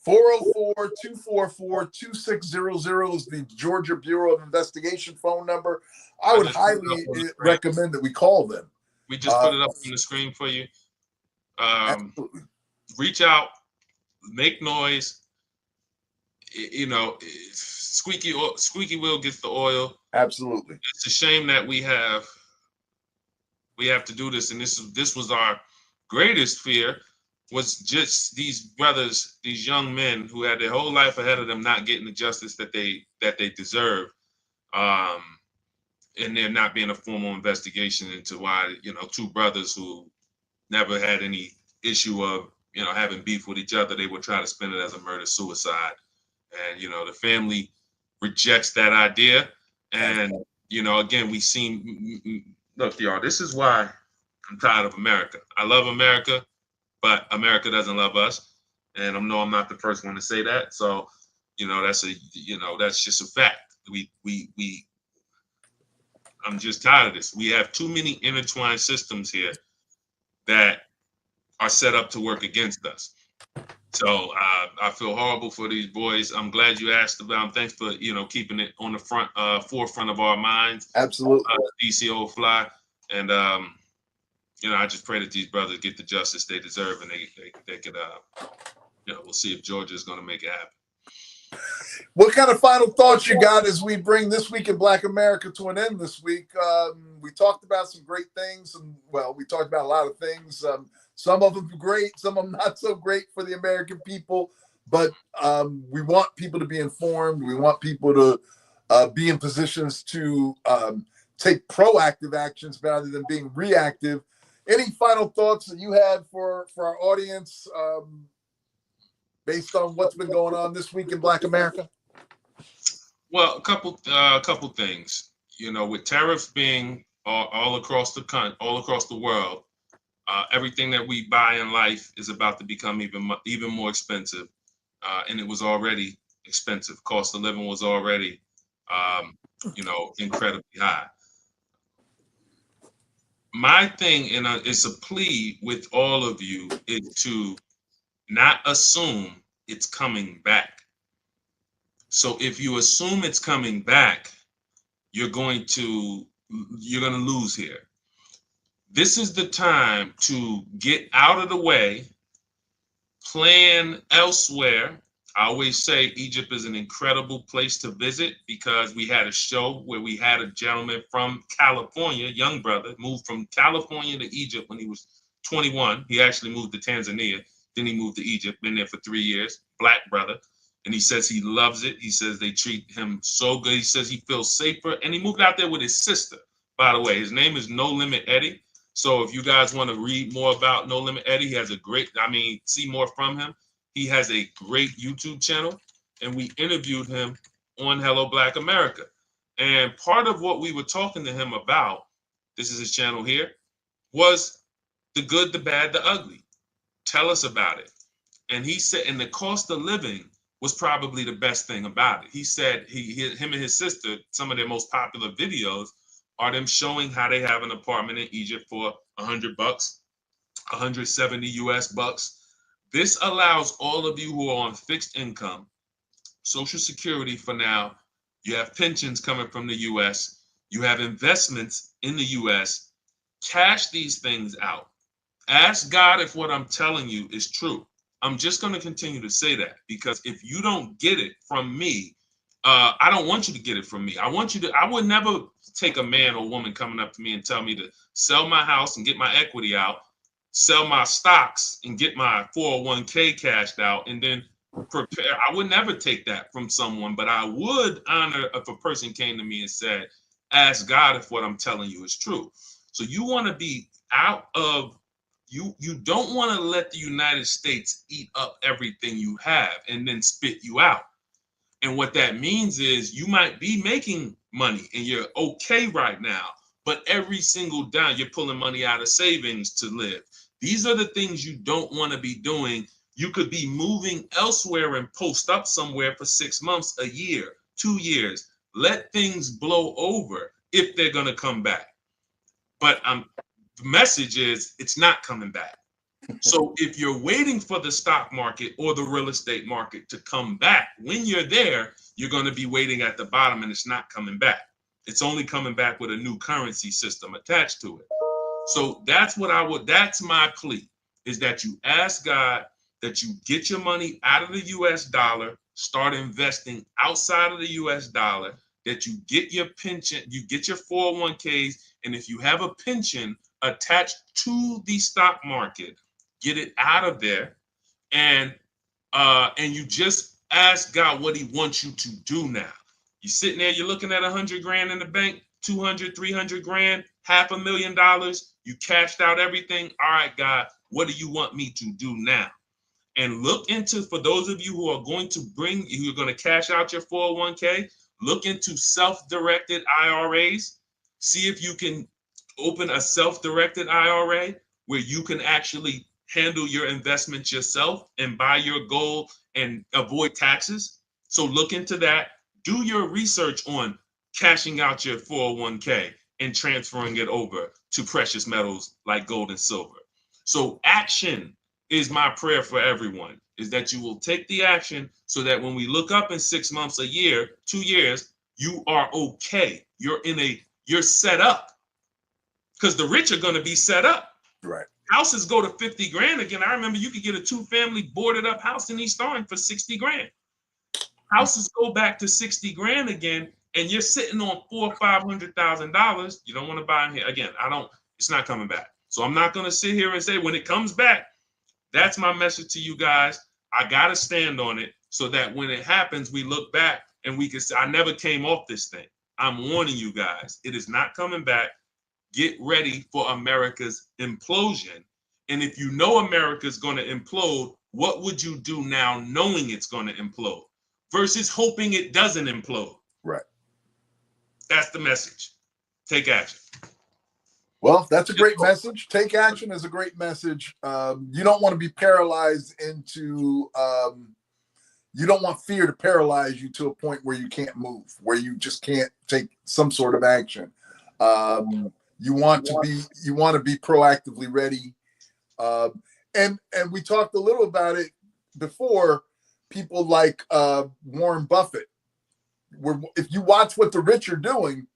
404-244-2600 is the Georgia Bureau of Investigation phone number. I would highly recommend that we call them. We just put it up on the screen for you. Reach out, make noise. You know, squeaky wheel gets the oil. Absolutely. It's a shame that we have to do this, and this was our greatest fear, was just these brothers, these young men who had their whole life ahead of them, not getting the justice that they deserve, and there not being a formal investigation into why, you know, two brothers who never had any issue of, you know, having beef with each other, they would try to spin it as a murder-suicide. And, you know, the family rejects that idea. And, you know, again, look, y'all, this is why I'm tired of America. I love America, but America doesn't love us. And I know I'm not the first one to say that. So, you know, that's just a fact. I'm just tired of this. We have too many intertwined systems here that are set up to work against us. So I feel horrible for these boys. I'm glad you asked about them. Thanks for, you know, keeping it on the forefront of our minds. Absolutely. DCO fly. And, you know, I just pray that these brothers get the justice they deserve, and they could, you know, we'll see if Georgia is going to make it happen. What kind of final thoughts you got as we bring This Week in Black America to an end this week? We talked about some great things. We talked about a lot of things. Some of them great, some of them not so great for the American people. But we want people to be informed. We want people to be in positions to take proactive actions rather than being reactive. Any final thoughts that you had for our audience based on what's been going on this week in Black America? Well, a couple things. You know, with tariffs being all across the world, everything that we buy in life is about to become even more expensive, and it was already expensive. Cost of living was already, you know, incredibly high. My thing, and it's a plea with all of you, is to not assume it's coming back. So if you assume it's coming back, you're going to lose here. This is the time to get out of the way, plan elsewhere. I always say Egypt is an incredible place to visit, because we had a show where we had a gentleman from California, young brother, moved from California to Egypt when he was 21. He actually moved to Tanzania. Then he moved to Egypt, been there for 3 years, black brother. And he says he loves it. He says they treat him so good. He says he feels safer. And he moved out there with his sister, by the way. His name is No Limit Eddie. So if you guys want to read more about No Limit Eddie, he has see more from him. He has a great YouTube channel, and we interviewed him on Hello Black America. And part of what we were talking to him about, this is his channel here, was the good, the bad, the ugly. Tell us about it. And he said, and the cost of living was probably the best thing about it. He said him and his sister, some of their most popular videos are them showing how they have an apartment in Egypt for $100, 170 US bucks. This allows all of you who are on fixed income, Social Security for now, you have pensions coming from the US, you have investments in the US, cash these things out. Ask God if what I'm telling you is true. I'm just going to continue to say that, because if you don't get it from me, I don't want you to get it from me. I would never take a man or woman coming up to me and tell me to sell my house and get my equity out, sell my stocks and get my 401k cashed out, and then prepare. I would never take that from someone, but I would honor if a person came to me and said, ask God if what I'm telling you is true. So you want to be out of, you don't want to let the United States eat up everything you have and then spit you out. And what that means is you might be making money and you're okay right now, but every single dime you're pulling money out of savings to live. These are the things you don't want to be doing. You could be moving elsewhere and post up somewhere for 6 months, a year, 2 years. Let things blow over if they're going to come back. But the message is it's not coming back. So if you're waiting for the stock market or the real estate market to come back, when you're there, you're going to be waiting at the bottom and it's not coming back. It's only coming back with a new currency system attached to it. So that's my plea, is that you ask God that you get your money out of the US dollar, start investing outside of the US dollar, that you get your pension, you get your 401ks, and if you have a pension attached to the stock market, get it out of there, and you just ask God what he wants you to do now. You're sitting there, you're looking at 100 grand in the bank, 200, 300 grand, $500,000. You cashed out everything. All right, God, what do you want me to do now? And look into, for those of you who are going to cash out your 401k, look into self-directed IRAs. See if you can open a self-directed IRA where you can actually handle your investments yourself and buy your gold and avoid taxes. So look into that. Do your research on cashing out your 401k and transferring it over to precious metals like gold and silver. So action is my prayer for everyone, is that you will take the action so that when we look up in 6 months, a year, 2 years, you are okay. You're set up, because the rich are going to be set up. Right. Houses go to 50 grand again. I remember you could get a 2-family boarded up house in East Orange for 60 grand. Houses go back to 60 grand again, and you're sitting on $400,000 or $500,000. You don't want to buy in here again. It's not coming back. So I'm not going to sit here and say when it comes back. That's my message to you guys. I got to stand on it so that when it happens, we look back and we can say, I never came off this thing. I'm warning you guys, it is not coming back. Get ready for America's implosion. And if you know America's going to implode, what would you do now knowing it's going to implode versus hoping it doesn't implode? Right. That's the message. Take action. Well, that's a great message. Take action is a great message. You don't want to be paralyzed into, you don't want fear to paralyze you to a point where you can't move, where you just can't take some sort of action. You want to be proactively ready. And we talked a little about it before. People like Warren Buffett, if you watch what the rich are doing,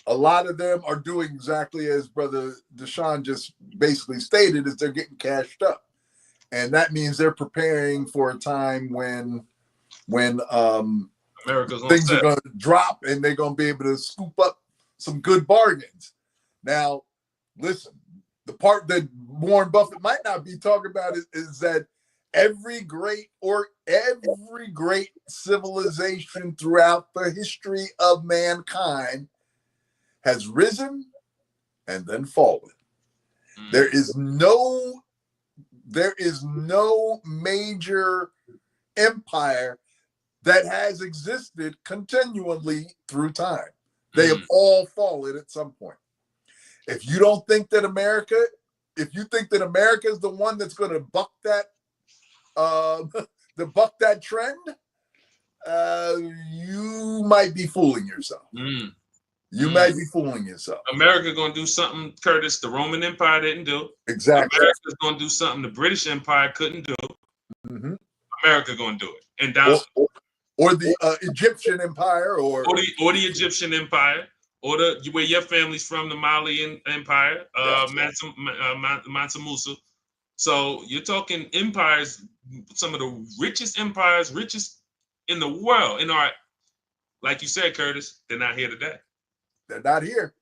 a lot of them are doing exactly as Brother Deshaun just basically stated, is they're getting cashed up. And that means they're preparing for a time when things are going to drop and they're going to be able to scoop up some good bargains. Now, listen, the part that Warren Buffett might not be talking about is that every great civilization throughout the history of mankind has risen and then fallen. There is no major empire that has existed continually through time. They have all fallen at some point. If you think that America is the one that's going to buck that trend, you might be fooling yourself. You might be fooling yourself. America going to do something, Curtis, the Roman Empire didn't do. Exactly. America's going to do something the British Empire couldn't do. America going to do it. And or the Egyptian Empire, or the Egyptian Empire, or where your family's from, the Malian Empire, Mansa Musa. So you're talking empires, some of the richest empires, richest in the world, in our like you said, Curtis, they're not here today. They're not here.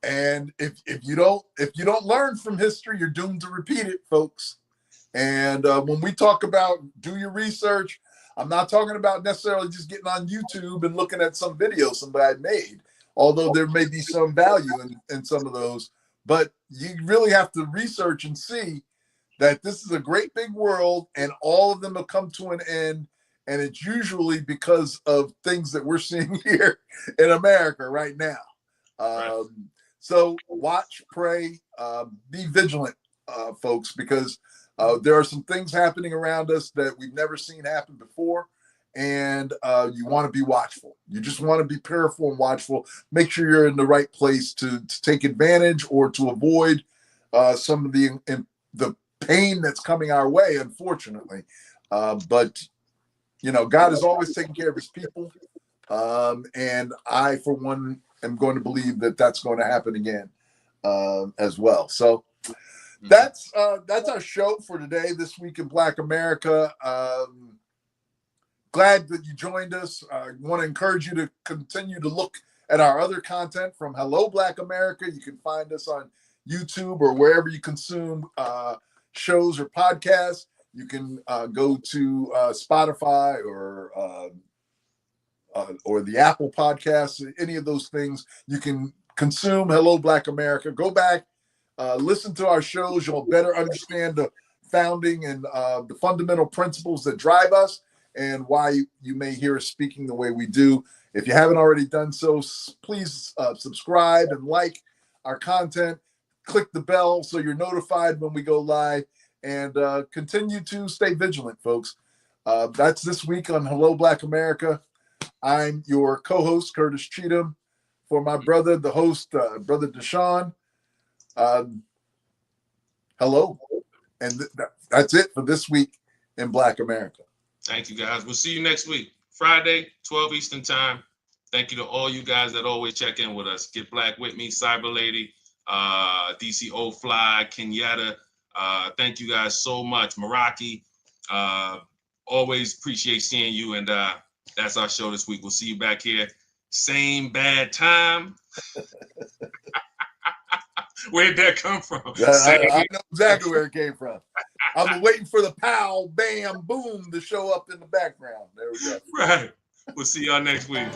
And if you don't learn from history, you're doomed to repeat it, folks. And when we talk about do your research, I'm not talking about necessarily just getting on YouTube and looking at some video somebody made, although there may be some value in some of those. But you really have to research and see that this is a great big world and all of them have come to an end. And it's usually because of things that we're seeing here in America right now. Right. So watch, pray, be vigilant, folks, because there are some things happening around us that we've never seen happen before. And you want to be watchful. You just want to be careful and watchful. Make sure you're in the right place to take advantage or to avoid some of the pain that's coming our way, unfortunately. But, you know, God is always taking care of his people. And I, for one, am going to believe that that's going to happen again as well. So that's our show for today, This Week in Black America. Glad that you joined us. I want to encourage you to continue to look at our other content from Hello Black America. You can find us on YouTube or wherever you consume shows or podcasts. You can go to Spotify or the Apple Podcasts, any of those things. You can consume Hello Black America. Go back, listen to our shows. You'll better understand the founding and the fundamental principles that drive us and why you may hear us speaking the way we do. If you haven't already done so, please subscribe and like our content. Click the bell so you're notified when we go live, and continue to stay vigilant, folks. That's This Week on Hello Black America. I'm your co-host, Curtis Cheatham. For my brother, the host, Brother Deshaun. Hello. And that's it for This Week in Black America. Thank you, guys. We'll see you next week, Friday, 12 Eastern time. Thank you to all you guys that always check in with us. Get Black with me, Cyber Lady, DC Old Fly, Kenyatta. Thank you guys so much. Meraki, always appreciate seeing you. And that's our show this week. We'll see you back here. Same bad time. Where'd that come from? I know exactly where it came from. I'm waiting for the pow, bam, boom to show up in the background. There we go. Right. We'll see y'all next week.